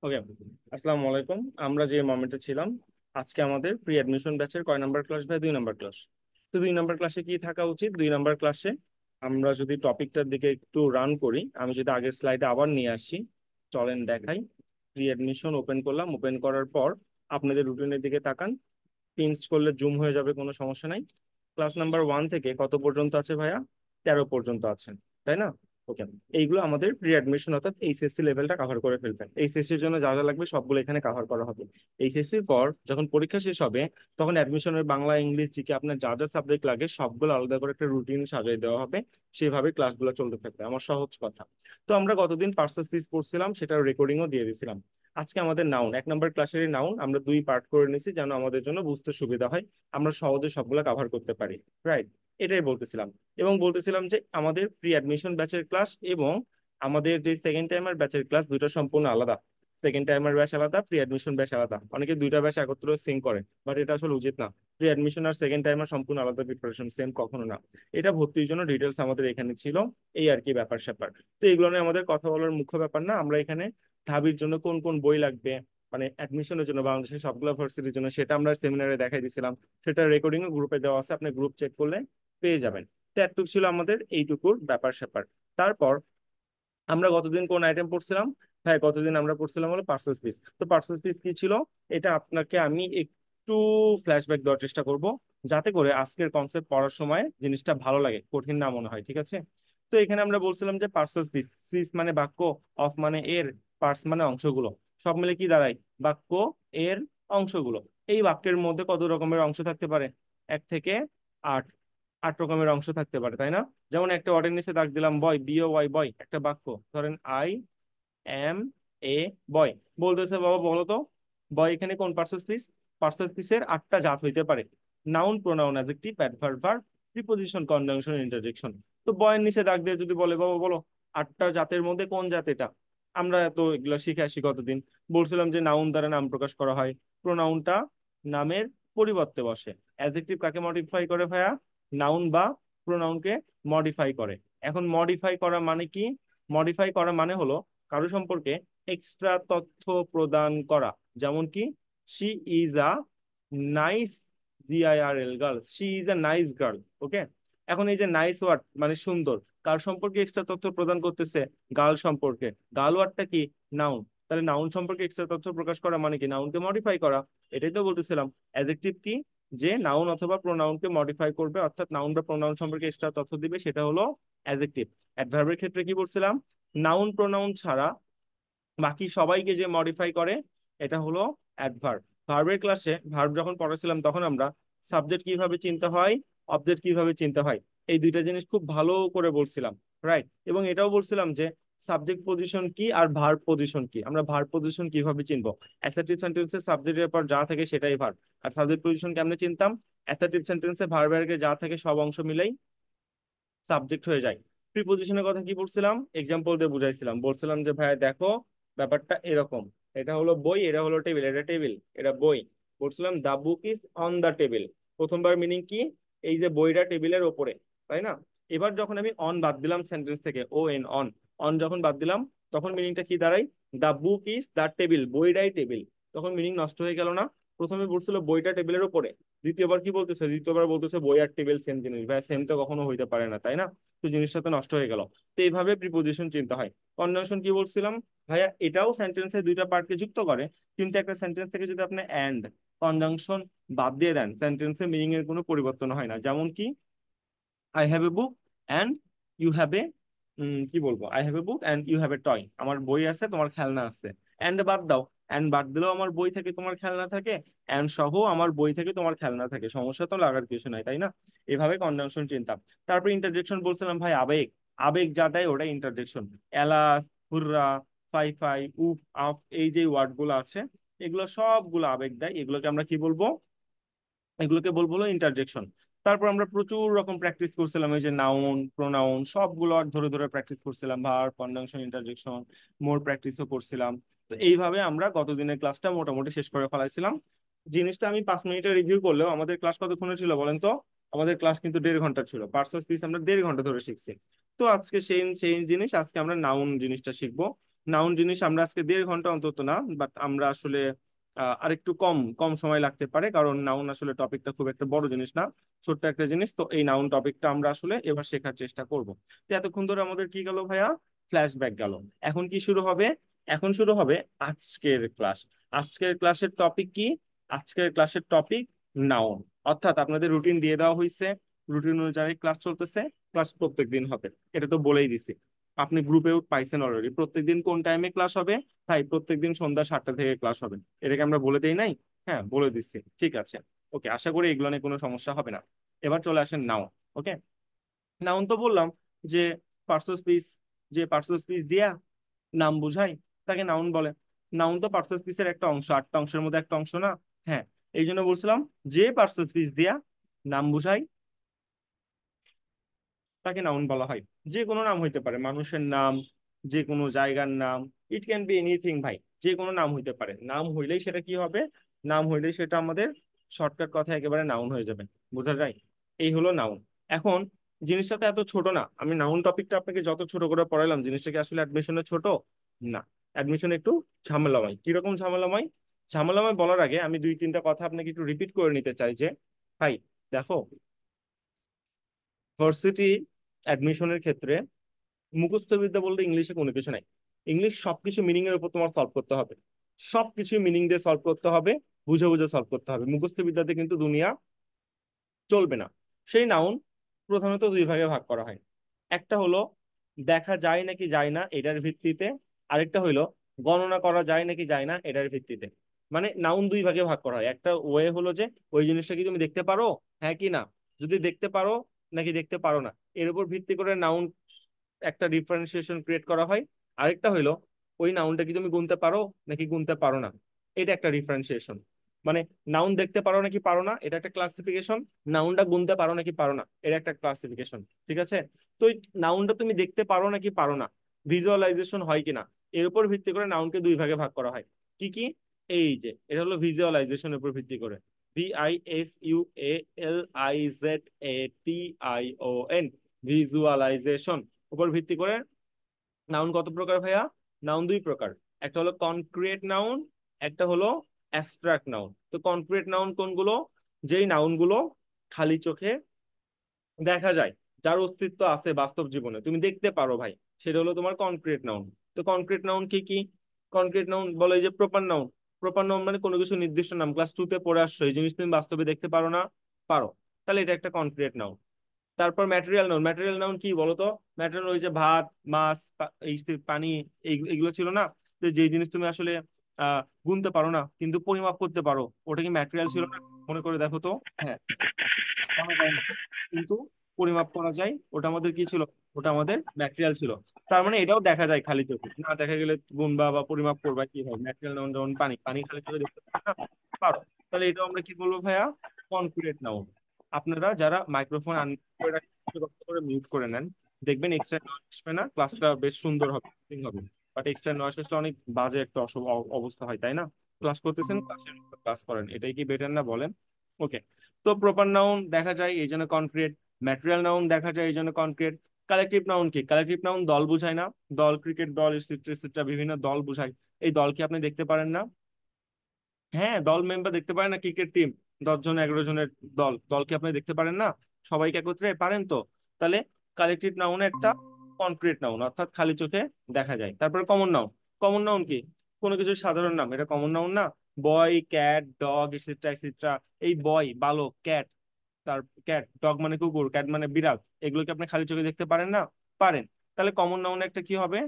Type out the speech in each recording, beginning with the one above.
ওকে, আসসালামু আলাইকুম। আমরা যে মোমেন্টে ছিলাম, আজকে আমাদের প্রি অ্যাডমিশন ব্যাচের কয় নাম্বার ক্লাস ভাই? 2 নাম্বার ক্লাস। তো 2 নাম্বার ক্লাসে কি থাকা উচিত? 2 নাম্বার ক্লাসে আমরা যদি টপিকটার দিকে একটু রান করি, আমি যদি আগের স্লাইডে আবার নিয়ে আসি, চলেন দেখাই। প্রি অ্যাডমিশন ওপেন করলাম, ওপেন করার পর আপনাদের রুটিনের দিকে তাকান। পিনচ করলে জুম হয়ে যাবে, কোনো সমস্যা নাই। ক্লাস নাম্বার 1 থেকে কত পর্যন্ত আছে ভাইয়া? 13 পর্যন্ত আছেন, তাই না? ওকে, এইগুলো আমাদের প্রি অ্যাডমিশন অর্থাৎ এইচএসসি লেভেলটা কভার করে ফেলবেন। এইচএসসির জন্য যা যা লাগবে সবগুলো এখানে কভার করা হবে। এইচএসসির পর যখন পরীক্ষা শেষ হবে, তখন অ্যাডমিশনের বাংলা, ইংলিশ, জিকে আপনার যা যা সাবজেক্ট লাগে সবগুলো আলাদা করে একটা রুটিন সাজিয়ে দেওয়া হবে। সেভাবে ক্লাসগুলো চলতে থাকবে, আমার সহজ কথা। তো আমরা গতদিন পার্সেস পিস পড়ছিলাম, সেটার রেকর্ডিংও দিয়ে দিয়েছিলাম। আজকে আমাদের নাউন, 1 নাম্বার ক্লাসের নাউন আমরা 2 পার্ট করে নিছি, যেন আমাদের জন্য বুঝতে সুবিধা হয়, আমরা সহজে সবগুলো কভার করতে পারি। রাইট, এটাই বলতেছিলাম। এবং বলতেছিলাম যে আমাদের প্রি অ্যাডমিশন ব্যাচের ক্লাস এবং আমাদের যে সেকেন্ড টাইমার ব্যাচের ক্লাস, দুটো সম্পূর্ণ আলাদা। সেকেন্ড টাইমার ব্যাচ আলাদা, প্রি অ্যাডমিশন ব্যাচ আলাদা। অনেকে দুইটা ব্যাচ একত্র সিং করে, বাট এটা আসলে উচিত না। প্রি অ্যাডমিশন আর সেকেন্ড টাইমার সম্পূর্ণ আলাদা প্রিপারেশন, সেম কখনো না। এটা ভর্তির জন্য ডিটেলস আমাদের এখানে ছিল, এই আর কি ব্যাপার স্যাপার। তো এগুলো নিয়ে আমাদের কথা বলার মুখ্য ব্যাপার না। আমরা এখানে ঢাবির জন্য কোন কোন বই লাগবে, মানে অ্যাডমিশনের জন্য বাংলাদেশের সবগুলো ভার্সিটির জন্য, সেটা আমরা সেমিনারে দেখাই দিয়েছিলাম। সেটা রেকর্ডিং গ্রুপে দেওয়া আছে, আপনি গ্রুপ চেক করলে পেয়ে যাবেন। তো এতটুকু ছিল আমাদের এইটুকুর ব্যাপার স্যাপার। তারপর আমরা গতদিন কোন আইটেম পড়ছিলাম? হ্যাঁ, গতদিন আমরা পড়ছিলাম হলো পার্সেস পিস। তো পার্সেস পিস কি ছিল, এটা আপনাকে আমি একটু ফ্ল্যাশব্যাক দেওয়ার চেষ্টা করব, যাতে করে আজকের কনসেপ্ট পড়ার সময় জিনিসটা ভালো লাগে, কঠিন না মনে হয়। ঠিক আছে? তো এখানে আমরা বলছিলাম যে পার্সেস পিস, পিস মানে বাক্য, অফ মানে এর, পার্টস মানে অংশগুলো, সব মিলে কি দাঁড়ায়? বাক্য এর অংশগুলো। এই বাক্যের মধ্যে কত রকমের অংশ থাকতে পারে? 1 থেকে 8, 8 রকমের অংশ থাকতে পারে, তাই না? যেমন একটা ওয়ার্ডের নিচে দাগ দিলাম বয়, বিও ওয়াই, বয় একটা বাক্য। ধরেন আই এম এ বয়। বলতেছে বাবা বলো তো, বয় এখানে কোন পার্সেস পিস? পার্সেস পিসের 8টা জাত হইতে পারে: noun, pronoun, adjective, adverb, verb, preposition, conjunction, interjection. তো বয়ের নিচে দাগ দিয়ে যদি বলে বাবা বলো 8টা জাতের মধ্যে কোন জাত এটা, আমরা তো এগুলো শিখে আসি কতদিন। বলছিলাম যে নাউন দ্বারা নাম প্রকাশ করা হয়, প্রোনাউনটা নামের পরিবর্তে বসে, অ্যাডজেক্টিভ কাকে মডিফাই করে ভাইয়া? নাউন বা প্রোনাউনকে মডিফাই করে। এখন মডিফাই করা মানে কি? মডিফাই করা মানে হলো কারো সম্পর্কে এক্সট্রা তথ্য প্রদান করা। যেমন কি, she is a nice, GIRL, girl, she is a nice girl. Okay, এখন এই যে নাইস ওয়ার্ড মানে সুন্দর, কার সম্পর্কে এক্সট্রা তথ্য প্রদান করতেছে? গার্ল সম্পর্কে। গার্ল ওয়ার্ডটা কি? নাউন। তাহলে নাউন সম্পর্কে এক্সট্রা তথ্য প্রকাশ করা মানে কি? নাউনকে মডিফাই করা। এটাই তো বলতেছিলাম। অ্যাডজেক্টিভ কি? যে নাউন অথবা প্রোনাউনকে মডিফাই করবে, অর্থাৎ নাউন বা প্রোনাউন সম্পর্কে এক্সট্রা তথ্য দিবে, সেটা হলো অ্যাডজেক্টিভ। অ্যাডভার্বের ক্ষেত্রে কি বলছিলাম? নাউন প্রোনাউন ছাড়া বাকি সবাইকে যে মডিফাই করে, এটা হলো অ্যাডভার্ব। ভার্বের ক্লাসে ভার্ব যখন পড়াছিলাম, তখন আমরা সাবজেক্ট কিভাবে চিনতে হয়, অবজেক্ট কিভাবে চিনতে হয়, এই দুইটা জিনিস খুব ভালো করে বলছিলাম। রাইট, এবং এটাও বলছিলাম যে সাবজেক্ট পজিশন কি আর ভার্ব পজিশন কি, আমরা ভার্ব পজিশন কিভাবে চিনবো। অ্যাসার্টিভ সেন্টেন্সে সাবজেক্টের পর যা থাকে সেটাই ভার্ব। আর সাবজেক্ট পজিশন কেমনে চিনতাম? অ্যাসার্টিভ সেন্টেন্সে ভার্বের আগে যা থাকে সব অংশ মিলেই সাবজেক্ট হয়ে যায়। প্রিপজিশনের কথা কি বলছিলাম? এক্সাম্পল দিয়ে বুঝাইছিলাম, বলছিলাম যে ভাইয়া দেখো, ব্যাপারটা এরকম, এটা হলো বই, এটা হলো টেবিল, এটা টেবিল, এটা বই। বলছিলাম the book is on the table. প্রথমবার মিনিং কি? এই যে বইটা টেবিলের ওপরে, তাই না? এবার যখন আমি অন বাদ দিলাম সেন্টেন্স থেকে, ও এন, অন, অন যখন বাদ দিলাম, তখন মিনিংটা কি দাঁড়ায়? দা বুক ইজ দা টেবিল, বইটাই টেবিল। তখন মিনিং নষ্ট হয়ে গেল না? প্রথমে বলছিল বইটা টেবিলের উপরে, দ্বিতীয়বার কি বলতেছে? দ্বিতীয়বার বলতেছে বই আর টেবিল সেম জিনিস। ভাই সেম তো কখনো হইতে পারে না, তাই না? তো জিনিসটা তো নষ্ট হয়ে গেল। তো এইভাবে প্রিপোজিশন চিন্তা হয়। কনজাংশন কি বলছিলাম ভাইয়া? এটাও সেন্টেন্সের দুইটা পার্টকে যুক্ত করে, কিন্তু একটা সেন্টেন্স থেকে যদি আপনি অ্যান্ড কনজাংশন বাদ দিয়ে দেন, সেন্টেন্সের মিনিং এর কোনো পরিবর্তন হয় না। যেমন কি, I have a book and you have a, কি বলবো, I have a book and you have a toy, আমার বই আছে তোমার খেলনা আছে। অ্যান্ড বাদ দাও, অ্যান্ড বাদ দিলেও আমার বই থেকে তোমার খেলনা থাকে, অ্যান্ড সহ আমার বই থেকে তোমার খেলনা থাকে, সমস্যা তো লাগার কিছু নাই, তাই না? এভাবে কনজাংশন চিন্তা। তারপর ইন্টারজেকশন বলছিলাম ভাই, আবেগ, আবেগ যা দেয় ওটা interjection. Alas, hurrah, fie fie, উফ, আফ, এই যে ওয়ার্ড গুলো আছে, এগুলো সবগুলো আবেগ দেয়। এগুলোকে আমরা কি বলবো? এগুলোকে বলবো হলো ইন্টারজেকশন। তারপর আমরা প্রচুর রকম প্র্যাকটিস করছিলাম, এই যে নাউন প্রোনাউন সবগুলো আর ধরে ধরে প্র্যাকটিস করছিলাম, ভার্ব, কনজাংশন, ইন্টারজেকশন, মোর প্র্যাকটিসও করছিলাম। তো এইভাবে আমরা গতদিনের ক্লাসটা মোটামুটি শেষ করে ফেলাইছিলাম। জিনিসটা আমি 5 মিনিটে রিভিউ করলেও আমাদের ক্লাস কতক্ষণে ছিল বলেন তো? আমাদের ক্লাস কিন্তু 1.5 ঘন্টা ছিল। পার্সোনাল স্পিচ আমরা 1.5 ঘন্টা ধরে শিখছি। তো আজকে সেই সেই জিনিস, আজকে আমরা নাউন জিনিসটা শিখবো। নাউন জিনিস আমরা আজকে 1.5 ঘন্টা অন্তত না, বাট আমরা আসলে আরেকটু কম কম সময় লাগতে পারে, কারণ নাউন আসলে টপিকটা খুব একটা বড় জিনিস না, ছোট্ট একটা জিনিস। তো এই নাউন টপিকটা আমরা আসলে এবার শেখার চেষ্টা করব। তো এতক্ষণ ধরে আমাদের কি গেল ভাইয়া? ফ্ল্যাশব্যাক গেল। এখন কি শুরু হবে? এখন শুরু হবে আজকের ক্লাস। আজকের ক্লাসের টপিক কি? আজকের ক্লাসের টপিক নাউন। অর্থাৎ আপনাদের রুটিন দিয়ে দেওয়া হয়েছে, রুটিন অনুযায়ী ক্লাস চলতেছে, ক্লাস প্রত্যেক দিন হবে, এটা তো বলেই দিছি। আপনি গ্রুপেও পাইছেন অলরেডি। প্রত্যেকদিন কোন টাইমে ক্লাস হবে? তাই প্রত্যেকদিন সন্ধ্যা 7টা থেকে ক্লাস হবে। এটাকে আমরা বলে দেই নাই? হ্যাঁ, বলে দিচ্ছি, ঠিক আছে। ওকে, আশা করি এগুলো নিয়ে কোনো সমস্যা হবে না। এবার চলে আসেন নাউন। ওকে, নাউন তো বললাম যে পার্টস স্পিচ, যে পার্টস স্পিচ দিয়া নাম বুঝায় তাকে নাউন বলে। নাউন তো পার্টস স্পিচের একটা অংশ, 8টা অংশের মধ্যে একটা অংশ না? হ্যাঁ, এই জন্য বলছিলাম যে পার্টস স্পিচ দিয়া নাম বুঝায় তাকে নাউন বলা হয়। যে কোনো নাম হইতে পারে, মানুষের নাম, যে কোনো জায়গার নাম, ইট ক্যান বি এনিথিং ভাই, যে কোনো নাম হইতে পারে। নাম হইলেই সেটা কি হবে? নাম হইলেই সেটা আমাদের শর্টকাট কথা একেবারে নাউন হয়ে যাবে। বোঝা যায়? এই হলো নাউন। এখন জিনিসটা তো এত ছোট না, আমি নাউন টপিকটা আপনাকে যত ছোট করে পড়াইলাম, জিনিসটা কি আসলে অ্যাডমিশনে ছোট? না, অ্যাডমিশন একটু ঝামেলাময়। কিরকম ঝামেলাময়? ঝামেলাময় বলার আগে আমি 2-3টা কথা আপনাকে একটু রিপিট করে নিতে চাই। যে ভাই দেখো, ভার্সিটি অ্যাডমিশনের ক্ষেত্রে মুখস্থ বিদ্যা বলতে ইংলিশে কোনো কিছু নাই। ইংলিশ সবকিছু মিনিং এর উপর তোমার সলভ করতে হবে, সবকিছু মিনিং দিয়ে সলভ করতে হবে, বুঝে বুঝে সলভ করতে হবে। মুখস্থ বিদ্যাতে কিন্তু দুনিয়া চলবে না। সেই নাউন প্রধানত দুই ভাগে ভাগ করা হয়। একটা হলো দেখা যায় নাকি যায় না এটার ভিত্তিতে, আরেকটা হইলো গণনা করা যায় নাকি যায় না এটার ভিত্তিতে। মানে নাউন দুই ভাগে ভাগ করা হয়। একটা ওয়ে হলো যে ওই জিনিসটা কি তুমি দেখতে পারো, হ্যাঁ কি না, যদি দেখতে পারো নাকি দেখতে পারো না, এর উপর ভিত্তি করে নাউন একটা ডিফারেন্সিয়েশন ক্রিয়েট করা হয়। আরেকটা হইলো ওই নাউনটা কি তুমি গুনতে পারো নাকি গুনতে পারো না, এটা একটা ডিফারেন্সিয়েশন। মানে নাউন দেখতে পারো নাকি পারো না এটা একটা ক্লাসিফিকেশন, নাউনটা গুনতে পারো নাকি পারো না এটা একটা ক্লাসিফিকেশন। ঠিক আছে? তো এই নাউনটা তুমি দেখতে পারো নাকি পারো না, ভিজুয়ালাইজেশন হয় কিনা, এর উপর ভিত্তি করে নাউনকে দুই ভাগে ভাগ করা হয়। কি কি? এই যে এটা হলো ভিজুয়ালাইজেশনের উপর ভিত্তি করে, VISUALIZATION, ভিজুয়ালাইজেশন উপর ভিত্তি করে নাউন কত প্রকার ভাইয়া? নাউন দুই প্রকার। একটা হলো কনক্রিট নাউন, একটা হলো অ্যাবস্ট্রাক্ট নাউন। তো কনক্রিট নাউন কোনগুলো? যেই নাউনগুলো খালি চোখে দেখা যায়, যার অস্তিত্ব আছে বাস্তব জীবনে, তুমি দেখতে পারো ভাই, সেটা হলো তোমার কনক্রিট নাউন। তো কনক্রিট নাউন কি কি? কনক্রিট নাউন বলে যে প্রপার নাউন। প্রপার নাউন মানে কোনো কিছু নির্দিষ্ট নাম, ক্লাস 2-তে পড়ে আসছো, এই জিনিস তুমি বাস্তবে দেখতে পারো না? পারো। তাহলে এটা একটা কনক্রিট নাউন। তারপর ম্যাটেরিয়াল নাউন। ম্যাটেরিয়াল নাউন কি বলতো? ম্যাটেরিয়াল ওই যে ভাত, মাছ, এই যে পানি, এইগুলো ছিল না? যে যেই জিনিস তুমি আসলে গুনতে পারো না কিন্তু পরিমাপ করতে পারো, ওটা কি ম্যাটেরিয়াল ছিল না? মনে করে দেখো তো। হ্যাঁ, করা যায় না কিন্তু পরিমাপ করা যায়, ওটা আমাদের কি ছিল? ওটা আমাদের ম্যাটেরিয়াল ছিল। তার মানে এটাও দেখা যায় খালি চোখে, না দেখা গেলে গুনবা বা পরিমাপ করবা কি হয়? ম্যাটেরিয়াল নাউন যেমন পানি, পানি খালি চোখে দেখতে পারো না? পারো। তাহলে এটাও আমরা কি বলবো ভাইয়া? Concrete noun. আপনারা যারা মাইক্রোফোন আন করে করে মিউট করে নেন, দেখবেন এক্সট্রা নয়েজ আসবে না, ক্লাসটা বেশ সুন্দর হবে, ঠিক হবে। বাট এক্সট্রা নয়েজ আসলে অনেক বাজে একটা অবস্থা হয়, তাই না? ক্লাস করতেছেন, ক্লাসের ক্লাস করেন, এটাই কি বেটার না বলেন? ওকে। তো প্রপার নাউন দেখা যায় এই জন্য কনক্রিট, ম্যাটেরিয়াল নাউন দেখা যায় এই জন্য কনক্রিট। কালেকটিভ নাউন কি? কালেকটিভ নাউন দল বুঝায় না? দল, ক্রিকেট দল, এটসেট্রা এটসেট্রা, বিভিন্ন দল বুঝায়। এই দল কি আপনি দেখতে পারেন না? হ্যাঁ, দল মেম্বার দেখতে পারেন না? ক্রিকেট টিম 10 জন 11 জনের দল, দলকে আপনি দেখতে পারেন না? সবাইকে একত্রে পারেন তো? তাহলে কালেকটিভ নাউন একটা কনক্রিট নাউন, অর্থাৎ খালি চোখে দেখা যায়। তারপরে কমন নাউন। কমন নাউন কি? কোনো কিছু সাধারণ নাম, এটা কমন নাউন না? বয়, ক্যাট, ডগ, এটসেট্রা এটসেট্রা। এই বয়, বালক, ক্যাট, তার ক্যাট, ডগ মানে কুকুর, ক্যাট মানে বিড়াল, এগুলোকে আপনি খালি চোখে দেখতে পারেন না? পারেন। তাহলে কমন নাউন একটা কি হবে?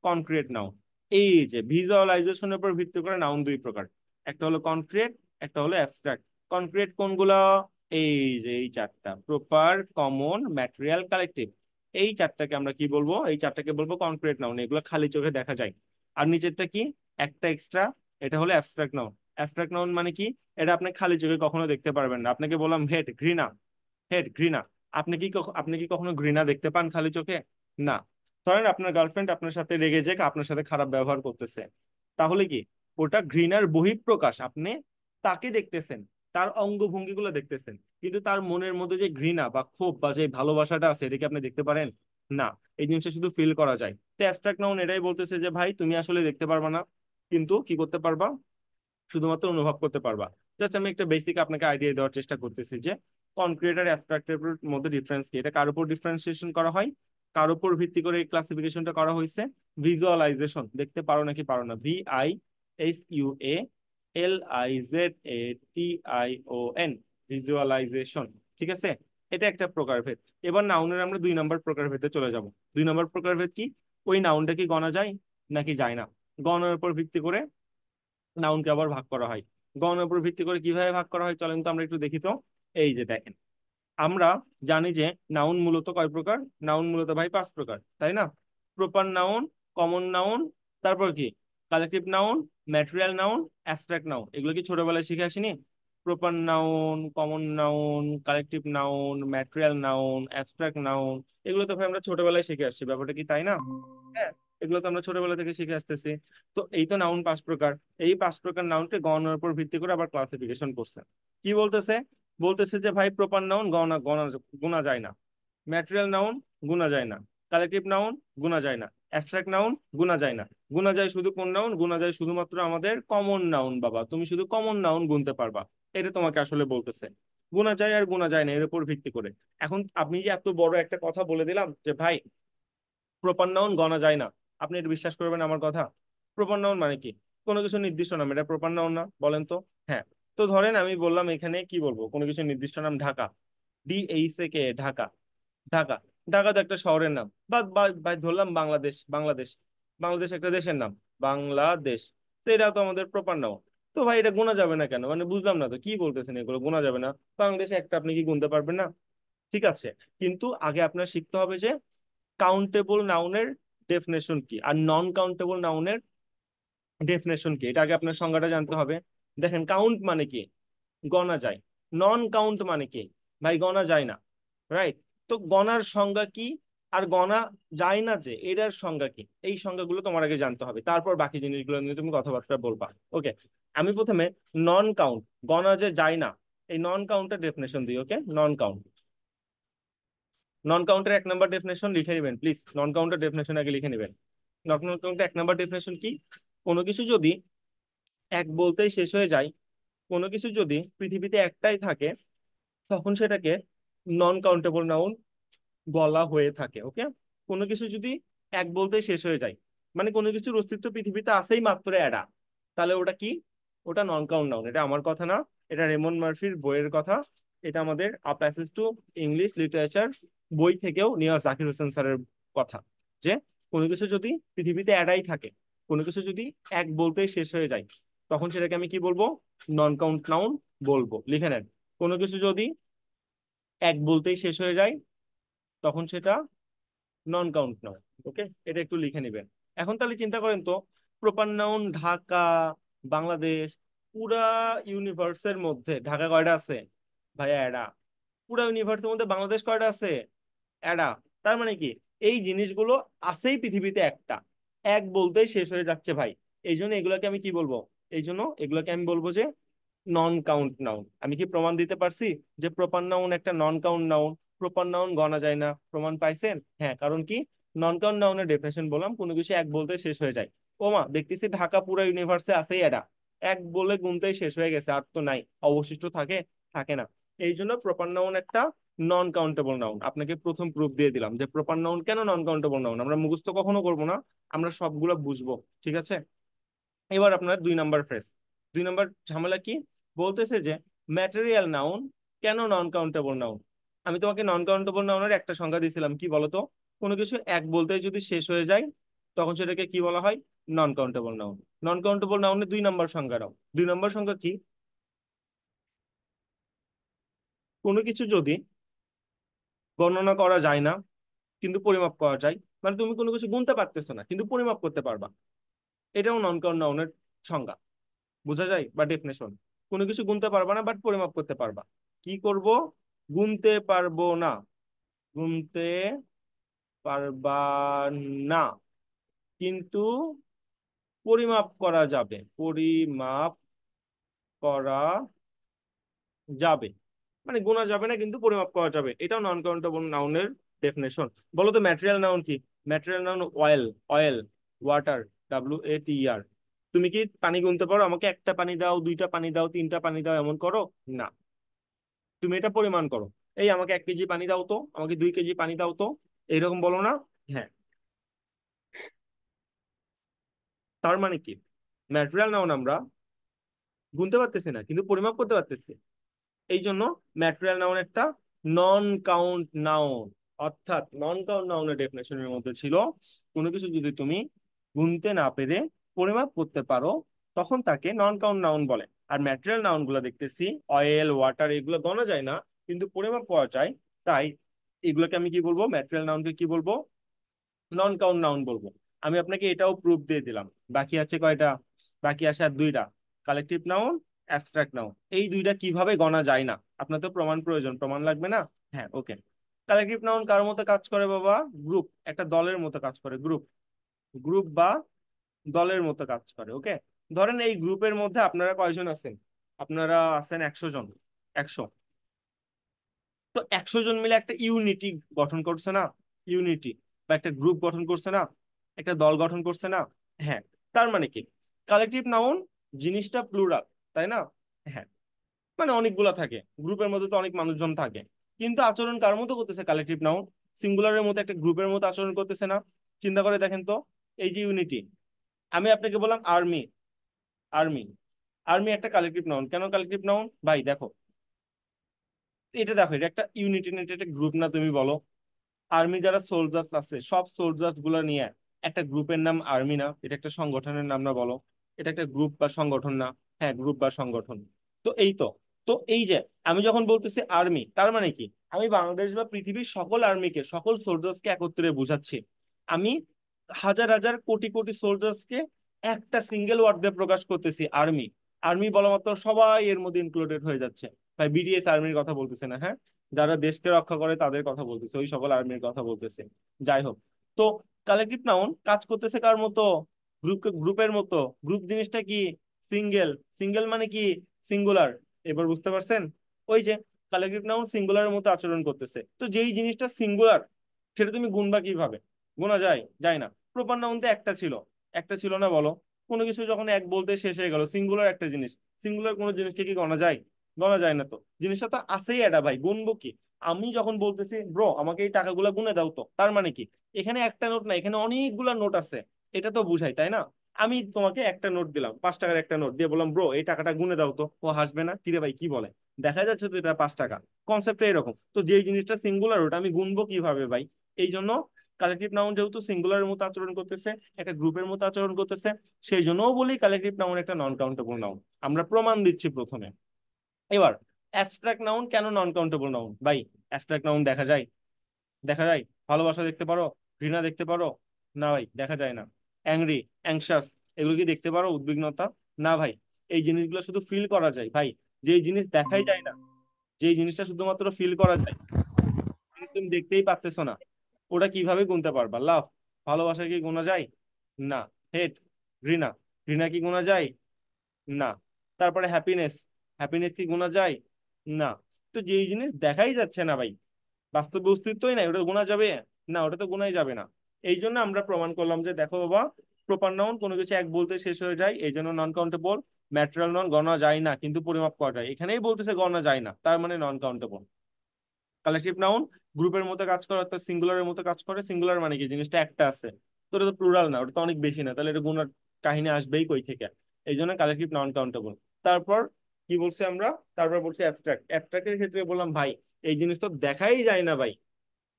Concrete noun. এই যে ভিজুয়ালাইজেশনের উপর ভিত্তি করে নাউন দুই প্রকার, একটা হলো কনক্রিট, একটা হলো অ্যাবস্ট্রাক্ট। কনক্রিট কোনগুলো? এই যে এই চারটা, প্রপার, কমন, ম্যাটেরিয়াল, কালেকটিভ। এই চারটাকে আমরা কি বলবো? এই চারটাকে বলবো কনক্রিট নাউন, এগুলো খালি চোখে দেখা যায়। আর নিচেরটা কি? একটা এক্সট্রা, এটা হলো অ্যাবস্ট্রাক্ট নাউন। অ্যাবস্ট্রাক্ট নাউন মানে কি? এটা আপনি খালি চোখে কখনো দেখতে পারবেন না। আপনাকে বললাম হেড, ঘৃণা, হেড, ঘৃণা। আপনি কি কখনো ঘৃণা দেখতে পান খালি চোখে? না। ধরেন আপনার গার্লফ্রেন্ড আপনার সাথে রেগে যে আপনার সাথে খারাপ ব্যবহার করতেছে, তাহলে কি? ওটা ঘৃণার বহিঃপ্রকাশ। আপনি তাকে দেখতেছেন, তার অঙ্গভঙ্গিগুলো দেখতেছেন, কিন্তু তার মনের মধ্যে যে ঘৃণা বা ক্ষোভ বা যে ভালোবাসাটা আছে, এটা কি আপনি দেখতে পারেন? না। এই জিনিসটা শুধু ফিল করা যায়। তো অ্যাবস্ট্রাক্ট নাউন এটাই বলতেছে যে ভাই তুমি আসলে দেখতে পারবা না, কিন্তু কি করতে পারবা, শুধুমাত্র অনুভব করতে পারবা। জাস্ট আমি একটা বেসিক আপনাকে আইডিয়া দেওয়ার চেষ্টা করতেছি যে কনক্রিট আর অ্যাবস্ট্রাক্টের মধ্যে ডিফারেন্স কি। এটা কার উপর ডিফারেন্সিয়েশন করা হয়, কার উপর ভিত্তি করে এই ক্লাসিফিকেশনটা করা হয়েছে, ভিজুয়ালাইজেশন, দেখতে পারো নাকি পারো না, VISUALIZATION, ভিজুয়ালাইজেশন। ঠিক আছে, এটা একটা প্রকারভেদ। এবার নাউনের আমরা 2 নম্বর প্রকারভেদে চলে যাব। 2 নম্বর প্রকারভেদ কি, ওই নাউনটা কি গণা যায় নাকি যায় না। গণের উপর ভিত্তি করে নাউনকে আবার ভাগ করা হয়। গণের উপর ভিত্তি করে কিভাবে ভাগ করা হয় চলেন তো আমরা একটু দেখি তো। এই যে দেখেন, আমরা জানি যে নাউন মূলত কয় প্রকার, নাউন মূলত ভাই 5 প্রকার, তাই না? প্রপার নাউন, কমন নাউন, তারপর কি collective noun, material noun, abstract noun. এগুলো কি ছোটবেলায় শিখে আসিনি? Proper noun, common noun, collective noun, material noun, abstract noun, এগুলো তো ভাই আমরা ছোটবেলায় শিখে আসছি, ব্যাপারটা কি তাই না? হ্যাঁ, এগুলো তো আমরা ছোটবেলা থেকে শিখে আসতেছি। তো এই তো নাউন 5 প্রকার। এই 5 প্রকার নাউনকে গণনার উপর ভিত্তি করে আবার ক্লাসিফিকেশন করছে। কি বলতেছে, বলতেছে যে ভাই প্রপার নাউন গণনা গণা গুণা যায় না, ম্যাটেরিয়াল নাউন গুণা যায় না, কালেকটিভ নাউন গুণা যায় না, অ্যাবস্ট্রাক্ট নাউন গুণা যায় না। গুণা যায় শুধু কোন নাউন, গুণা যায় শুধুমাত্র আমাদের কমন নাউন। বাবা তুমি শুধু কমন নাউন গুনতে পারবা, এটা তোমাকে আসলে বলতেছে। গুণা যায় আর গুণা যায় না এর উপর ভিত্তি করে। এখন আপনি যে এত বড় একটা কথা বলে দিলাম যে ভাই প্রপার নাউন গণা যায় না, আপনি এটা বিশ্বাস করবেন আমার কথা? প্রপার নাউন মানে কি, কোনো কিছু নির্দিষ্ট নাম, এটা প্রপার নাউন না বলেন তো? হ্যাঁ। তো ধরেন আমি বললাম এখানে কি বলবো, কোনো কিছু নির্দিষ্ট নাম ঢাকা, DHAK, ঢাকা। ঢাকা, ঢাকা তো একটা শহরের নাম। বা ধরলাম বাংলাদেশ, বাংলাদেশ, বাংলাদেশ একটা দেশের নাম, বাংলাদেশ। তো এটা তো আমাদের প্রপার নাউন। তো ভাই এটা গোনা যাবে না কেন, মানে বুঝলাম না তো কি বলতেছেন, এগুলো গোনা যাবে না? বাংলাদেশে একটা আপনি কি গুনতে পারবেন না? ঠিক আছে, কিন্তু আগে আপনার শিখতে হবে যে কাউন্টেবল নাউনের ডেফিনেশন কি আর নন কাউন্টেবল নাউনের ডেফিনেশন কি, এটা আগে আপনার সংজ্ঞাটা জানতে হবে। দেখেন, কাউন্ট মানে কি, গণা যায়। নন কাউন্ট মানে কি, ভাই গণা যায় না, রাইট? তো গণার সংজ্ঞা কি আর গণা যায় না যে এটার সংজ্ঞা কি, এই সংজ্ঞাগুলো তোমার আগে জানতে হবে, তারপর বাকি জিনিসগুলো নিয়ে তুমি কথাবার্তা বলবা। ওকে, আমি প্রথমে নন কাউন্ট, গণা যে যায় না, এই নন কাউন্টের ডেফিনেশন দিই। ওকে, নন কাউন্ট, নন কাউন্টের 1 নম্বর ডেফিনেশন লিখে নেবেন প্লিজ, নন কাউন্টের ডেফিনেশন আগে লিখে নেবেন। নন কাউন্টের 1 নম্বর ডেফিনেশন কি, কোনো কিছু যদি এক বলতেই শেষ হয়ে যায়, কোনো কিছু যদি পৃথিবীতে একটাই থাকে, তখন সেটাকে নন কাউন্টেবল নাউন বলা হয়ে থাকে। ওকে, কোনো কিছু যদি এক বলতেই শেষ হয়ে যায়, মানে কোনো কিছুর অস্তিত্ব পৃথিবীতে আছেই মাত্র এরা, তাহলে ওটা কি, ওটা নন কাউন্ট নাউন। এটা আমার কথা না, এটা রেমন মার্ফির বইয়ের কথা। এটা আমাদের a passage to English literature বই থেকেও নেওয়া, জাকির হোসেন স্যারের কথা। যে কোনো কিছু যদি পৃথিবীতে এরাই থাকে, কোনো কিছু যদি এক বলতেই শেষ হয়ে যায়, তখন সেটাকে আমি কি বলবো, নন কাউন্ট নাউন বলবো। লিখে নেন, কোনো কিছু যদি এক বলতেই শেষ হয়ে যায়, তখন সেটা নন কাউন্ট নাউন। ওকে, এটা একটু লিখে নেবেন। এখন তাহলে চিন্তা করেন তো, প্রপার নাউন ঢাকা, বাংলাদেশ, পুরা ইউনিভার্সের মধ্যে ঢাকা কয়টা আছে? ভাইয়া এডা। পুরা ইউনিভার্সের মধ্যে বাংলাদেশ কয়টা আছে? এডা। তার মানে কি, এই জিনিসগুলো আছেই পৃথিবীতে একটা, এক বলতেই শেষ হয়ে যাচ্ছে ভাই। এই জন্য এগুলোকে আমি কি বলবো, এই জন্য এগুলোকে আমি বলবো যে নন কাউন্ট নাউন। আমি কি প্রমাণ দিতে পারছি যে প্রপার নাউন একটা non count noun? Proper noun গণা যায় না, প্রমাণ পাইছেন? হ্যাঁ, কারণ কি, নন কাউন্ট নাউনের ডেফিনেশন বললাম, কোনো কিছু এক বলতে শেষ হয়ে যায়। ও মা, দেখতেছি ঢাকা পুরো ইউনিভার্সে আছেই এটা, এক বলে গুনতেই শেষ হয়ে গেছে, আর তো নাই, অবশিষ্ট থাকে? থাকে না। এই জন্য প্রপার নাউন একটা নন কাউন্টেবল নাউন। আপনাকে প্রথম প্রুফ দিয়ে দিলাম যে প্রপার নাউন কেন নন কাউন্টেবল নাউন। আমরা মুখস্থ কখনো করবো না, আমরা সবগুলো বুঝবো। ঠিক আছে, এবার আপনার 2 নম্বর ফ্রেজ। 2 নম্বর ঝামেলা কি, বলতেছে যে ম্যাটেরিয়াল নাউন কেন নন কাউন্টেবল নাউন। আমি তোমাকে নন কাউন্টেবল নাউনের একটা সংজ্ঞা দিয়েছিলাম, কি বলতো? কোনো কিছু এক বলতে যদি শেষ হয়ে যায়, তখন সেটাকে কি বলা হয়, non countable noun. Non countable নাউনের 2 নম্বর সংজ্ঞা দাও। 2 নম্বর সংজ্ঞা কি, কোনো কিছু যদি গণনা করা যায় না কিন্তু পরিমাপ করা যায়, মানে তুমি কোনো কিছু গুনতে পারতেছো না কিন্তু পরিমাপ করতে পারবা, এটাও নন কাউন্ট নাউনের সংজ্ঞা। বোঝা যায় বা ডেফিনেশন? কোনো কিছু গুনতে পারবা না বাট পরিমাপ করতে পারবা। কি করব, গুনতে পারবো না, গুনতে পারবা না, কিন্তু পরিমাপ করা যাবে, পরিমাপ করা যাবে, মানে গোনা যাবে না কিন্তু পরিমাপ করা যাবে, এটাও নন কাউন্টেবল নাউনের ডেফিনেশন। বলো তো ম্যাটেরিয়াল নাউন কি? Material noun oil, oil, water, WATER। তুমি কি পানি গুনতে পারো? আমাকে একটা পানি দাও, দুইটা পানি দাও, তিনটা পানি দাও, এমন করো? না, তুমি এটা পরিমাণ করো। এই আমাকে 1 কেজি পানি দাও তো, আমাকে 2 কেজি পানি দাও তো, এইরকম বলো না? হ্যাঁ। তার মানে কি, ম্যাটেরিয়াল নাউন আমরা গুনতে পারতেছি না কিন্তু পরিমাপ করতে পারতেছি। এই জন্য ম্যাটেরিয়াল নাউন একটা নন কাউন্ট নাউন। অর্থাৎ নন কাউন্ট নাউনের ডেফিনেশনের মধ্যে ছিল কোনো কিছু যদি তুমি গুনতে না পেরে পরিমাপ করতে পারো তখন তাকে নন কাউন্ট নাউন বলে। আর ম্যাটেরিয়াল নাউন গুলো দেখতেছি অয়েল, ওয়াটার, এগুলো গণা যায় না কিন্তু পরিমাপ করা যায়। তাই এগুলোকে আমি কি বলবো? ম্যাটেরিয়াল নাউনকে কি বলবো? নন কাউন্ট নাউন বলবো। আমি আপনাকে এটাও প্রুফ দিয়ে দিলাম। বাকি আছে কয়টা? বাকি আছে আর দুইটা, কালেকটিভ নাউন, অ্যাবস্ট্রাক্ট নাউন। এই দুইটা কিভাবে গণা যায় না? আপনার তো প্রমাণ প্রয়োজন, প্রমাণ লাগবে না? হ্যাঁ, ওকে। কালেকটিভ নাউন কার মতো কাজ করে বাবা? গ্রুপ, একটা দলের মতো কাজ করে। গ্রুপ, গ্রুপ বা দলের মতো কাজ করে। ওকে, ধরেন এই গ্রুপের মধ্যে আপনারা কয়জন আছেন? আপনারা আছেন 100 জন। 100, তো 100 জন মিলে একটা ইউনিটি গঠন করছে না? ইউনিটি বা একটা গ্রুপ গঠন করছে না? একটা দল গঠন করছে না? হ্যাঁ। তার মানে কি, কালেকটিভ নাউন জিনিসটা প্লুরাল, তাই না? হ্যাঁ, মানে অনেকগুলা থাকে, গ্রুপের মধ্যে তো অনেক মানুষজন থাকে, কিন্তু আচরণ কার মতো করতেছে কালেকটিভ নাউন? সিঙ্গুলারের মতো, একটা গ্রুপের মতো আচরণ করতেছে না? চিন্তা করে দেখেন তো। এই যে ইউনিটি, আমি আপনাকে বললাম আর্মি, আর্মি, আর্মি একটা কালেকটিভ নাউন। কেন কালেকটিভ নাউন ভাই? দেখো, এটা দেখো, এটা একটা ইউনিটি, এটা একটা গ্রুপ না? তুমি বলো। আর্মি যারা সোলজার্স আছে, সব সোলজার্স গুলা নিয়ে একটা গ্রুপের নাম আর্মি না? এটা একটা সংগঠনের নাম না? বলো, এটা একটা গ্রুপ বা সংগঠন না? হ্যাঁ, গ্রুপ বা সংগঠন। তো এই তো, তো এই যে আমি যখন বলতেছি আর্মি, তার মানে কি, আমি বাংলাদেশ বা পৃথিবীর সকল আর্মিকে, সকল সোলজার্সকে একত্রে বোঝাচ্ছি। আমি হাজার হাজার কোটি কোটি সোলজার্সকে একটা সিঙ্গেল ওয়ার্ড দিয়ে প্রকাশ করতেছি, আর্মি। আর্মি বলা মাত্র সবাই এর মধ্যে ইনক্লুডেড হয়ে যাচ্ছে। ভাই বিডিএস আর্মির কথা বলতেছে না, হ্যাঁ? যারা দেশকে রক্ষা করে তাদের কথা বলতেছে, ওই সকল আর্মির কথা বলতেছে। যাই হোক, তো কালেকটিভ নাউন কাজ করতেছে কার মতো? গ্রুপ, গ্রুপের মতো। গ্রুপ জিনিসটা কি? সিঙ্গেল। সিঙ্গেল মানে কি? সিঙ্গুলার। এবার বুঝতে পারছেন? ওই যে কালেকটিভ নাউন সিঙ্গুলারের মতো আচরণ করতেছে, তো যেই জিনিসটা সিঙ্গুলার সেটা তুমি গুনবা কিভাবে? গোনা যায়? যায় না। প্রপার নাউন তো একটা ছিল, একটা ছিল না? বলো, কোনো কিছু যখন এক বলতে শেষ হয়ে গেল, সিঙ্গুলার একটা জিনিস, সিঙ্গুলার কোনো জিনিসকে কি গণা যায়? গণা যায় না তো। জিনিসটা তো আছেই এটা ভাই, গুনবো কি? আমি যখন বলতেছি ব্রো আমাকে এই টাকাগুলো গুনে দাও তো, তার মানে কি, এখানে একটা নোট না, এখানে অনেকগুলা নোট আছে, এটা তো বুঝাই, তাই না? আমি তোমাকে একটা নোট দিলাম, 5 টাকার একটা নোট দিয়ে বললাম ব্রো এই টাকাটা গুনে দাও তো, ও হাসবে না? কিরে ভাই কি বলে, দেখা যাচ্ছে তো এটা 5 টাকা। কনসেপ্ট এরকম। তো যেই জিনিসটা সিঙ্গুলার ওটা আমি গুনবো কিভাবে ভাই? এই জন্য কালেকটিভ নাউন যেহেতু সিঙ্গুলারের মতো আচরণ করতেছে, একটা গ্রুপের মতো আচরণ করতেছে, সেই জন্যও বলি কালেকটিভ নাউন একটা নন কাউন্টেবল নাউন। আমরা প্রমাণ দিচ্ছি প্রথমে। এবার অ্যাবস্ট্রাক্ট নাউন কেন নন কাউন্টেবল নাউন ভাই? অ্যাবস্ট্রাক্ট নাউন দেখা যায়? দেখা যায়? ভালোবাসা দেখতে পারো? ঘৃণা দেখতে পারো? না ভাই, দেখা যায় না। অ্যাংরি, অ্যাংশাস, এগুলো কি দেখতে পারো? উদ্বিগ্নতা? না ভাই। এই জিনিসগুলো শুধু ফিল করা যায় ভাই। যেই জিনিস দেখাই যায় না, যেই জিনিসটা শুধুমাত্র ফিল করা যায়, জিনিস তুমি দেখতেই পারতেছো না, ওটা কিভাবে গুনতে পারবা? লাভ, ভালোবাসা কি গোনা যায়? না। হেট, ঘৃণা, ঘৃণা কি গোনা যায়? না। তারপরে হ্যাপিনেস, হ্যাপিনেস কি গোনা যায়? না। তো যেই জিনিস দেখাই যাচ্ছে না ভাই, বাস্তব অস্তিত্বই নাই, ওটা গোনা যাবে? না, ওটা তো গোনাই যাবে না। এই জন্য আমরা প্রমাণ করলাম যে দেখো বাবা, প্রপার নাউন কোনো কিছু এক বলতে শেষ হয়ে যায়, এই জন্য নন কাউন্টেবল। ম্যাটেরিয়াল নাউন গণা যায় না কিন্তু পরিমাপ করা যায়, এখানেই বলতেছে গণা যায় না, তার মানে নন কাউন্টেবল। কালেকটিভ নাউন গ্রুপের মতো কাজ করে, অর্থাৎ সিঙ্গুলারের মতো কাজ করে। সিঙ্গুলার মানে কি, জিনিসটা একটা আছে, তো ওটা তো প্লুরাল না, ওটা তো অনেক বেশি না, তাহলে এটা গুণার কাহিনী আসবেই কই থেকে? এই জন্য কালেকটিভ নন কাউন্টেবল। তারপর কি বলছি আমরা? তারপর বলছি অ্যাবস্ট্রাক্ট। অ্যাবস্ট্রাক্টের ক্ষেত্রে বললাম ভাই এই জিনিস তো দেখাই যায় না ভাই।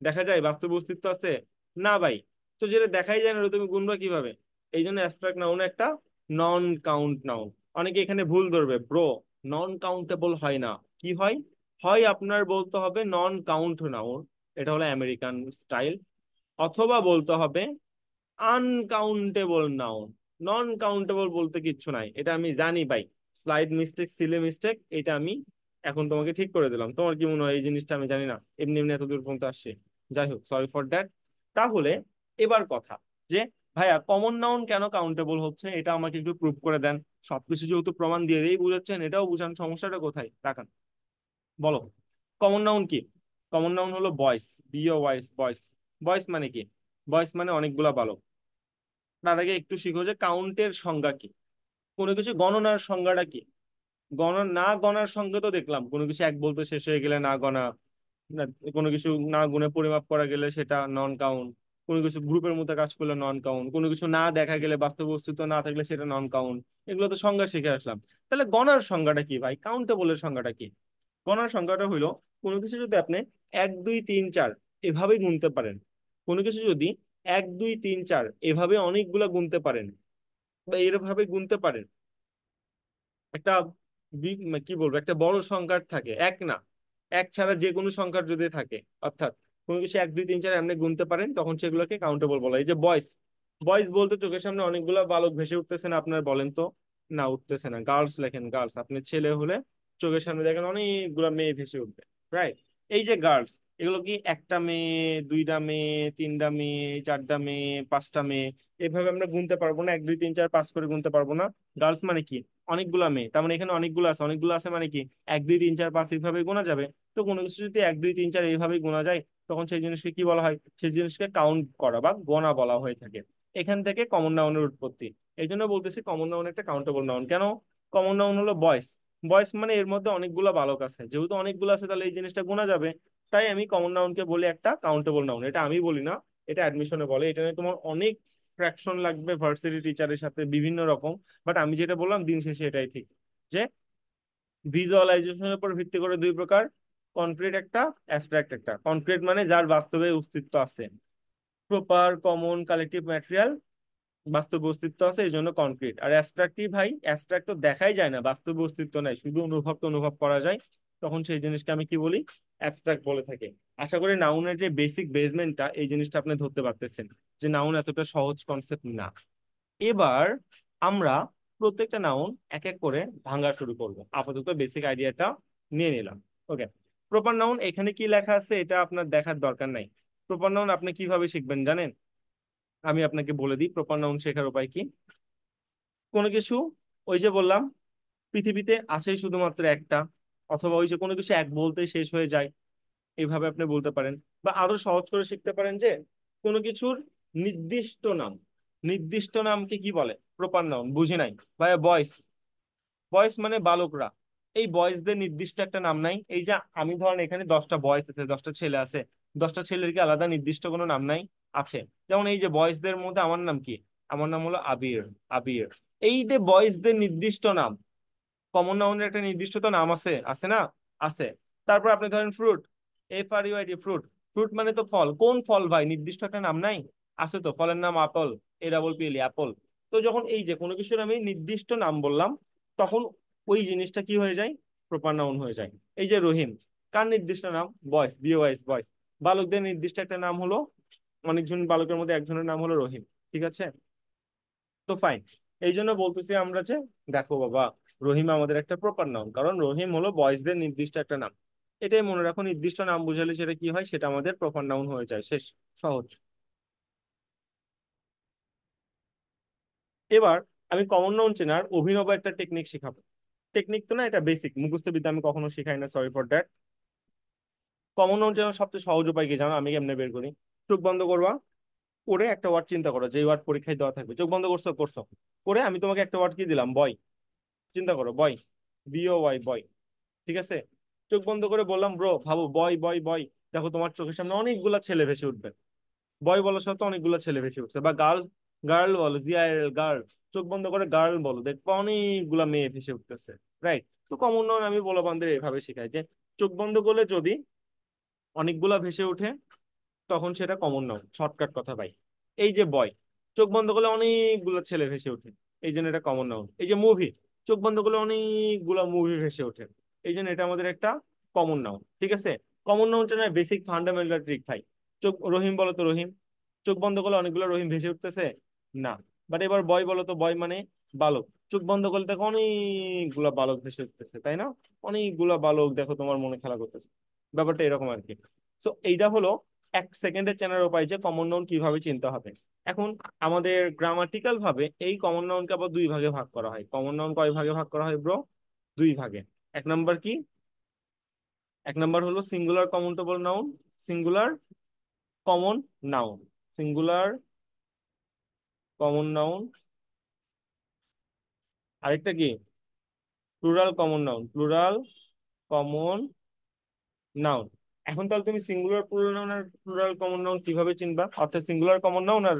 দেখা যায়? বাস্তব অস্তিত্ব আছে? না ভাই। তো যেটা দেখাই যায় না ওটা তুমি গুনবা কিভাবে? এই জন্য অ্যাবস্ট্রাক্ট নাউন একটা নন কাউন্ট নাউন। অনেকে এখানে ভুল ধরবে, ব্রো নন কাউন্টেবল হয় না। কি হয়? হয় আপনার বলতে হবে নন কাউন্ট নাউন, এটা হলো আমেরিকান স্টাইল, অথবা বলতে হবে আনকাউন্টেবল নাউন। নন কাউন্টেবল বলতে কিচ্ছু নাই, এটা আমি জানি ভাই। স্লাইড মিস্টেক, সিলে মিস্টেক, এটা আমি এখন তোমাকে ঠিক করে দিলাম। তোমার কি মনে হয় এই জিনিসটা আমি জানি না? এমনি এমনি এত দূর পর্যন্ত আসছে। যাই হোক, সরি ফর দ্যাট। তাহলে এবার কথা, যে ভাইয়া কমন নাউন কেন কাউন্টেবল হচ্ছে, এটা আমাকে একটু প্রুভ করে দেন। সবকিছু যেহেতু প্রমাণ দিয়ে দিয়েই বুঝাচ্ছেন, এটাও বুঝান, সমস্যাটা কোথায় তাকান। বলো, কমন নাউন কি? কমন নাউন হলো বয়েস, বিও ওয়াইস, বয়েস। বয়েস মানে কি? বয়েস মানে অনেকগুলা বালক। তার আগে একটু শিখো যে কাউন্টের সংজ্ঞা কি, কোনো কিছু গণনার সংজ্ঞাটা কি। না গণার সংজ্ঞা তো দেখলাম, কোনো কিছু এক বলতে শেষ হয়ে গেলে না গণা, না, কোনো কিছু না গুণে পরিমাপ করা গেলে সেটা নন কাউন্ট, কোনো কিছু গ্রুপের মধ্যে কাজ করলে নন কাউন্ট, কোনো কিছু না দেখা গেলে, বাস্তব অস্তিত্ব না থাকলে সেটা নন কাউন্ট। এগুলো তো সংজ্ঞা শিখে আসলাম। তাহলে গণার সংজ্ঞাটা কি ভাই, কাউন্টেবলের সংজ্ঞাটা কি? গণার সংজ্ঞাটা হইলো, কোনো কিছু যদি আপনি 1 2 3 4 এভাবেই গুনতে পারেন, কোনো কিছু যদি 1 2 3 4 এভাবে অনেকগুলা গুনতে পারেন, বা এভাবে গুনতে পারেন, একটা কি বলবো, একটা বড় সংখ্যার থাকে, এক না, এক ছাড়া যে কোনো সংখ্যার যদি থাকে, অর্থাৎ কোনো কিছু 1 2 3 4 এমনি গুনতে পারেন, তখন সেগুলোকে কাউন্টেবল বলা হয়। এই যে বয়েস, বয়েস বলতে চোখের সামনে অনেকগুলো বালক ভেসে উঠতেছে না আপনার, বলেন তো? না, উঠতেছে না। গার্লস লেখেন, গার্লস, আপনি ছেলে হলে চোখের সামনে দেখেন অনেকগুলা মেয়ে ভেসে উঠবে, রাইট? এই যে গার্লস, এগুলো কি একটা মেয়ে, দুইটা মেয়ে, তিনটা মেয়ে, চারটা মেয়ে, পাঁচটা মেয়ে, এভাবে আমরা গুনতে পারবো না, 1 2 3 4 5 করে গুনতে পারবো না। গার্লস মানে কি? অনেকগুলা মেয়ে, তার মানে এখানে অনেকগুলো আছে, অনেকগুলো আছে মানে কি 1 2 3 4 5 এইভাবে গোনা যাবে। তো কোনো কিছু যদি 1 2 3 4 এইভাবে গোনা যায়, তখন সেই জিনিসকে কি বলা হয়? সেই জিনিসকে কাউন্ট করা বা গোনা বলা হয়ে থাকে। এখান থেকে কমন নাউনের উৎপত্তি। এই জন্য বলতেছি কমন নাউন একটা কাউন্টেবল নাউন। কেন? কমন নাউন হলো বয়েস। বয়েস মানে এর মধ্যে অনেকগুলো বালক আছে, যেহেতু অনেকগুলো আছে তাহলে এই জিনিসটা গোনা যাবে। তাই আমি কমন নাউনকে বলি একটা কাউন্টেবল নাউন। এটা আমি বলি না, এটা অ্যাডমিশনে বলে। এটা নিয়ে তোমার অনেক ফ্র্যাকশন লাগবে ভার্সিটি টিচারের সাথে বিভিন্ন রকম, বাট আমি যেটা বললাম দিন শেষে এটাই ঠিক, যে ভিজুয়ালাইজেশনের উপর ভিত্তি করে দুই প্রকার, কনক্রিট একটা, অ্যাবস্ট্রাক্ট একটা। কনক্রিট মানে যার বাস্তবে অস্তিত্ব আছে, প্রপার কমন কালেকটিভ ম্যাটেরিয়াল, বাস্তব অস্তিত্ব আছে এই জন্য কনক্রিট। আর অ্যাবস্ট্রাক্ট কি ভাই? অ্যাবস্ট্রাক্ট তো দেখাই যায় না, বাস্তব অস্তিত্ব নাই, শুধু অনুভব করা যায়, তখন সেই জিনিসকে আমি কি বলি? অ্যাবস্ট্রাক্ট বলে থাকি। আশা করি নাউনের যে বেসিক বেসমেন্টটা, এই জিনিসটা আপনি ধরতে পারতেছেন, যে নাউন এতটা সহজ কনসেপ্ট না। এবার আমরা প্রত্যেকটা নাউন এক এক করে ভাঙা শুরু করব, আপাতত বেসিক আইডিয়াটা নিয়ে নিলাম। ওকে, প্রপার নাউন এখানে কি লেখা আছে এটা আপনার দেখার দরকার নাই। প্রপার নাউন আপনি কিভাবে শিখবেন জানেন? আমি আপনাকে বলে দিই প্রপার নাউন শেখার উপায় কি। কোনো কিছু, ওই যে বললাম, পৃথিবীতে আছে শুধুমাত্র একটা, অথবা ওই যে কোনো কিছু এক বলতে শেষ হয়ে যায়, এইভাবে আপনি বলতে পারেন। বা আরো সহজ করে শিখতে পারেন যে কোনো কিছুর নির্দিষ্ট নাম, নির্দিষ্ট নামকে কি বলে? Proper noun. বুঝি নাই ভাইয়া? বয়েস, বয়েস মানে বালকরা। এই বয়েজদের নির্দিষ্ট একটা নাম নাই? এই যে আমি ধরেন এখানে 10টা বয়েস আছে, 10টা ছেলে আছে, 10টা ছেলের কি আলাদা নির্দিষ্ট কোনো নাম নাই? আছে। যেমন এই যে বয়েজদের মধ্যে আমার নাম কি? আমার নাম হলো আবির, আবির। এই যে বয়েজদের নির্দিষ্ট নাম, কমন নাউনের একটা নির্দিষ্ট তো নাম আছে, আছে না? আছে। তারপর আপনি ধরেন ফ্রুট, FRUIT, ফ্রুট। ফ্রুট মানে তো ফল, কোন ফল ভাই? নির্দিষ্ট একটা নাম নাই? আছে তো, ফলের নাম আপেল, APPL, অ্যাপল। তো যখন এই যে কোনো কিছুর আমি নির্দিষ্ট নাম বললাম, তখন ওই জিনিসটা কি হয়ে যায়? প্রপার নাউন হয়ে যায়। এই যে রহিম, কার নির্দিষ্ট নাম? বয়েস, BOYS, বয়েস। বালকদের নির্দিষ্ট একটা নাম হলো, অনেকজন বালকের মধ্যে একজনের নাম হলো রহিম। ঠিক আছে? তো ফাইন। এই জন্য বলতেছি আমরা যে, দেখো বাবা, রহিম আমাদের একটা প্রপার নাউন, কারণ রহিম হলো বয়েজদের নির্দিষ্ট একটা নাম। এটাই মনে রাখো, নির্দিষ্ট নাম বুঝালে সেটা কি হয়? সেটা আমাদের প্রপার নাউন হয়ে যায়। শেষ। সহজ। এবার আমি কমন নাউন চেনার অভিনব একটা টেকনিক শিখাবো। টেকনিক তো না, এটা বেসিক মুখস্থ বিদ্যা, আমি কখনো শিখাই না, sorry for that. Common noun চেনার সবচেয়ে সহজ উপায় কি জানো? আমি কেমনে বের করি। চোখ বন্ধ করবা, করে একটা ওয়ার্ড চিন্তা করো, যে ওয়ার্ড পরীক্ষায় দেওয়া থাকবে। চোখ বন্ধ করছো, করছো, করে আমি তোমাকে একটা ওয়ার্ড কি দিলাম? বয়। চিন্তা করো, বয়, BOY, বয়। ঠিক আছে? চোখ বন্ধ করে বললাম ব্রো, ভাবো, বয় বয় বয়। দেখো তোমার চোখের সামনে অনেকগুলা ছেলে ভেসে উঠবে। বয় বলার সাথে অনেকগুলা ছেলে ভেসে উঠছে। বা গার্ল, গার্ল বলো, GIRL, গার্ল। চোখ বন্ধ করে গার্ল বলো, দেখবো অনেকগুলা মেয়ে ভেসে উঠতেছে, রাইট? তো কমন নাউন আমি বলবানদের এভাবে শেখাই যে চোখ বন্ধ করলে যদি অনেকগুলা ভেসে ওঠে, তখন সেটা কমন নাউন। শর্টকাট কথা ভাই। এই যে বয়, চোখ বন্ধ করলে অনেকগুলো ছেলে ভেসে ওঠে, এই জন্য এটা কমন নাউন। এই যে মুভি, চোখ বন্ধ করলে অনেকগুলো মুভি ভেসে ওঠে, এই জন্য এটা আমাদের একটা কমন নাউন। ঠিক আছে? কমন নাউনটা না বেসিক ফান্ডামেন্টাল ট্রিক ভাই। চোখ, রহিম বলো তো রহিম, চোখ বন্ধ করলে অনেকগুলো রহিম ভেসে উঠতেছে? না। বাট এবার বয় বলো তো, বয় মানে বালক। চোখ বন্ধ করলে দেখো অনেকগুলা বালক ভেসে উঠতেছে, তাই না? অনেকগুলা বালক দেখো তোমার মনে খেলা করতেছে। ব্যাপারটা এরকম আর কি। তো এইটা হলো 1 সেকেন্ডের চেনার উপায় যে কমন নাউন কিভাবে চিনতে হবে। এখন আমাদের গ্রামাটিক্যাল ভাবে এই কমন নাউনকে আবার দুই ভাগে ভাগ করা হয়। কমন নাউন কয় ভাগে ভাগ করা হয় ব্রো? দুই ভাগে। এক নাম্বার কি? এক নাম্বার হলো singular countable noun, singular common noun, singular common noun, আরেকটা কি plural common noun, plural common noun. এখন তাহলে তুমি সিঙ্গুলার প্লুরাল নাউন আর প্লুরাল কমন নাউন কিভাবে চিনবা, অর্থাৎ সিঙ্গুলার কমন নাউন আর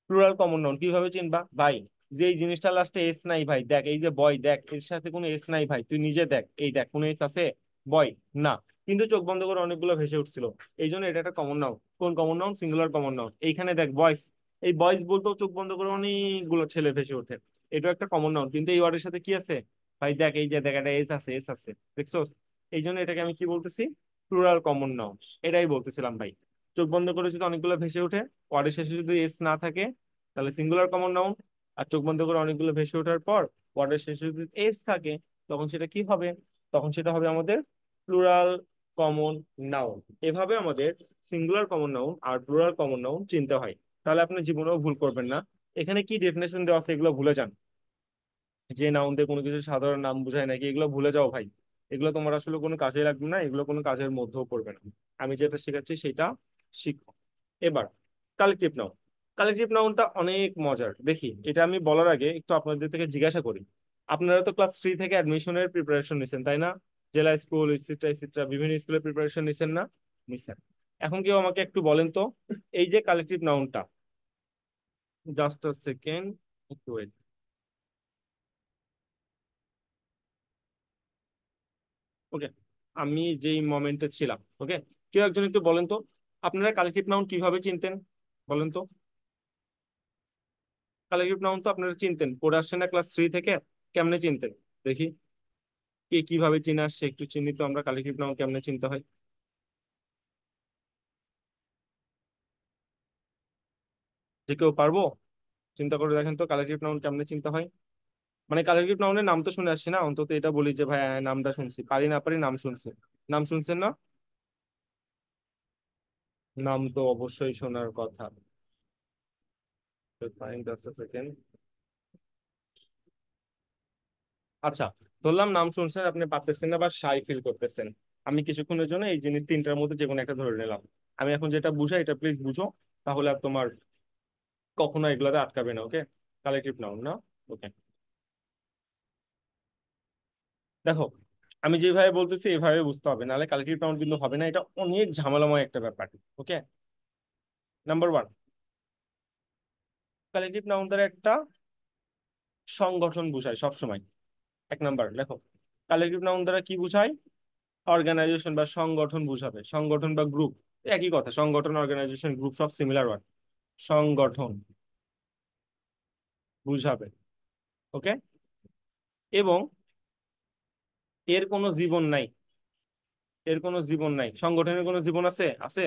প্লুরাল কমন নাউন কিভাবে চিনবা ভাই? যে এই জিনিসটা লাস্টে এস নাই ভাই, দেখ এই যে বয়, দেখ এর সাথে কোনো এস নাই ভাই, তুই নিজে দেখ, এই দেখ কোনো এস আছে বয় না, কিন্তু চোখ বন্ধ করে অনেকগুলো ভেসে উঠছিল, এই জন্য এটা একটা কমন নাউন। কোন common noun? Singular common noun. এইখানে দেখ বয়েস, এই বয়েস বলতেও চোখ বন্ধ করে অনেকগুলো ছেলে ভেসে ওঠে, এটা একটা কমন নাউন, কিন্তু এই ওয়ার্ডের সাথে কি আছে ভাই? দেখ এই যে দেখ একটা এস আছে, এস আছে, দেখছো? এই জন্য এটাকে আমি কি বলতেছি? Plural common noun. এটাই বলতেছিলাম ভাই, চোখ বন্ধ করে যদি অনেকগুলো ভেসে ওঠে, ওয়ার্ডের শেষে যদি এস না থাকে তাহলে সিঙ্গুলার কমন নাউন, আর চোখ বন্ধ করে অনেকগুলো ভেসে ওঠার পর ওয়ার্ডের শেষে যদি এস থাকে তখন সেটা কি হবে? তখন সেটা হবে আমাদের প্লুরাল কমন নাউন। এভাবে আমাদের সিঙ্গুলার কমন নাউন আর প্লুরাল কমন নাউন চিনতে হয়। তাহলে আপনি জীবনেও ভুল করবেন না। এখানে কি ডেফিনেশন দেওয়া আছে এগুলো ভুলে যান, যে নাউন দিয়ে কোনো কিছু সাধারণ নাম বোঝায় নাকি, এগুলো ভুলে যাও ভাই। এগুলো তোমার আসলে কোনো কাজে লাগবে না, এগুলো কোনো কাজের মধ্যেও পড়বে না। আমি যেটা শেখাচ্ছি সেটা শিখো। এবার কালেকটিভ নাউন। কালেকটিভ নাউনটা অনেক মজার, দেখি এটা আমি বলার আগে একটু আপনাদের থেকে জিজ্ঞাসা করি। আপনারা তো ক্লাস 3 থেকে অ্যাডমিশনের প্রিপারেশন নিছেন তাই না? জেলা স্কুল ইটসেট্রা ইটসেট্রা বিভিন্ন স্কুলের প্রিপারেশন নিছেন না? নিছেন। এখন কেউ আমাকে একটু বলেন তো, এই যে কালেকটিভ নাউনটা, জাস্ট আ সেকেন্ড, একটু wait। ওকে, আমি যেই মোমেন্টে ছিলাম, ওকে, কেউ একজন একটু বলেন তো, আপনারা কালেকটিভ নাউন কিভাবে চিনতেন বলেন তো? কালেকটিভ নাউন তো আপনারা চিনতেন, পড়ে আসছেন না ক্লাস 3 থেকে, কেমনে চিনতেন দেখি? কে কিভাবে চিনে আসছে একটু চিহ্নিত, আমরা কালেকটিভ নাউন কেমনে চিনতে হয়? যে কেউ পারবো? চিন্তা করে দেখেন তো কালেকটিভ নাউন কেমনে চিনতে হয়। মানে কালেকটিভ নাউনের নাম তো শুনে আসছি না, অন্তত এটা বলি যে ভাই হ্যাঁ, নামটা শুনছি, পারি না পারি নাম শুনছি। নাম শুনছেন না? নাম তো অবশ্যই শোনার কথা। Just second. আচ্ছা, ধরলাম নাম শুনছেন, আপনি পারতেছেন না বা শাই ফিল করতেছেন, আমি কিছুক্ষণের জন্য এই জিনিস তিনটার মধ্যে যে কোনো একটা ধরে নিলাম। আমি এখন যেটা বুঝাই এটা প্লিজ বুঝো, তাহলে আর তোমার কখনো এগুলাতে আটকাবে না, ওকে? কালেকটিভ নাউন না, ওকে। দেখো, আমি যেভাবে বলতেছি এভাবে বুঝতে হবে, নাহলে কালেকটিভ নাউন কিন্তু হবে না, এটা অনেক ঝামেলাময় একটা ব্যাপার। ওকে, নাম্বার ওয়ান, কালেকটিভ নাউন দ্বারা একটা সংগঠন বুঝায় সবসময়। এক নাম্বার লেখো, কালেকটিভ নাউন দ্বারা কি বুঝায়? অর্গানাইজেশন বা সংগঠন বুঝাবে, সংগঠন বা গ্রুপ, একই কথা, সংগঠন অর্গানাইজেশন গ্রুপ সব সিমিলার ওয়ার্ড, সংগঠন বুঝাবে, ওকে। এবং এর কোনো জীবন নাই, এর কোনো জীবন নাই, সংগঠনের কোনো জীবন আছে? আছে?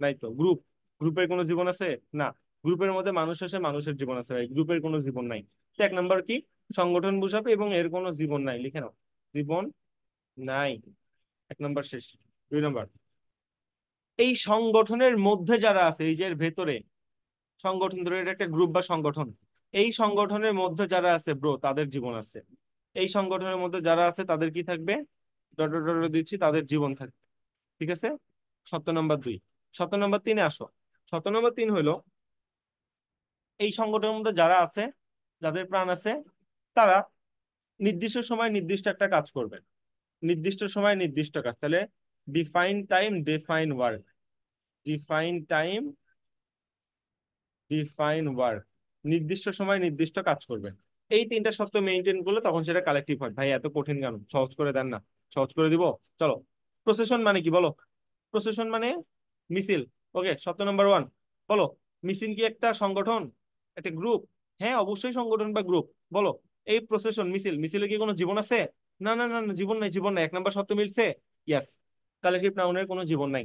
নাই তো। গ্রুপ, গ্রুপের কোনো জীবন আছে? না। গ্রুপের মধ্যে মানুষ আছে, মানুষের জীবন আছে ভাই, গ্রুপের কোনো জীবন নাই। তো এক নাম্বার কি? সংগঠন বুঝাবে এবং এর কোনো জীবন নাই, লিখে নাও, জীবন নাই। এক নাম্বার শেষ। দুই নাম্বার, এই সংগঠনের মধ্যে যারা আছে, এই যে এর ভেতরে সংগঠন, ধরে এটা একটা গ্রুপ বা সংগঠন, এই সংগঠনের মধ্যে যারা আছে ব্রো তাদের জীবন আছে। এই সংগঠনের মধ্যে যারা আছে তাদের কি থাকবে? ডট ডট ডট দিচ্ছি, তাদের জীবন থাকবে। ঠিক আছে? সত্য নাম্বার দুই। সত্য নাম্বার তিনে আসো। সত্য নাম্বার তিন হলো, এই সংগঠনের মধ্যে যারা আছে, যাদের প্রাণ আছে, তারা নির্দিষ্ট সময় নির্দিষ্ট একটা কাজ করবে। নির্দিষ্ট সময় নির্দিষ্ট কাজ, তাহলে define time define work, define time define work, নির্দিষ্ট সময় নির্দিষ্ট কাজ করবে। এই তিনটা সত্য মেনটেন করলে তখন সেটা কালেকটিভ হয়। ভাই এত কঠিন কেন, সহজ করে দেন না। সহজ করে দিব, চলো। প্রসেশন মানে কি বলো? প্রসেশন মানে মিছিল। ওকে, সত্য নাম্বার ওয়ান, বলো। মিছিল কি একটা সংগঠন, একটা গ্রুপ? হ্যাঁ অবশ্যই সংগঠন বা গ্রুপ। বলো, এই প্রসেশন মিছিল, মিছিলে কি কোনো জীবন আছে? না না না না, জীবন নাই, জীবন নাই, এক নাম্বার সত্য মিলছে। ইয়াস, কালেকটিভ নাউনের কোনো জীবন নাই,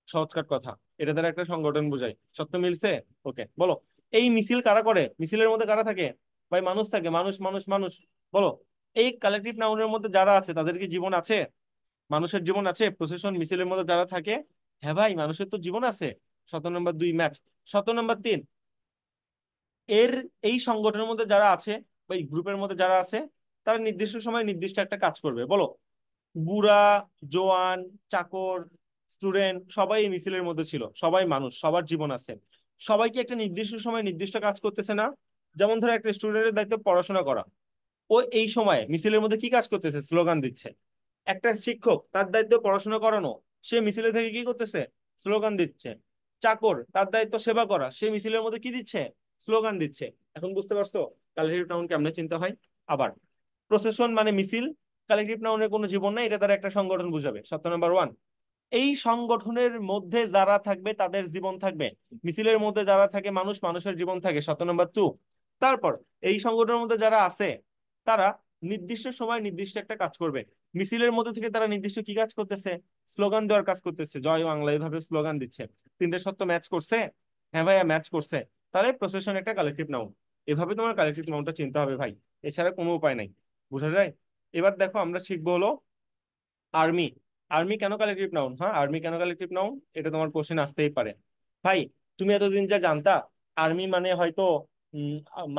সহজকাট কথা, এটা দ্বারা একটা সংগঠন বোঝায়, সত্য মিলছে। ওকে, বলো, এই মিছিল কারা করে? মিছিলের মধ্যে কারা থাকে? ভাই মানুষ থাকে, মানুষ মানুষ মানুষ। বলো, এই কালেকটিভ নাউনের মধ্যে যারা আছে তাদের কি জীবন আছে? মানুষের জীবন আছে প্রসেশন মিছিলের মধ্যে যারা থাকে? হ্যাঁ ভাই, মানুষের তো জীবন আছে। শত নাম্বার দুই ম্যাচ। শত নাম্বার তিন, এর এই সংগঠনের মধ্যে যারা আছে বা এই গ্রুপের মধ্যে যারা আছে, তারা নির্দিষ্ট সময় নির্দিষ্ট একটা কাজ করবে। বলো, বুড়া, জোয়ান, চাকর, স্টুডেন্ট সবাই এই মিছিলের মধ্যে ছিল, সবাই মানুষ, সবার জীবন আছে। সবাইকে একটা নির্দিষ্ট সময় নির্দিষ্ট কাজ করতেছে না? যেমন ধরো একটা স্টুডেন্টের দায়িত্ব পড়াশোনা করা, ও এই সময় মিছিলের মধ্যে কি কাজ করতেছে? স্লোগান দিচ্ছে। একটা শিক্ষক, তার দায়িত্ব পড়াশোনা করানো, সে মিছিলে থেকে কি করতেছে? স্লোগান দিচ্ছে। চাকর, তার দায়িত্ব সেবা করা, সে মিছিলের মধ্যে কি দিচ্ছে? স্লোগান দিচ্ছে। এখন বুঝতে পারছো কালেক্টিভ নাউন কেমনে চিন্তা হয়? আবার প্রসেশন মানে মিছিল, কালেক্টিভ নাউনের কোনো জীবন নাই, এটা তার একটা সংগঠন বুঝাবে। সত্য নাম্বার ওয়ান। এই সংগঠনের মধ্যে যারা থাকবে তাদের জীবন থাকবে। মিছিলের মধ্যে যারা থাকে মানুষ, মানুষের জীবন থাকে। সত্য নাম্বার টু। তারপর এই সংগঠনের মধ্যে যারা আছে তারা নির্দিষ্ট সময় নির্দিষ্ট একটা কাজ করবে। মিছিলের মধ্যে থেকে তারা নির্দিষ্ট কি কাজ করতেছে? স্লোগান দেওয়ার কাজ করতেছে। জয় বাংলা এইভাবে স্লোগান দিচ্ছে। তিনটে সত্য ম্যাচ করছে? হ্যাঁ ভাইয়া ম্যাচ করছে। তাহলে প্রসেশন একটা কালেকটিভ নাউন। এভাবে তোমার কালেকটিভ নাউনটা চিন্তা হবে ভাই, এছাড়া কোনো উপায় নাই। বুঝা যায়? এবার দেখো আমরা শিখবো হলো আর্মি। আর্মি কেন কালেক্টিভ নাউন? হ্যাঁ, আর্মি কেন কালেক্টিভ নাউন, এটা তোমার কোশ্চেন আসতেই পারে। ভাই, তুমি এতদিন যা জানতা আর্মি মানে হয়তো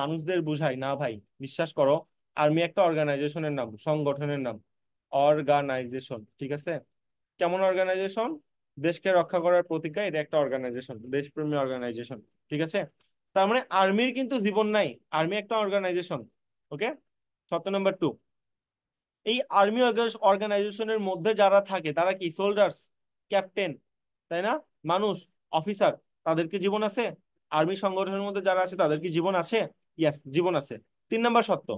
মানুষদের বুঝায় না ভাই, বিশ্বাস করো। আর্মি একটা অর্গানাইজেশনের নাম, সংগঠনের নাম। অর্গানাইজেশন, ঠিক আছে? কেমন অর্গানাইজেশন? দেশকে রক্ষা করার প্রতিজ্ঞা, এটা একটা অর্গানাইজেশন, দেশপ্রেমী অর্গানাইজেশন। ঠিক আছে? তার মানে আর্মির কিন্তু জীবন নাই, আর্মি একটা অর্গানাইজেশন। ওকে। সত্য নাম্বার টু। এই আর্মি অর্গানাইজেশনের মধ্যে যারা থাকে তারা কি? সোল্ডার্স, ক্যাপ্টেন, তাই না? মানুষ, অফিসার, তাদের কি জীবন আছে? আর্মি সংগঠনের মধ্যে যারা আছে তাদের কি জীবন আছে? ইয়েস, জীবন আছে। তিন নাম্বার সত্য।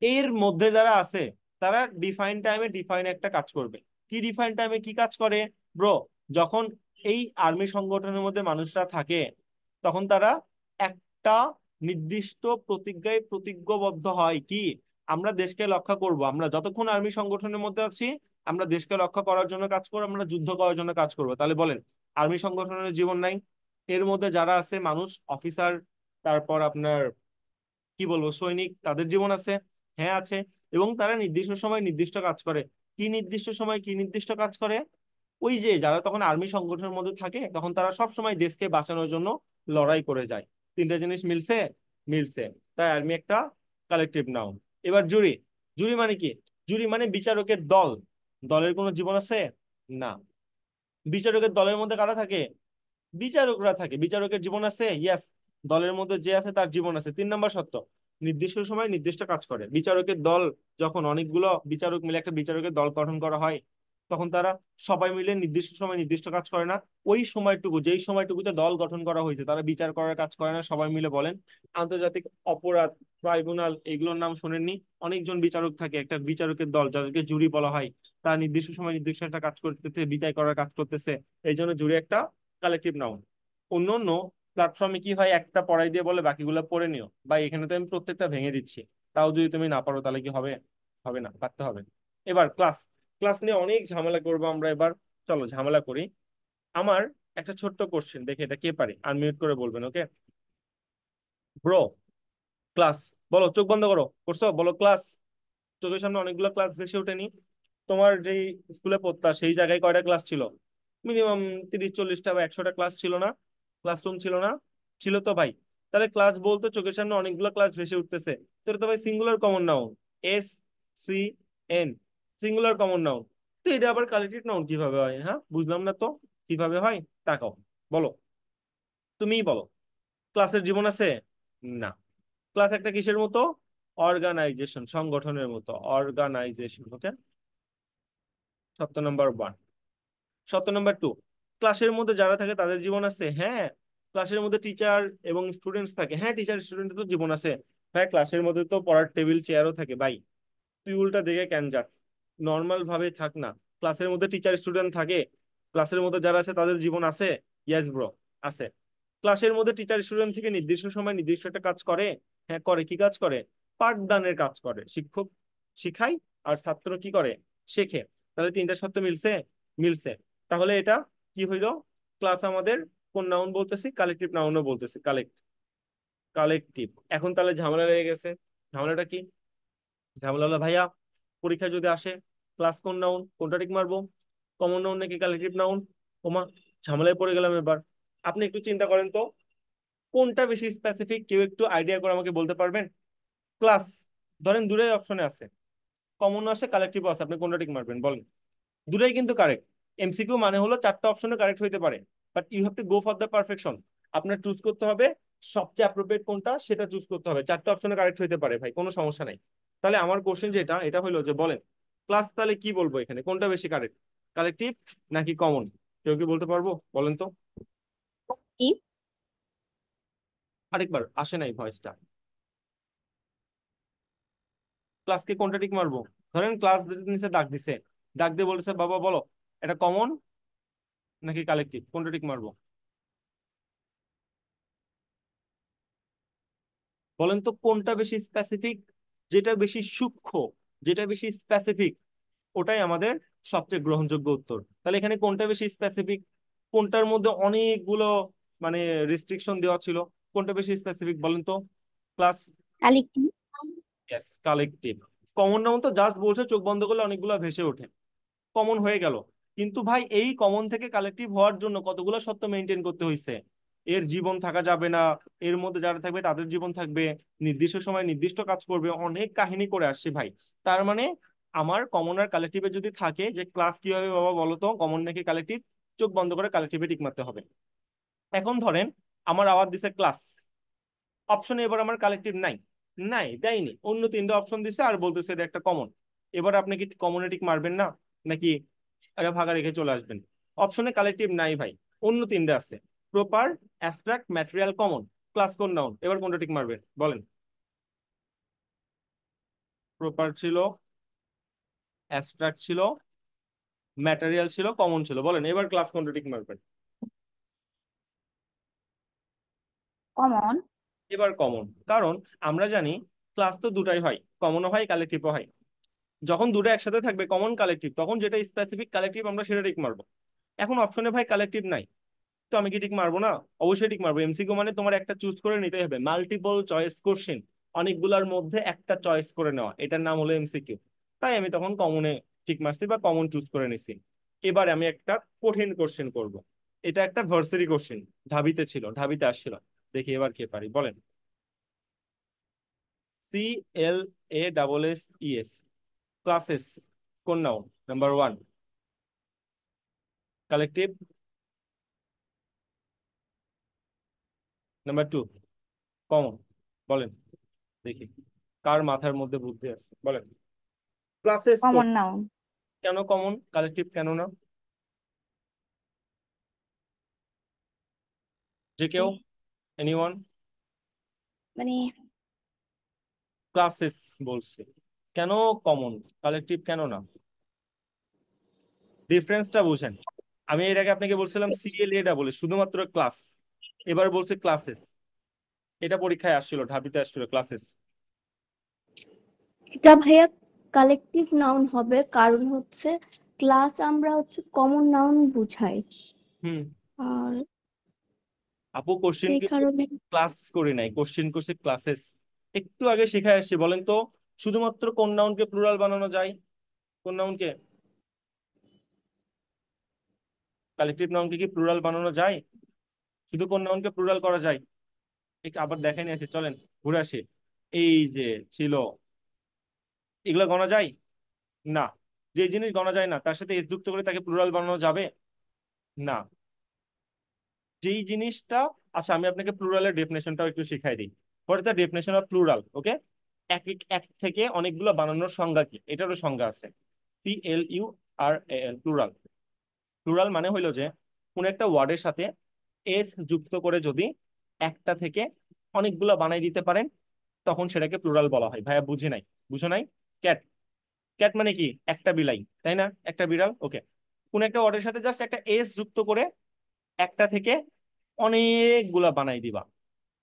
এর মধ্যে যারা আছে তারা ডিফাইন টাইমে ডিফাইন একটা কাজ করবে। কি ডিফাইন টাইমে কি কাজ করে ব্রো? যখন এই আর্মি সংগঠনের মধ্যে মানুষরা থাকে তখন তারা একটা নির্দিষ্ট প্রতিজ্ঞায় প্রতিজ্ঞবদ্ধ হয়। কি? আমরা দেশকে রক্ষা করব, আমরা যতক্ষণ আর্মি সংগঠনের মধ্যে আছি আমরা দেশকে রক্ষা করার জন্য কাজ করবো, আমরা যুদ্ধ করার জন্য কাজ করবো। তাহলে বলেন আর্মি সংগঠনের জীবন নাই? এর মধ্যে যারা আছে মানুষ, অফিসার, তারপর আপনার কি বলবো সৈনিক, তাদের জীবন আছে? হ্যাঁ আছে। এবং তারা নির্দিষ্ট সময় নির্দিষ্ট কাজ করে। কি নির্দিষ্ট সময় কি নির্দিষ্ট কাজ করে? ওই যে যারা তখন আর্মি সংগঠনের মধ্যে থাকে তখন তারা সব সময় দেশকে বাঁচানোর জন্য লড়াই করে যায়। তিনটা জিনিস মিলছে? মিলছে। তাই আর্মি একটা কালেকটিভ নাউন। এবার জুরি। জুরি মানে কি? জুরি মানে বিচারকের দল। দলের কোনো জীবন আছে? না। বিচারকের দলের মধ্যে কারা থাকে? বিচারকরা থাকে। বিচারকের জীবন আছে? ইয়েস। দলের মধ্যে যে আছে তার জীবন আছে। তিন নম্বর সত্য। নির্দিষ্ট সময় নির্দিষ্ট কাজ করে বিচারকের দল। যখন অনেকগুলো বিচারক মিলে একটা বিচারকের দল গঠন করা হয় তখন তারা সবাই মিলে নির্দিষ্ট সময় নির্দিষ্ট কাজ করে না। ওই সময়টুকু, যেই সময়টুকুতে দল গঠন করা হয়েছে তারা বিচার করার কাজ করে না। সবাই মিলে বলেন আন্তর্জাতিক অপরাধ ট্রাইব্যুনাল, এগুলোর নাম শোনেননি? অনেকজন বিচারক থাকে, একটা বিচারকের দল যাদেরকে জুরি বলা হয়। তারা নির্দিষ্ট সময় নির্দিষ্ট একটা কাজ করতেছে, বিচার করার কাজ করতেছে। এই জন্য জুরি একটা কালেকটিভ নাউন। অন্য অন্য প্ল্যাটফর্মে কি হয়, একটা পড়াই দিয়ে বলে বাকিগুলো পড়ে নিও, বা এখানে তো আমি প্রত্যেকটা ভেঙে দিচ্ছি। তাও যদি তুমি না পারো তাহলে কি হবে? হবে না, পারতে হবে। এবার ক্লাস। ক্লাস নিয়ে অনেক ঝামেলা করবো আমরা এবার। চলো ঝামেলা করি। আমার একটা ছোট্ট কোশ্চেন, দেখে এটা কে পারে আনমিউট করে বলবেন, ওকে? Bro, class. বলো, চোখ বন্ধ করো, করছো? বলো ক্লাস। চোখের সামনে অনেকগুলো ক্লাস ভেসে ওঠেনি? তোমার যেই স্কুলে পড়তা সেই জায়গায় কয়টা ক্লাস ছিল? মিনিমাম 30-40টা বা 100টা ক্লাস ছিল না? ক্লাসরুম ছিল না? ছিল তো ভাই। তাহলে ক্লাস বলতে চোখের সামনে অনেকগুলো ক্লাস ভেসে উঠতেছে, তো এটা তো ভাই singular common noun. S, C, N, singular common noun. তো এটা আবার কালেক্টিভ নাউন কিভাবে হয়? হ্যাঁ, বুঝলাম না তো কিভাবে হয়। তাকাও, বলো, তুমিই বলো। ক্লাসের জীবন আছে? না। ক্লাস একটা কিসের মতো? অর্গানাইজেশন, সংগঠনের মতো। অর্গানাইজেশন, ওকে। সত্য নাম্বার ওয়ান। সত্য নাম্বার টু। ক্লাসের মধ্যে যারা থাকে তাদের জীবন আছে? হ্যাঁ। ক্লাসের মধ্যে টিচার এবং স্টুডেন্টস থাকে। হ্যাঁ, টিচার স্টুডেন্টের তো জীবন আছে। হ্যাঁ, ক্লাসের মধ্যে তো পড়ার টেবিল চেয়ারও থাকে ভাই। তুই উল্টা দেখে কেন যাস? নর্মাল ভাবে থাক না। ক্লাসের মধ্যে টিচার স্টুডেন্ট থাকে, ক্লাসের মধ্যে যারা আছে তাদের জীবন আছে। ইয়েস ব্রো, আছে। ক্লাসের মধ্যে টিচার স্টুডেন্ট থেকে নির্দিষ্ট সময় নির্দিষ্ট একটা কাজ করে। হ্যাঁ করে। কি কাজ করে? পাঠদানের কাজ করে। শিক্ষক শিখায় আর ছাত্র কি করে? শেখে। তাহলে তিনটা সত্য মিলছে? মিলছে। তাহলে এটা কি হইলো? ক্লাস আমাদের কোন নাউন বলতেছি? কালেকটিভ নাউনও বলতেছি। কালেকটিভ। এখন তাহলে ঝামেলা লেগে গেছে। ঝামেলাটা কি? ঝামেলা হলো ভাইয়া, পরীক্ষা যদি আসে ক্লাস কোন নাউন, কোনটা টিক মারবো? কমন নাউন নাকি কালেকটিভ নাউন? ওমা, ঝামেলায় পড়ে গেলাম এবার। আপনি একটু চিন্তা করেন তো, কোনটা বেশি স্পেসিফিক? কেউ একটু আইডিয়া করে আমাকে বলতে পারবেন? ক্লাস ধরেন দূরে অপশনে আছে, কমন আছে, কালেকটিভ আছে, আপনি কোনটা টিক মারবেন বলেন? দুটাই কিন্তু কারেক্ট। এমসিকিউ মানে হলো চারটা অপশনে কারেক্ট হইতে পারে, but you have to go for the perfection. আপনার চুজ করতে হবে সবচেয়ে অ্যাপ্রোপ্রিয়েট কোনটা, সেটা চুজ করতে হবে। চারটা অপশনে কারেক্ট হইতে পারে ভাই, কোনো সমস্যা নাই। তাহলে আমার কোশ্চেন যেটা, এটা হলো যে বলেন ক্লাস, তাহলে কি বলবো এখানে, কোনটা বেশি কারেক্ট, কালেকটিভ নাকি কমন? কেউ কি বলতে পারবো, বলেন তো? কি? আরেকবার, আসে নাই ভয়েসটা। ক্লাসকে কোনটা টিক মারবো? ধরেন ক্লাস নিচে দাগ দিছে, দাগ দিয়ে বলেছে বাবা বলো এটা কমন নাকি কালেকটিভ, কোনটা টিক মারবো? বলেন তো কোনটা বেশি স্পেসিফিক, যেটা বেশি সূক্ষ্ম, যেটা বেশি স্পেসিফিক, ওটাই আমাদের সবচেয়ে গ্রহণযোগ্য উত্তর। তাহলে এখানে কোনটা বেশি স্পেসিফিক, কোনটার মধ্যে অনেকগুলো মানে রেস্ট্রিকশন দেওয়া ছিল, কোনটা বেশি স্পেসিফিক বলেন তো? Class. Collective. Yes, collective. Common noun তো জাস্ট বলছে চোখ বন্ধ করলে অনেকগুলো ভেসে ওঠে, কমন হয়ে গেল। কিন্তু ভাই এই কমন থেকে কালেকটিভ হওয়ার জন্য কতগুলো শর্ত মেনটেন করতে হয়েছে। এর জীবন থাকা যাবে না, এর মধ্যে যারা থাকবে তাদের জীবন থাকবে, নির্দিষ্ট সময় নির্দিষ্ট কাজ করবে, অনেক কাহিনী করে আসছে ভাই। তার মানে আমার কমন আর কালেকটিভে যদি থাকে যে ক্লাস কি হবে বাবা বলো তো, কমন নাকি কালেকটিভ, চোখ বন্ধ করে কালেকটিভে টিক মারতে হবে। এখন ধরেন আমার আওয়াজ দিছে ক্লাস, অপশনে এবার আমার কালেকটিভ নাই, নাই দেয়নি, অন্য তিনটা অপশন দিছে আর বলতেছে এটা একটা কমন। এবার আপনি কি কমনে টিক মারবেন না, নাকি এটা ভাগা রেখে চলে আসবেন? অপশনে কালেকটিভ নাই ভাই, অন্য তিনটে আছে, proper, abstract, material, common. Class কোন নাউন, এবার কোনটা টিক মারবেন বলেন? প্রপার ছিল, অ্যাবস্ট্রাক্ট ছিল, ম্যাটেরিয়াল ছিল, কমন ছিল, বলেন এবার ক্লাস কোনটা টিক মারবেন? কমন। এবার কমন। কারণ আমরা জানি ক্লাস তো দুটাই হয়, কমনও হয় কালেকটিভও হয়। যখন দুটো একসাথে থাকবে কমন কালেকটিভ, তখন যেটা স্পেসিফিক কালেকটিভ আমরা সেটা টিক মারবো। এখন অপশনে ভাই কালেকটিভ নাই, তো আমি কি টিক মারবো না? অবশ্যই টিক মারবো। এমসিকিউ মানে তোমার একটা চুজ করে নিতে হবে, মাল্টিপল চয়েস কোশ্চেন, অনেকগুলোর মধ্যে একটা চয়েস করে নেওয়া, এটার নাম হলো এমসিকিউ। তাই আমি তখন কমনে টিক মারছি বা কমন চুজ করে নিছি। এবার আমি একটা কঠিন কোশ্চেন করব। এটা একটা ভার্সিটি কোশ্চেন, ঢাবিতে ছিল, ঢাবিতে আসছিল। দেখি এবার কে পারি, বলেন। CLASSES, ক্লাসেস কোন noun? Number one collective, number two common, বলেন দেখি কার মাথার মধ্যে বুদ্ধি আছে, বলেন। ক্লাসেস কোন, কমন নাউন। কেন কমন, কালেকটিভ কেন না? যে কেউ, এনিওয়ান? মানে ক্লাসেস বলছে, কেন কমন, কালেকটিভ কেন না? ডিফারেন্সটা বুঝেন। আমি এর আগে আপনাকে বলছিলাম CLA বলে শুধুমাত্র ক্লাস, এবার বলছে ক্লাসেস। এটা পরীক্ষায় আসছিল, ঢাবিতে আসছিল ক্লাসেস। এটা ভাইয়া কালেকটিভ নাউন হবে, কারণ হচ্ছে ক্লাস আমরা হচ্ছে কমন নাউন বুঝাই। হুম। আর আপু কোশ্চিন সেই কিন্তু কারণে ক্লাস করি নাই, কোশ্চিন করছে ক্লাসেস। একটু আগে শিখায় আসছি, বলেন তো শুধুমাত্র কোন নাউনকে প্লুরাল বানানো যায়, কোন নাউনকে? কালেকটিভ নাউনকে কি প্লুরাল বানানো যায়? শুধু কোন নাউনকে প্লুরাল করা যায়? আবার দেখেন আসি, চলেন ঘুরে আসি। এই যে ছিল, এগুলো গণা যায় না। যে জিনিস গণা যায় না তার সাথে এস যুক্ত করে তাকে প্লুরাল বানানো যাবে না। যেই জিনিসটা, আচ্ছা আমি আপনাকে প্লুরালের ডেফিনেশনটাও একটু শিখাই দিই। What is the definition of plural? Okay, এক থেকে অনেকগুলো বানানোর সংজ্ঞা কি, এটারও সংজ্ঞা আছে। PLURAL, plural. প্লুরাল মানে হইলো যে কোন একটা ওয়ার্ডের সাথে এস যুক্ত করে যদি একটা থেকে অনেকগুলো বানাই দিতে পারেন, তখন সেটাকে প্লুরাল বলা হয়। ভাইয়া বুঝি নাই, বুঝো নাই? ক্যাট, ক্যাট মানে কি, একটা বিলাই, তাই না, একটা বিড়াল। ওকে, কোন একটা ওয়ার্ডের সাথে জাস্ট একটা এস যুক্ত করে একটা থেকে অনেকগুলা বানাই দিবা,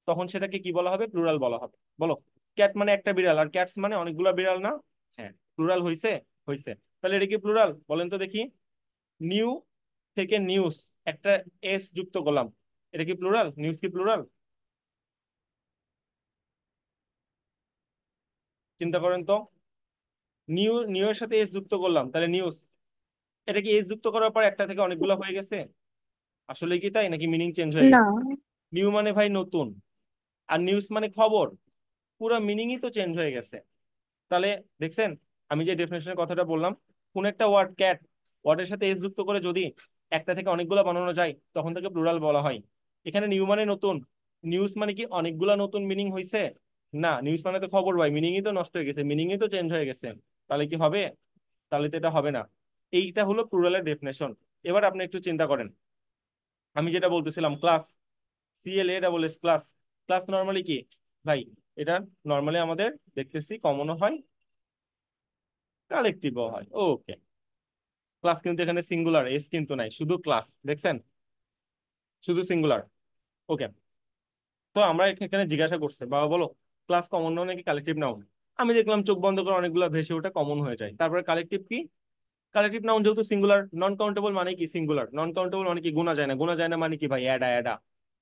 তখন সেটাকে কি বলা হবে, প্লুরাল বলা হবে। বলো, ক্যাট মানে একটা বিড়াল আর ক্যাটস মানে অনেকগুলা বিড়াল না? হ্যাঁ, প্লুরাল হইছে, হইছে। তাহলে এটা কি প্লুরাল বলেন তো দেখি? নিউ থেকে নিউজ একটা এস যুক্ত করলাম, এটা কি প্লুরাল? নিউজ কি প্লুরাল? চিন্তা করেন তো। নিউ এর সাথে এস যুক্ত করলাম, তাহলে নিউজ। এটা কি এস যুক্ত করার পর একটা থেকে অনেকগুলো হয়ে গেছে? আসলে কি তাই, নাকি মিনিং চেঞ্জ হয়ে না। গেছে? নিউ মানে ভাই নতুন, আর নিউজ মানে খবর, পুরো মিনিংই তো চেঞ্জ হয়ে গেছে। তাহলে দেখছেন, আমি যে ডেফিনেশনের কথাটা বললাম, কোন একটা ওয়ার্ড ক্যাট, ওয়ার্ডের সাথে এস যুক্ত করে যদি একটা থেকে অনেকগুলো বানানো যায় তখন তাকে প্লুরাল বলা হয়। এখানে নিউ মানে নতুন, নিউজ মানে কি অনেকগুলা নতুন মিনিং হয়েছে? না, নিউজ মানে তো খবর ভাই, মিনিংই তো নষ্ট হয়ে গেছে, মিনিংই তো চেঞ্জ হয়ে গেছে। তাহলে কি হবে? তাহলে তো এটা হবে না। এইটা হলো প্লুরালের ডেফিনেশন। এবার আপনি একটু চিন্তা করেন, আমি যেটা বলতেছিলাম class, CLA class, class normally কি ভাই? এটা নর্মালি আমাদের দেখতেছি কমনও হয়, কালেকটিভও হয়। ওকে, ক্লাস কিন্তু এখানে সিঙ্গুলার, এস কিন্তু নাই, শুধু ক্লাস, দেখছেন? শুধু সিঙ্গুলার। ওকে, তো আমরা এখানে জিজ্ঞাসা করছে বাবা বলো ক্লাস কমন নাও নাকি কালেকটিভ নাও। আমি দেখলাম চোখ বন্ধ করে অনেকগুলো ভেসে ওঠা কমন হয়ে যায়। তারপরে কালেকটিভ কি? কালেকটিভ নাউন যেহেতু সিঙ্গুলার, নন কাউন্টেবল মানে কি? সিঙ্গুলার। নন কাউন্টেবল মানে কি? গোনা যায় না। গোনা যায় না মানে কি ভাই? Ada Ada.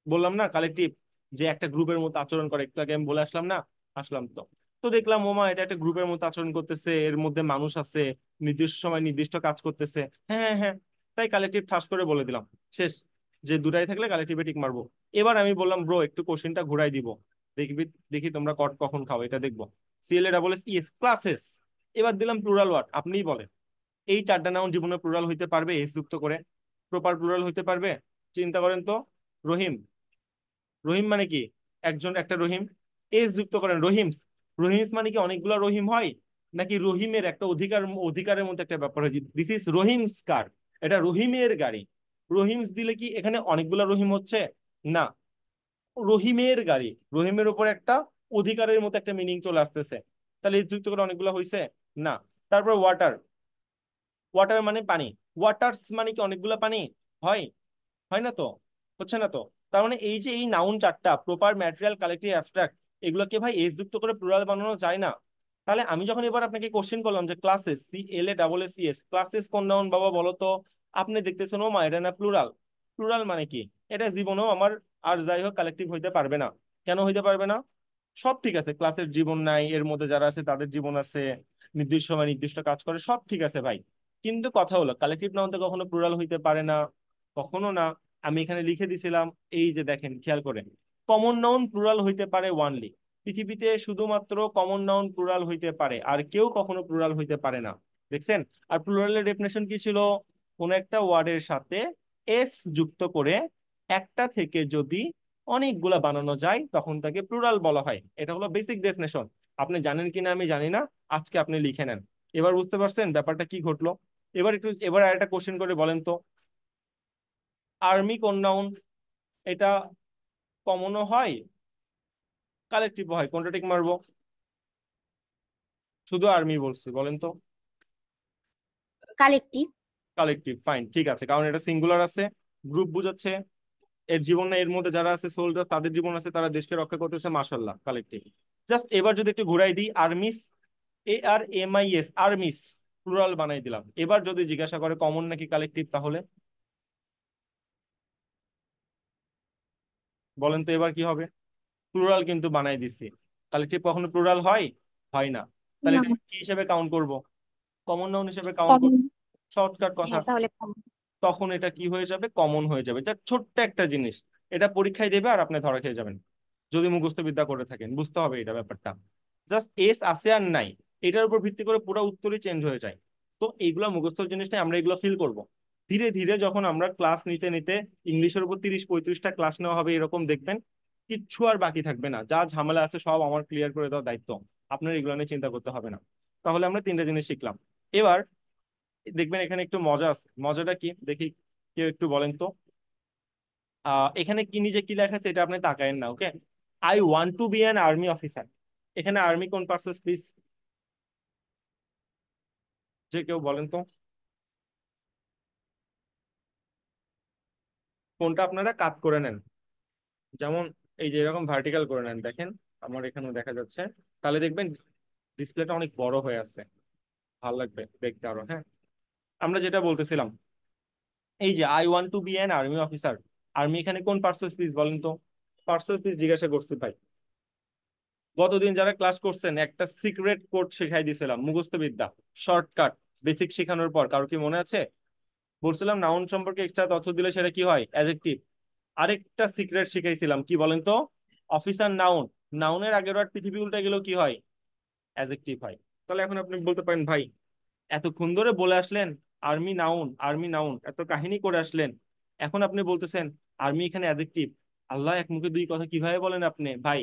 বললাম না কালেকটিভ যে একটা গ্রুপের মতো আচরণ করে, একটু আগে আমি বলে আসলাম না? আসলাম তো। তো দেখলাম ওমা এটা একটা গ্রুপের মতো আচরণ করতেছে, এর মধ্যে মানুষ আছে, নির্দিষ্ট সময় নির্দিষ্ট কাজ করতেছে। হ্যাঁ হ্যাঁ হ্যাঁ, তাই কালেকটিভ ঠাস করে বলে দিলাম, শেষ। যে দুটাই থাকলে কালেকটিভে টিক মারবো। এবার আমি বললাম ব্রো একটু কোশ্চেনটা ঘুরাই দিব, দেখবি, দেখি তোমরা কট কখন খাও, এটা দেখবো। CLA classes. এবার দিলাম প্লুরাল ওয়ার্ড, আপনিই বলেন এই চারটা নাউন জীবনে প্লুরাল হইতে পারবে এস যুক্ত করে? প্রপার প্লুরাল হইতে পারবে? চিন্তা করেন তো। রহিম, রহিম মানে কি? একজন, একটা রহিম। এস যুক্ত করেন রহিমস। রহিমস মানে কি অনেকগুলা রহিম হয়? নাকি রহিমের একটা অধিকার, অধিকারের মধ্যে একটা ব্যাপার হয়, দিস ইজ রহিমস কার, এটা রহিমের গাড়ি। রহিমস দিলে কি এখানে অনেকগুলা রহিম হচ্ছে? না, রহিমের গাড়ি, রহিমের উপর একটা অধিকারের মতো একটা মিনিং চলে আসতেছে। তাহলে এস যুক্ত করে অনেকগুলা হইছে? না। তারপর ওয়াটার, ওয়াটার মানে পানি। ওয়াটার্স মানে কি অনেকগুলা পানি হয়? হয় না তো, হচ্ছে না তো। তার মানে এই যে এই নাউন চারটা, প্রপার, ম্যাটেরিয়াল, কালেক্টিভ, অ্যাবস্ট্রাক্ট, এগুলোকে ভাই এস যুক্ত করে প্লুরাল বানানো যায় না। তাহলে আমি যখন এবার আপনাকে কোশ্চেন করলাম যে ক্লাসেস, CLASSES, ক্লাসেস কোন নাউন বাবা বলো তো, আপনি দেখতেছেন ও মা এটা না প্লুরাল। প্লুরাল মানে কি? এটা জীবনেও আমার আর যাই হোক কালেকটিভ হইতে পারবে না। কেন হইতে পারবে না? সব ঠিক আছে, ক্লাসের জীবন নাই, এর মধ্যে যারা আছে তাদের জীবন আছে, নির্দিষ্ট সময় নির্দিষ্ট কাজ করে, সব ঠিক আছে ভাই। কিন্তু কথা হলো কালেকটিভ নাউন তো কখনো প্লুরাল হইতে পারে না, কখনো না। আমি এখানে লিখে দিছিলাম, এই যে দেখেন খেয়াল করে, কমন নাউন প্লুরাল হইতে পারে ওয়ানলি। পৃথিবীতে শুধুমাত্র কমন নাউন প্লুরাল হইতে পারে, আর কেউ কখনো প্লুরাল হইতে পারে না। দেখছেন? আর প্লুরালের ডেফিনেশন কি ছিল? কোন একটা ওয়ার্ডের সাথে এস যুক্ত করে একটা থেকে যদি অনেকগুলা বানানো যায় তখন তাকে প্লুরাল বলা হয়। এটা হলো বেসিক ডেফিনেশন। আপনি জানেন কিনা আমি জানি না, আজকে আপনি লিখে নেন। এবার বুঝতে পারছেন ব্যাপারটা কি ঘটলো? এবার আরেকটা কোশ্চেন করে বলেন তো, আর্মি কোন নাউন? এটা কমনও হয়, কালেকটিভ হয়, কোনটা টিক মারবো? শুধু আর্মি বলছি, বলেন তো। কালেক্টিভ। কালেকটিভ, ফাইন, ঠিক আছে, কারণ এটা সিঙ্গুলার আছে, গ্রুপ বুঝাচ্ছে, এর জীবন না, এর মধ্যে যারা আছে সোলজার তাদের জীবন আছে, তারা দেশকে রক্ষা করতেছে, মাশাল্লাহ, কালেকটিভ। জাস্ট এবার যদি একটু ঘুরাই দিই, আর্মিস, ARMIS, আর্মিস, প্লুরাল বানাই দিলাম। এবার যদি জিজ্ঞাসা করে কমন নাকি কালেকটিভ, তাহলে বলেন তো এবার কি হবে? প্লুরাল কিন্তু বানাই দিছি। কালেকটিভ কখনো প্লুরাল হয়? হয় না। তাহলে না। এটা কি হিসেবে কাউন্ট করব? কমন নাউন হিসেবে কাউন্ট করব। কমন। শর্টকাট কথা। হ্যাঁ, তাহলে কমন। তখন এটা কি হয়ে যাবে? কমন হয়ে যাবে। যা ছোট্ট একটা জিনিস, এটা পরীক্ষায় দেবে আর আপনি ধরা খেয়ে যাবেন যদি মুখস্থ বিদ্যা করে থাকেন। বুঝতে হবে এটা ব্যাপারটা, জাস্ট এস আছে আর নাই, এটার উপর ভিত্তি করে পুরো উত্তরই চেঞ্জ হয়ে যায়। তো এইগুলা মুখস্থর জিনিসটাই আমরা এগুলো ফিল করব ধীরে ধীরে যখন আমরা ক্লাস নিতে নিতে। ইংলিশের উপর 30-35টা ক্লাস নেওয়া হবে, এরকম দেখবেন কিচ্ছু আর বাকি থাকবে না, যা ঝামেলা আছে সব আমার ক্লিয়ার করে দেওয়ার দায়িত্ব। আপনার এগুলো নিয়ে চিন্তা করতে হবে না। তাহলে আমরা তিনটা জিনিস শিখলাম। এবার দেখবেন এখানে একটু মজা আছে, মজাটা কি দেখি, কেউ একটু বলেন তো। এখানে কি নিজে কি লেখা আছে এটা আপনি তাকায়েন না, okay? I want to be an army officer. এখানে আর্মি কোন পার্সেস প্লিজ, যে কেউ বলেন তো। কোনটা আপনারা কাত করে নেন, যেমন এই যে এরকম ভার্টিক্যাল করে নেন, দেখেন আমার এখানেও দেখা যাচ্ছে, তাহলে দেখবেন ডিসপ্লেটা অনেক বড় হয়ে আছে, ভালো লাগবে দেখতে আরো। হ্যাঁ, আমরা যেটা বলতেছিলাম, এই যে I want to be an army officer, army এখানে কোন পার্সেস প্লিজ বলেন তো। পার্সেস প্লিজ জিজ্ঞাসা করছি ভাই। গতদিন যারা ক্লাস করছেন একটা সিক্রেট কোড শেখাই দিয়েছিলাম, মুখস্থ বিদ্যা, শর্টকাট, বেসিক শেখানোর পর কারো কি মনে আছে? বলছিলাম নাউন সম্পর্কে এক্সট্রা তথ্য দিলে সেটা কি হয়? অ্যাডজেক্টিভ। আরেকটা সিক্রেট শিখাইছিলাম, কি বলেন তো? অফিসার নাউন, নাউনের আগের বার পৃথিবী উল্টে গেলেও কি হয়? অ্যাডজেক্টিভ হয়। তাহলে এখন আপনি বলতে পারেন ভাই এতক্ষণ ধরে বলে আসলেন আর্মি নাউন আর্মি নাউন, এত কাহিনী করে আসলেন, এখন আপনি বলতেছেন আর্মি এখানে অ্যাডজেক্টিভ। আল্লাহ এক মুখে দুই কথা কিভাবে বলেন আপনি ভাই?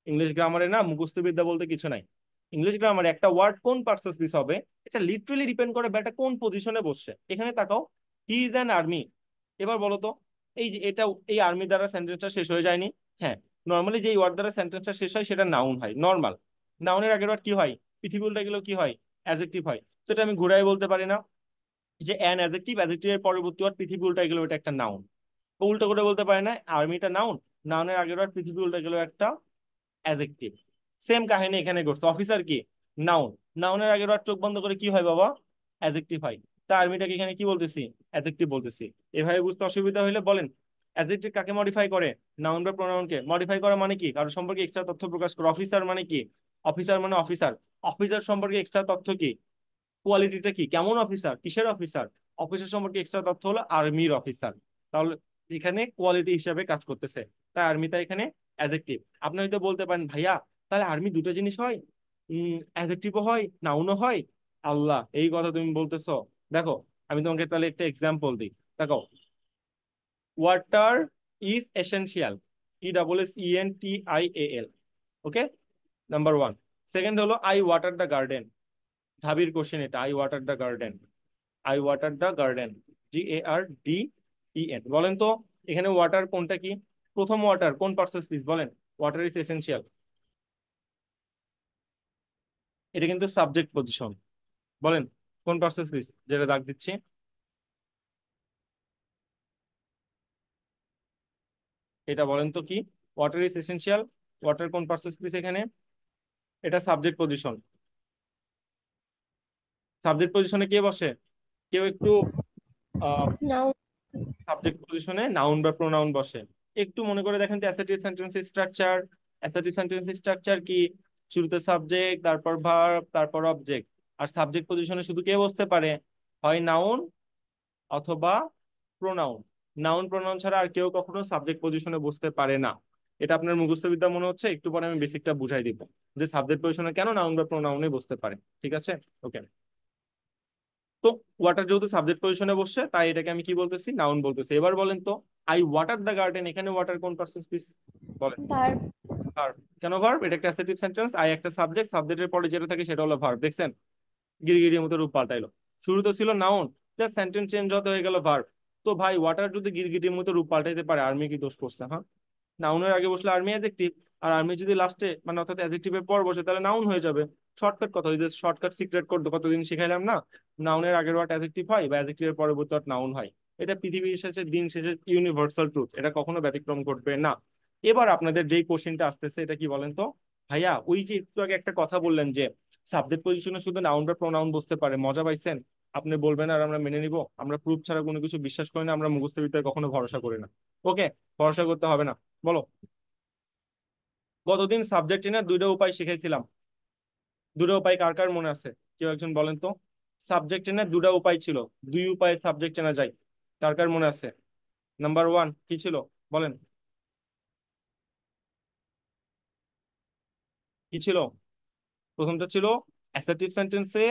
ইংলিশ গ্রামারে না মুখস্থ বিদ্যা বলতে কিছু নাই। ইংলিশ গ্রামারে একটা ওয়ার্ড কোন পার্সেস পিস হবে, এটা লিটারালি ডিপেন্ড করে ব্যাটা কোন পজিশনে বসছে। এখানে তাকাও, হি ইজ অ্যান আর্মি। এবার বলো তো, এই যে এটা, এই আর্মি দ্বারা সেন্টেন্সটা শেষ হয়ে যায়নি? হ্যাঁ। নর্মালি যে ওয়ার্ড দ্বারা সেন্টেন্সটা শেষ হয় সেটা নাউন হয়, নর্মাল। নাউনের আগের ওয়ার্ড কি হয়? পৃথিবী উল্টা গেলেও কি হয়? অ্যাডজেক্টিভ হয়। তো এটা আমি ঘুরাই বলতে পারি না যে অ্যান অ্যাডজেক্টিভ, অ্যাডজেক্টিভের পরবর্তী ওয়ার্ড পৃথিবী উল্টা গেলেও এটা একটা নাউন? উল্টো করে বলতে পারি না আর্মিটা নাউন, নাউনের আগের ওয়ার্ড পৃথিবী উল্টা গেলেও একটা অ্যাডজেক্টিভ। সেম কাহিনী এখানে করছে। অফিসার কি? নাউন, নাউনের আগের বার চোখ বন্ধ করে কি হয় বাবা? অ্যাডজেক্টিভ হয়। তা আর্মিটাকে এখানে কি বলতেছি? অ্যাডজেক্টিভ বলতেছি। এভাবে বুঝতে অসুবিধা হলে বলেন অ্যাডজেক্টিভ কাকে মডিফাই করে? নাউন বা প্রোনাউনকে মডিফাই করা মানে কি? কারো সম্পর্কে এক্সট্রা তথ্য প্রকাশ করে। অফিসার মানে কি? অফিসার মানে অফিসার। অফিসার সম্পর্কে এক্সট্রা তথ্য কি? কোয়ালিটিটা কি, কেমন অফিসার, কিসের অফিসার? অফিসার সম্পর্কে এক্সট্রা তথ্য হলো আর্মির অফিসার। তাহলে এখানে কোয়ালিটি হিসাবে কাজ করতেছে, তাই আর্মিটা এখানে অ্যাডজেক্টিভ। আপনি হয়তো বলতে পারেন ভাইয়া তাহলে আর্মি দুটো জিনিস হয়, অ্যাডজেক্টিভও হয় নাউনও হয়? আল্লাহ, এই কথা তুমি বলতেছো? দেখো, আমি তোমাকে তাহলে একটা এক্সাম্পল দিই। দেখো, water is essential, ESSENTIAL। Okay, number one. Second হলো আই ওয়াটার দ্য গার্ডেন। ঢাবির কোশ্চেন এটা, I water the garden. I water the garden, GARDEN। বলেন তো এখানে ওয়াটার কোনটা কি? প্রথম ওয়াটার কোন পার্সেস প্লিজ বলেন? ওয়াটার ইজ এসেনশিয়াল, এটা কিন্তু সাবজেক্ট পজিশন। বলেন কোন পার্সেস প্লিজ, যেটা দাগ দিচ্ছি। এটা বলেন তো কি? ওয়াটার ইজ এসেনশিয়াল, ওয়াটার কোন পার্সেস প্লিজ এখানে? এটা সাবজেক্ট পজিশন। সাবজেক্ট পজিশনে কে বসে? কেউ একটু নাউন। সাবজেক্ট পজিশনে নাউন বা প্রোনাউন বসে। একটু মনে করে দেখেন তো assertive sentence structure. Assertive sentence structure কি? শুরুতে সাবজেক্ট, তারপর ভার্ব, তারপর অবজেক্ট। আর সাবজেক্ট পজিশনে শুধু কে বসতে পারে? হয় নাউন অথবা প্রোনাউন। নাউন প্রোনাউন ছাড়া আর কেউ কখনো সাবজেক্ট পজিশনে বসতে পারে না। এটা আপনার মুখস্থ বিদ্যা মনে হচ্ছে, একটু পরে আমি বেসিকটা বুঝাই দিব যে সাবজেক্ট পজিশনে কেন নাউন বা প্রোনাউনে বসতে পারে। ঠিক আছে? ওকে। তো ওয়াটার যেহেতু সাবজেক্ট পজিশনে বসছে তাই এটাকে আমি কি বলতেছি? নাউন বলতেছি। এবার বলেন তো আই ওয়াটার দ্য গার্ডেন, এখানে ওয়াটার কোন পার্সন প্লিজ বলেন? ভার্ব। ভার্ব। কেন ভার্ব? এটা একটা অ্যাসার্টিভ সেন্টেন্স, আই একটা সাবজেক্ট, সাবজেক্টের পরে যেটা থাকে সেটা হলো ভার্ব। দেখছেন গিরগিটির মতো রূপ পাল্টাইলো। শুরুতে ছিল নাউন, জাস্ট সেন্টেন্স চেঞ্জ হতে হয়ে গেল ভার্ব। তো ভাই ওয়াটার যদি গিরগিটির মতো রূপ পাল্টাইতে পারে, আর্মি কি দোষ করছে? হ্যাঁ, নাউনের আগে বসলে আর্মি অ্যাডজেক্টিভ, আর আর্মি যদি লাস্টে মানে অর্থাৎ অ্যাডজেক্টিভের পর বসে তাহলে নাউন হয়ে যাবে। শর্টকাট কথা, ওই যে শর্টকাট সিক্রেট কোড কতদিন শিখাইলাম না? নাউনের আগের ওয়ার্ড অ্যাডজেক্টিভ হয় বা অ্যাডজেক্টিভের পরবর্তী ওয়ার্ড নাউন হয়। এটা পৃথিবীর শেষে দিন শেষে ইউনিভার্সাল ট্রুথ, এটা কখনো ব্যতিক্রম ঘটবে না। এবার আপনাদের যেই কোশ্চেনটা আসতেছে এটা কি বলেন তো? ভাইয়া ওই যে একটু আগে একটা কথা বললেন যে সাবজেক্ট পজিশনে শুধু নাউন বা প্রোনাউন বসতে পারে, মজা পাইছেন? আপনি বলবেন আর আমরা মেনে নিব? আমরা প্রুফ ছাড়া কোনো কিছু বিশ্বাস করি না, আমরা মুখস্থ বিদ্যায় কখনো ভরসা করি না। ওকে, ভরসা করতে হবে না। বলো, গতদিন সাবজেক্ট না দুইটা উপায় শিখাইছিলাম। দুটো উপায় কার কার মনে আছে? কেউ একজন বলেন তো। সাবজেক্ট না দুটা উপায় ছিল, দুই উপায়ে সাবজেক্ট চেনা যায়। কার কার মনে আছে? নাম্বার ওয়ান কি ছিল বলেন? কি ছিল? প্রথমটা ছিল অ্যাসার্টিভ সেন্টেন্সে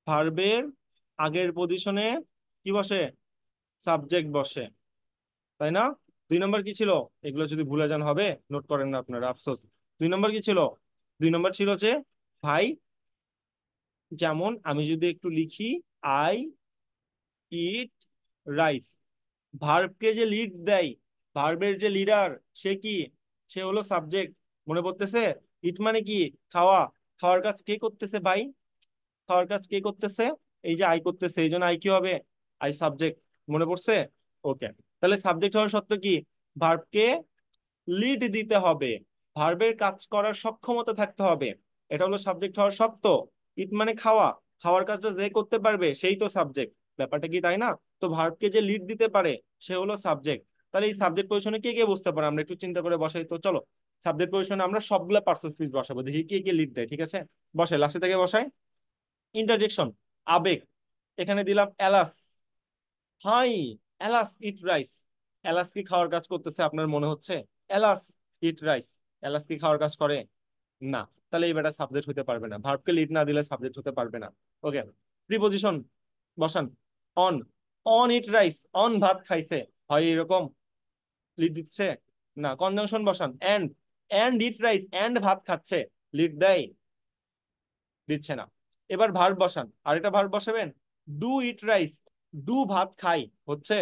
ভার্বের আগের পজিশনে কি বসে? সাবজেক্ট বসে, তাই না? দুই নম্বর কি ছিল? এগুলো যদি ভুলে যান হবে, নোট করেন না আপনারা, আফসোস। দুই নম্বর কি ছিল? দুই নম্বর ছিল যে ভাই, যেমন আমি যদি একটু লিখি আই ইট রাইস, ভার্বকে যে লিড দেয়, ভার্বের যে লিডার, সে কি? সে হলো সাবজেক্ট। মনে পড়তেছে? ইট মানে কি? খাওয়া। খাওয়ার কাজ কে করতেছে ভাই? খাওয়ার কাজ কে করতেছে? এই যে আই করতেছে, এই জন্য আই কি হবে? I subject. মনে পড়ছে? ওকে। তাহলে সাবজেক্ট হওয়ার সত্ত্বে কি? ভার্বকে লিড দিতে হবে, ভার্বের কাজ করার সক্ষমতা থাকতে হবে। এটা হলো সাবজেক্ট হওয়ার শর্ত। ইট মানে খাওয়া, খাওয়ার কাজটা যে করতে পারবে সেই তো সাবজেক্ট। ব্যাপারটা কি তাই না? তো ভার্বকে যে লিড দিতে পারে সে হলো সাবজেক্ট। তাহলে এই সাবজেক্ট পজিশনে কে কে বসতে পারে আমরা একটু চিন্তা করে বসাই তো, চলো। সাবজেক্ট পজিশনে আমরা সবগুলা পার্সেস প্লিজ বসাবো, দেখি কে কে লিড দেয়। ঠিক আছে, বসে লাস্টে থেকে বসাই। ইন্টারজেকশন, আবেগ। এখানে দিলাম alas. Hi, alas eat rice. Alas কি খাওয়ার কাজ করতেছে আপনার মনে হচ্ছে? এলাস ইট রাইস, এলাস কি খাওয়ার কাজ করে? না। তাহলে এই বেটা সাবজেক্ট হতে পারবে না, ভার্বকে লিড না দিলে সাবজেক্ট হতে পারবে না। ওকে, প্রিপজিশন বসান। On, on eat rice, on ভাত খাইছে, হয় এরকম লিড দিচ্ছে না। কনজাংশন বসান, এন্ড ইট রাইস, এন্ড ভাত খাচ্ছে, লিড দেয়, দিচ্ছে না। এবার ভার্ব বসান, আরেকটা ভার্ব বসাবেন, ডু ইট রাইস, ডু ভাত খাই, হচ্ছে,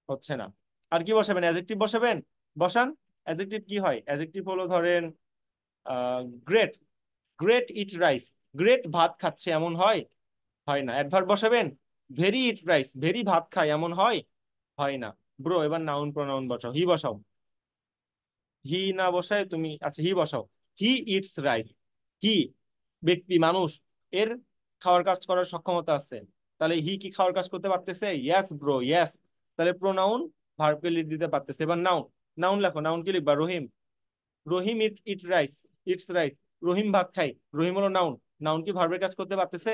হচ্ছে না। আর কি বসাবেন, অ্যাডজেক্টিভ বসাবেন, বসান। অ্যাডজেক্টিভ কি হয়, অ্যাডজেক্টিভ হলো ধরেন great, great eat rice, great ভাত খাচ্ছে, এমন হয়, হয় না। অ্যাডভার্ব বসাবেন, ভেরি ইট রাইস, ভেরি ভাত খায়, এমন হয়, হয় না। ব্রো এবার নাউন প্রোনাউন বসাও, হি বসাও। হি না বসায় তুমি, আচ্ছা হি বসাও। হি ইটস রাইস, হি ব্যক্তি মানুষ, এর খাওয়ার কাজ করার সক্ষমতা আছে, তাহলে হি কি খাওয়ার কাজ করতে পারতেছে, ইয়েস ব্রো ইয়েস। তাহলে প্রোনাউন ভার্বকে লিড দিতে পারতেছে। এবার নাউন, নাউন লেখো, নাউন কি লিখবা, রহিম, রহিম ইট রাইস, ইটস রাইস, রহিম ভাত খাই, রহিম হলো নাউন, নাউন কি ভার্বের কাজ করতে পারতেছে,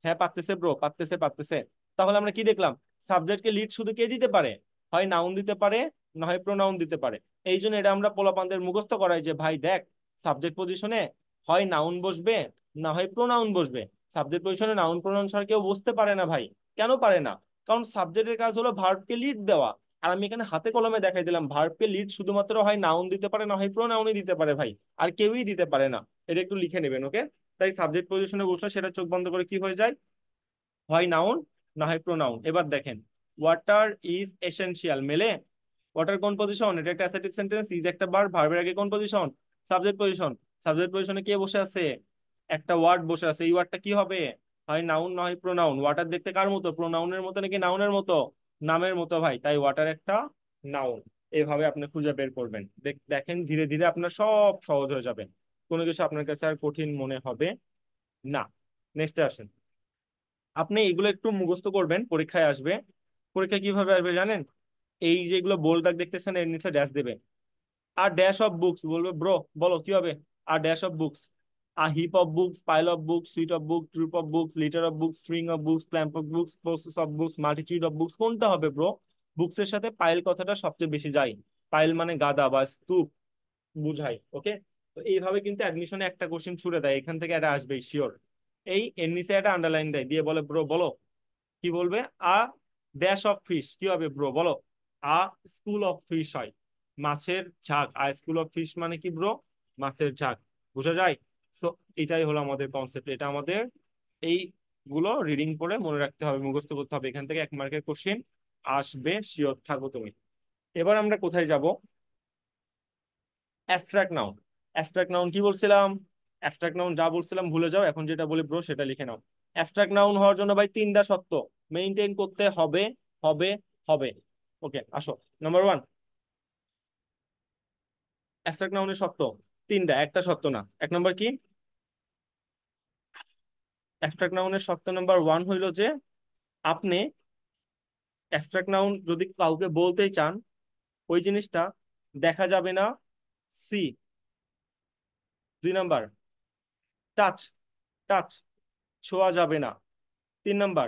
হ্যাঁ পারতেছে ব্রো, পারতেছে পারতেছে। তাহলে আমরা কি দেখলাম, সাবজেক্টকে লিড শুধু কে দিতে পারে, হয় নাউন দিতে পারে, না হয় প্রোনাউন দিতে পারে। এই জন্য এটা আমরা পোলাপানদের মুখস্থ করাই যে ভাই দেখ, সাবজেক্ট পজিশনে হয় নাউন বসবে, না হয় প্রোনাউন বসবে। সাবজেক্ট পজিশনে নাউন প্রোনাউন ছাড়া কেউ বসতে পারে না ভাই। কেন পারে না, কারণ সাবজেক্টের কাজ হলো ভার্বকে লিড দেওয়া। আর আমি এখানে হাতে কলমে দেখাই দিলাম, ভার্বকে লিড শুধুমাত্র হয় নাউন দিতে পারে, না হয় প্রোনাউনই দিতে পারে ভাই, আর কেউই দিতে পারে না। এটা একটু লিখে নেবেন, ওকে। তাই সাবজেক্ট পজিশনে বসলে সেটা চোখ বন্ধ করে কি হয়ে যায়, হয় নাউন, না হয় প্রোনাউন। এবার দেখেন, ওয়াটার ইজ এসেনশিয়াল, মেলে। ওয়াটার কোন পজিশন, এটা একটা অ্যাসার্টিভ সেন্টেন্স, ইজ একটা ভার্ব, ভার্বের আগে কোন পজিশন, সাবজেক্ট পজিশন। সাবজেক্ট পজিশনে কে বসে আছে, একটা ওয়ার্ড বসে আছে, এই ওয়ার্ডটা কি হবে, হয় নাউন না হয় প্রোনাউন। ওয়াটার দেখতে কার মতো, প্রোনাউনের মতো নাকি নাউনের মতো, নামের মতো ভাই, তাই ওয়াটার একটা নাউন। এইভাবে আপনি খুঁজে বের করবেন, দেখেন ধীরে ধীরে আপনার সব সহজ হয়ে যাবে, কোনো কিছু আপনার কাছে আর কঠিন মনে হবে না। নেক্সটে আসেন, আপনি এগুলো একটু মুখস্থ করবেন, পরীক্ষায় আসবে। পরীক্ষা কিভাবে আসবে জানেন, এই যেগুলো বোল্ড দাগ দেখতেছেন এর নিচে ড্যাশ দেবে, আর ড্যাশ অফ বুকস, বলবে ব্রো বলো কি হবে, আর dash of books, a heap of books, pile of books, suite of books, troop of books, litter of books, string of books, clamp of books, process of books, multitude of books, কোনটা হবে bro, books এর সাথে pile কথাটা সবচেয়ে বেশি যায়। Pile মানে গাদা বা স্তূপ বুঝাই, ওকে। তো এইভাবে কিন্তু অ্যাডমিশনে একটা কোশ্চেন ছুড়ে দেয়, এখান থেকে এটা আসবে শিওর। এই এর নিচে একটা আন্ডারলাইন দেয়, দিয়ে বলে ব্রো বলো কি বলবে, আ ড্যাশ অফ ফিশ, কি হবে ব্রো বলো, আ স্কুল অফ ফিশ হয়, মাছের ঝাঁক। আ স্কুল অফ ফিশ মানে কি ব্রো, মাছের ঝাঁক, বোঝা যায়। তো এটাই হলো আমাদের কনসেপ্ট, এটা আমাদের এইগুলো রিডিং করে মনে রাখতে হবে, মুখস্থ করতে হবে, এখান থেকে 1 মার্কের কোশ্চেন আসবে, শিওর থাকো তুমি। এবার আমরা কোথায় যাব, অ্যাবস্ট্রাক্ট নাউন। অ্যাবস্ট্রাক্ট নাউন কি বলছিলাম, অ্যাবস্ট্রাক্ট নাউন যা বলছিলাম ভুলে যাও, এখন যেটা বলি ব্রো সেটা লিখে নাও। অ্যাবস্ট্রাক্ট নাউন হওয়ার জন্য ভাই তিনটা সত্য মেইনটেইন করতে হবে, হবে, হবে। ওকে আসো, নাম্বার 1, অ্যাবস্ট্রাক্ট নাউনের সত্য তিনটা, একটা সত্য না। 1 নম্বর কি, অ্যাবস্ট্রাক্ট নাউনের সত্য নাম্বার 1 হইলো যে আপনি অ্যাবস্ট্রাক্ট নাউন যদি কাউকে বলতেই চান, ওই জিনিসটা দেখা যাবে না, সি। 2 নাম্বার, টাচ, টাচ, ছোঁয়া যাবে না। 3 নাম্বার,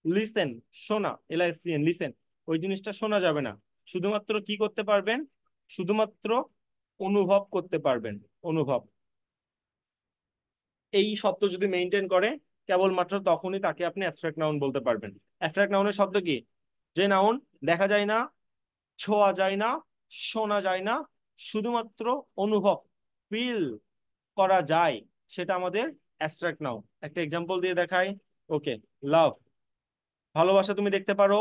লিসেন, শোনা, LISTEN, লিসেন, ওই জিনিসটা শোনা যাবে না। শুধুমাত্র কি করতে পারবেন, শুধুমাত্র অনুভব করতে পারবেন, অনুভব। এই শব্দ যদি মেনটেন করে, কেবলমাত্র তখনই তাকে আপনি অ্যাবস্ট্রাক্ট নাউন বলতে পারবেন। অ্যাবস্ট্রাক্ট নাউনের শব্দ কি, যে নাউন দেখা যায় না, ছোঁয়া যায় না, শোনা যায় না, শুধুমাত্র অনুভব, ফিল করা যায়, সেটা আমাদের অ্যাবস্ট্রাক্ট নাউন। একটা এক্সাম্পল দিয়ে দেখাই, ওকে। লাভ, ভালোবাসা তুমি দেখতে পারো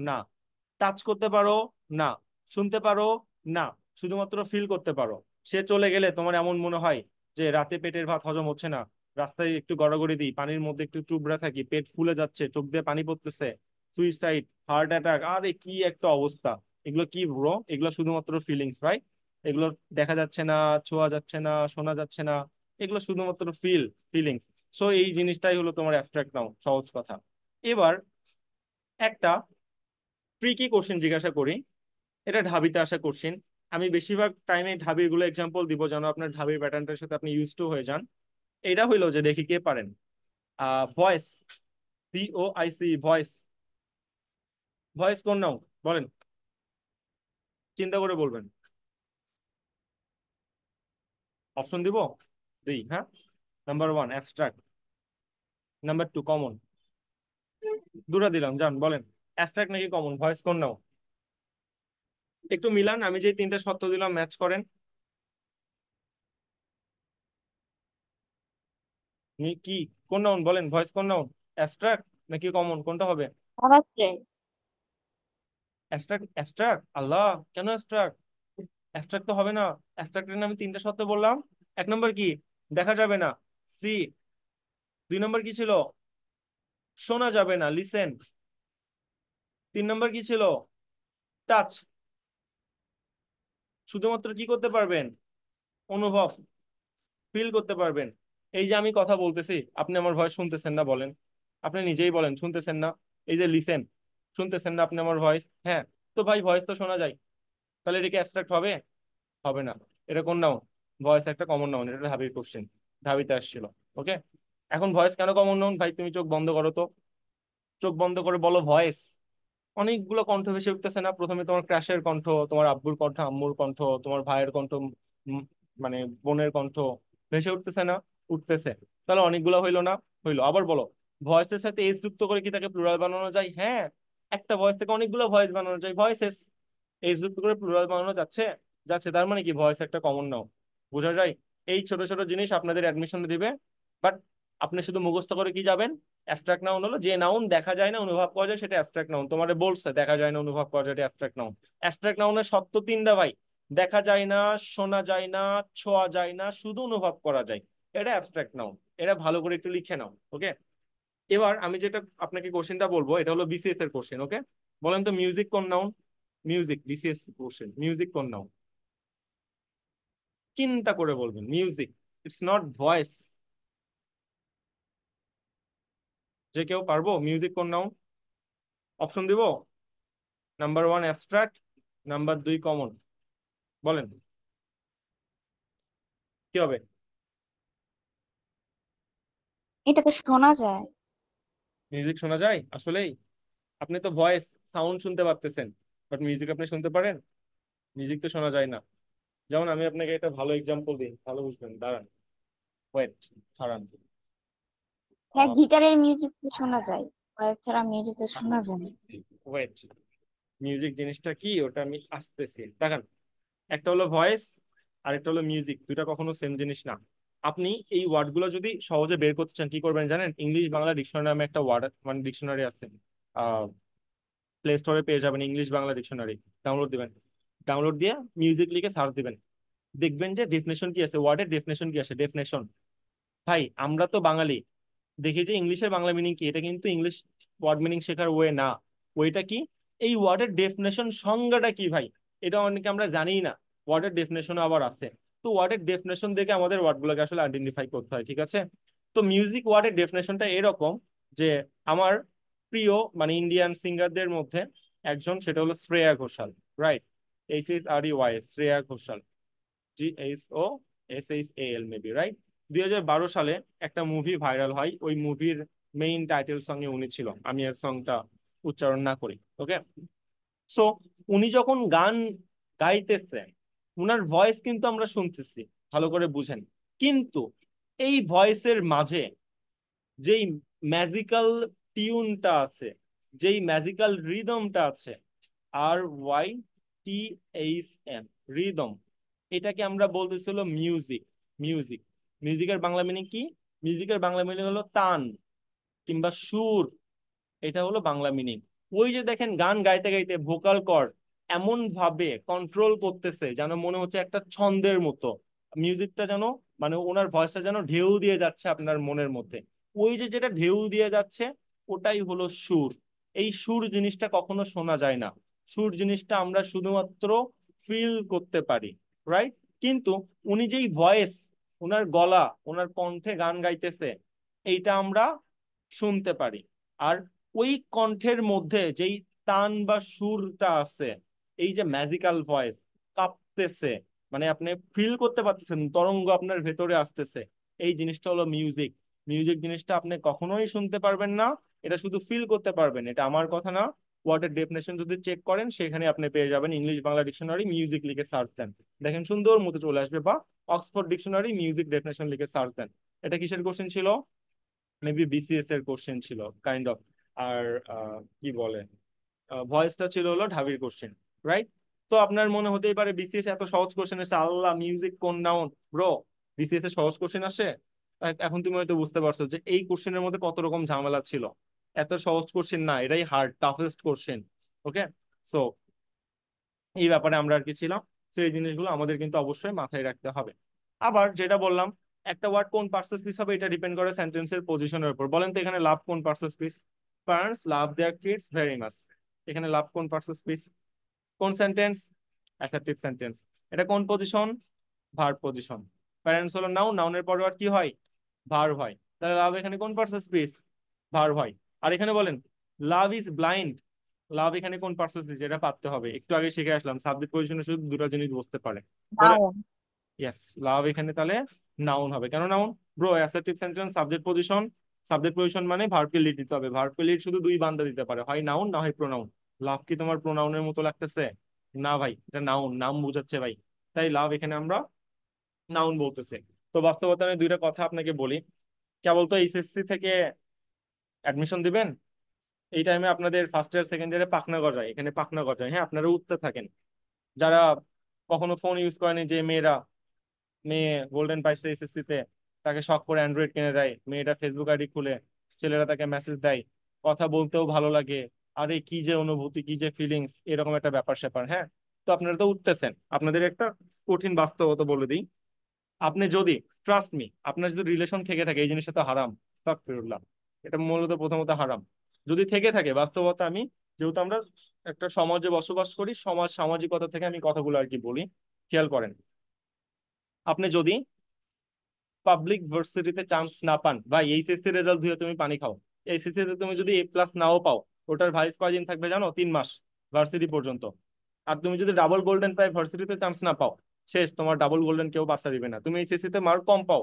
না, টাচ করতে পারো না, শুনতে পারো না, শুধুমাত্র ফিল করতে পারো। সে চলে গেলে তোমার এমন মনে হয় যে রাতে পেটের ভাত হজম হচ্ছে না, রাস্তায় একটু গড়াগড়ি দিই, পানির মধ্যে একটু চুবড়া থাকি, পেট ফুলে যাচ্ছে, চোখ দিয়ে পানি পড়তেছে, সুইসাইড, হার্ট অ্যাটাক, আরে কি একটা অবস্থা। এগুলো কি ব্রো, এগুলো শুধুমাত্র ফিলিংস ভাই, এগুলো দেখা যাচ্ছে না, ছোঁয়া যাচ্ছে না, শোনা যাচ্ছে না, এগুলো শুধুমাত্র ফিলিংস। সো এই জিনিসটাই হলো তোমার অ্যাবস্ট্রাক্ট নাউন, সহজ কথা। এবার একটা ট্রিকি কোশ্চেন জিজ্ঞাসা করি, এটা ঢাবিতে আসা কোশ্চেন। আমি বেশিরভাগ টাইমে ঢাবির গুলো এক্সাম্পল দিব যেন আপনার ঢাবির প্যাটার্নটার সাথে আপনি ইউজ টু হয়ে যান। এটা হইলো যে, দেখি কে পারেন, ভয়েস, VOIC, ভয়েস, ভয়েস কোন নাও বলেন, চিন্তা করে বলবেন। অপশন দিব, দিই হ্যাঁ। Number one abstract, number two common. দুটা দিলাম, যান বলেন অ্যাবস্ট্রাক্ট নাকি কমন, ভয়েস কোন নাও? একটু মিলান, আমি যে তিনটা সত্য দিলাম ম্যাচ করেন। কি কোন নাউন বলেন, ভয়েস কোন নাউন, অ্যাবস্ট্রাক্ট নাকি কমন, কোনটা হবে? অ্যাবস্ট্রাক্ট। অ্যাবস্ট্রাক্ট, অ্যাবস্ট্রাক্ট আল্লাহ, কেন অ্যাবস্ট্রাক্ট? অ্যাবস্ট্রাক্ট তো হবে না। অ্যাবস্ট্রাক্টের নামে তিনটা সত্য বললাম। এক নম্বর কি, দেখা যাবে না, সি। দুই নম্বর কি ছিল, শোনা যাবে না, লিসেন। তিন নম্বর কি ছিল, টাচ। শুধুমাত্র কি করতে পারবেন, অনুভব, ফিল করতে পারবেন। এই যে আমি কথা বলতেছি, আপনি আমার ভয়েস শুনতেছেন না বলেন, আপনি নিজেই বলেন শুনতেছেন না। এই যে লিসেন, শুনতেছেন না আপনি আমার ভয়েস? হ্যাঁ। তো ভাই ভয়েস তো শোনা যায়, তাহলে এটা কি অ্যাবস্ট্রাক্ট হবে? হবে না। এটা কোন নাউন? ভয়েস একটা কমন নাউন, এটা ঢাবির কোশ্চেন, ঢাবিতে আসছিল। ওকে, এখন ভয়েস কেন কমন নাউন? ভাই তুমি চোখ বন্ধ করো তো, চোখ বন্ধ করে বলো ভয়েস। অনেকগুলো কণ্ঠ ভেসে উঠতেছে না, প্রথমে তোমার ক্রাশের কণ্ঠ, তোমার আব্বুর কণ্ঠ, আম্মুর কণ্ঠ, তোমার ভাইয়ের কণ্ঠ, উম, মানে বোনের কণ্ঠ ভেসে উঠতেছে না? উঠতেছে। তাহলে অনেকগুলো হইলো না? হইলো। আবার বলো, ভয়েসের সাথে এস যুক্ত করে কি তাকে প্লুরাল বানানো যায়? হ্যাঁ, একটা ভয়েস থেকে অনেকগুলো ভয়েস বানানো যায়, ভয়েসেস। এস যুক্ত করে প্লুরাল বানানো যাচ্ছে? যাচ্ছে। তার মানে কি ভয়েস একটা কমন নাউন। বোঝা যায়? এই ছোট ছোট জিনিস আপনাদের অ্যাডমিশনে দিবে, বাট আপনি শুধু মুখস্থ করে কি যাবেন? অ্যাবস্ট্রাক্ট নাউন হলো যে নাউন দেখা যায় না, অনুভব করা যায়, সেটা অ্যাবস্ট্রাক্ট নাউন। তোমাদের বলছে দেখা যায় না, অনুভব করা যায়, এটা অ্যাবস্ট্রাক্ট নাউন। অ্যাবস্ট্রাক্ট নাউনের শর্ত তিনটা ভাই, দেখা যায় না, শোনা যায় না, ছোঁয়া যায় না, শুধু অনুভব করা যায়, এটা অ্যাবস্ট্রাক্ট নাউন। এটা ভালো করে একটু লিখে নাও। ওকে, এবার আমি যেটা আপনাকে কোশ্চেনটা বলবো, এটা হলো বিসিএস এর কোশ্চেন। ওকে, বলেন তো মিউজিক কোন noun? Music, BCS question, music কোন নাউন? চিন্তা করে বলবেন, মিউজিক, ইটস নট ভয়েস। যে কেউ পারবো, মিউজিক কোন নাউন? অপশন দিব, নাম্বার ওয়ান অ্যাবস্ট্রাক্ট, নাম্বার দুই কমন। বলেন কি হবে? এটা তো শোনা যায়। মিউজিক শোনা যায় আসলেই? আপনি তো ভয়েস, সাউন্ড শুনতে পারতেছেন, বাট মিউজিক আপনি শুনতে পারেন? মিউজিক তো শোনা যায় না। যেমন আমি আপনাকে একটা ভালো এক্সাম্পল দিই, ভালো বুঝবেন, দাঁড়ান, ওয়েট, দাঁড়ান। হ্যাঁ, গিটারের মিউজিক তো শোনা যায়, ভয়েস ছাড়া মিউজিক তো শোনা যায় না। ওয়েট, মিউজিক জিনিসটা কি ওটা আমি আসতেছি, দেখেন। একটা হলো ভয়েস, আর একটা হলো মিউজিক, দুইটা কখনো সেম জিনিস না। আপনি এই ওয়ার্ডগুলো যদি সহজে বের করতে চান, কি করবেন জানেন? ইংলিশ বাংলা ডিকশনারি নামে একটা ওয়ার্ড, মানে ডিকশনারি আছে, প্লে স্টোরে পেয়ে যাবেন, ইংলিশ বাংলা ডিকশনারি। ডাউনলোড দিবেন, ডাউনলোড দিয়ে মিউজিক লিখে সার্চ দিবেন, দেখবেন যে ডেফিনেশন কি আছে, ওয়ার্ডের ডেফিনেশন কি আছে, ডেফিনেশন। ভাই আমরা তো বাঙালি, দেখি যে ইংলিশের বাংলা মিনিং কি, এটা কিন্তু ইংলিশ ওয়ার্ড মিনিং শেখার ওয়ে না। ওইটা কি, এই ওয়ার্ডের ডেফিনেশন, সংজ্ঞাটা কি ভাই, এটা অনেকে আমরা জানিই না। ওয়ার্ডের ডেফিনেশন আবার আছে। তো ওয়ার্ডের ডেফিনেশন দেখে আমাদের ওয়ার্ডগুলোকে আসলে আইডেন্টিফাই করতে হয়, ঠিক আছে? তো মিউজিক ওয়ার্ডের ডেফিনেশনটা এরকম যে, আমার প্রিয় মানে ইন্ডিয়ান সিঙ্গারদের মধ্যে একজন, সেটা হলো Shreya Ghoshal, right? SHREY, Shreya Ghoshal, GHOSHAL maybe, right? 2012 সালে একটা মুভি ভাইরাল হয়, ওই মুভির মেইন টাইটেল সঙ্গে উনি ছিল, আমি এর সংটা উচ্চারণ না করি। ওকে, সো উনি যখন গান গাইতেছে, উনার ভয়েস কিন্তু আমরা শুনতেছি, ভালো করে বুঝেন। কিন্তু এই ভয়েসের মাঝে যেই ম্যাজিক্যাল টিউনটা আছে, যেই ম্যাজিক্যাল রিদমটা আছে, RYTHM, রিদম, এটাকে আমরা বলতেছিল মিউজিক। মিউজিক, মিউজিকের বাংলা মিনিং কি? মিউজিকের বাংলা মিনিং হলো তান কিংবা সুর, এটা হলো বাংলা মিনিং। ওই যে দেখেন গান গাইতে গাইতে ভোকাল কর্ড এমন ভাবে কন্ট্রোল করতেছে যেন মনে হচ্ছে একটা ছন্দের মতো, মিউজিকটা যেন, মানে ওনার ভয়েসটা যেন ঢেউ দিয়ে যাচ্ছে আপনার মনের মধ্যে। ওই যে যেটা ঢেউ দিয়ে যাচ্ছে, ওটাই হলো সুর। এই সুর জিনিসটা কখনো শোনা যায় না, সুর জিনিসটা আমরা শুধুমাত্র ফিল করতে পারি, রাইট? কিন্তু উনি যেই ভয়েস, ওনার গলা, ওনার কণ্ঠে গান গাইতেছে, এইটা আমরা শুনতে পারি। আর ওই কণ্ঠের মধ্যে যেই তান বা সুরটা আছে, এই যে ম্যাজিক্যাল ভয়েস, কাঁপতেছে, মানে আপনি ফিল করতে পারতেছেন তরঙ্গ আপনার ভেতরে আসতেছে, এই জিনিসটা হলো মিউজিক। মিউজিক জিনিসটা আপনি কখনোই শুনতে পারবেন না, এটা শুধু ফিল করতে পারবেন। এটা আমার কথা না, ওয়ার্ডের ডেফিনেশন যদি চেক করেন সেখানে আপনি পেয়ে যাবেন, ইংলিশ বাংলা ডিকশনারি মিউজিক লিখে সার্চ দেন, দেখেন সুন্দর মতো চলে আসবে, বা অক্সফোর্ড ডিকশনারি মিউজিক ডেফিনেশন লিখে সার্চ দেন, এটা কিসের কোশ্চেন ছিল? মেবি বিসিএস এর কোশ্চেন ছিল কাইন্ড অফ। আর কি বলে, ভয়েসটা ছিল হলো ঢাবির কোশ্চেন, রাইট? তো আপনার মনে হতেই পারে বিসিএস এত সহজ কোশ্চেন এসে, আল্লাহ মিউজিক কোন নাউন ব্রো, বিসিএস এ সহজ কোশ্চেন আসে? এখন তুমি হয়তো বুঝতে পারছো যে এই কোশ্চেনের মধ্যে কত রকম ঝামেলা ছিল। এত সহজ কোশ্চেন না, এটাই হার্ড টাফেস্ট কোশ্চেন। ওকে, সো এই ব্যাপারে আমরা আর কি ছিলাম। তো এই জিনিসগুলো আমাদের কিন্তু অবশ্যই মাথায় রাখতে হবে। আবার যেটা বললাম, একটা ওয়ার্ড কোন পার্সেস পিস হবে এটা ডিপেন্ড করে সেন্টেন্সের পজিশনের উপর। বলেন তো এখানে লাভ কোন পার্সেস পিস? প্যারেন্টস লাভ দেয়ার কিডস ভেরি মাচ। এখানে লাভ কোন পার্সেস পিস? কোন সেন্টেন্স? Assertive sentence. এটা কোন পজিশন? Verb position. প্যারেন্টস হলো নাউন, নাউনের পরে আর কি হয়? ভার্ব হয়। তাহলে লাভ এখানে কোন পার্সেস পিস? ভার্ব হয়। আর এখানে বলেন লাভ ইজ ব্লাইন্ড, লাভ এখানে কোন পার্সেস পিস? এটা পারতে হবে, একটু আগে শিখে আসলাম সাবজেক্ট পজিশনে শুধু দুটো জিনিস বসতে পারে। বলে নাউন। ইয়েস, লাভ এখানে তাহলে নাউন হবে। কেন noun bro? Assertive sentence subject position, subject position মানে ভার্বকে লিড দিতে হবে। ভার্বকে লিড শুধু দুই বান্দা দিতে পারে, হয় নাউন না হয় প্রোনাউন। লাভ কি তোমার প্রোনাউনের মতো লাগতেছে? না ভাই, এটা নাউন, নাম বোঝাচ্ছে ভাই। তাই লাভ এখানে আমরা নাউন বলতেছে। তো বাস্তবতা আমি দুইটা কথা আপনাকে বলি। কেবল তো এইচএসসি থেকে অ্যাডমিশন দিবেন, এই টাইমে আপনাদের ফার্স্ট ইয়ার সেকেন্ড ইয়ারে পাখনা গজায়, এখানে পাখনা গজায়, হ্যাঁ আপনারা উঠতে থাকেন। যারা কখনো ফোন ইউজ করেনি, যে মেয়েরা, মেয়ে গোল্ডেন পাইছে এসএসসি তে, তাকে শখ করে অ্যান্ড্রয়েড কিনে দেয়, মেয়েটা ফেসবুক আইডি খুলে, ছেলেরা তাকে মেসেজ দেয়, কথা বলতেও ভালো লাগে, আরে কি যে অনুভূতি, কি যে ফিলিংস, এরকম একটা ব্যাপার স্যাপার, হ্যাঁ। তো আপনারা তো উঠতেছেন, আপনাদের একটা কঠিন বাস্তবতা বলে দিই। আপনি যদি, ট্রাস্ট মি, আপনার যদি রিলেশন থেকে থাকে, এই জিনিসটা তো হারাম, আস্তাগফিরুল্লাহ, এটা মূলত প্রথমত হারাম। যদি থেকে থাকে বাস্তবতা, আমি যেহেতু আমরা একটা সমাজে বসবাস করি, সমাজ সামাজিকতা থেকে আমি কথাগুলো আর কি বলি, খেয়াল করেন। আপনি যদি পাবলিক ভার্সিটিতে চান্স না পান, বা এইচএসসি রেজাল্ট ধুয়ে তুমি পানি খাও, এইচএসসি তে তুমি যদি A+ নাও পাও, ওটার ভাইস কয়দিন থাকবে জানো? 3 মাস, ভার্সিটি পর্যন্ত। আর তুমি যদি ডাবল গোল্ডেন পাই, ভার্সিটিতে চান্স না পাও, শেষ, তোমার ডাবল গোল্ডেন কেউ পাত্তা দিবে না। তুমি এইচএসসি তে মার্ক কম পাও,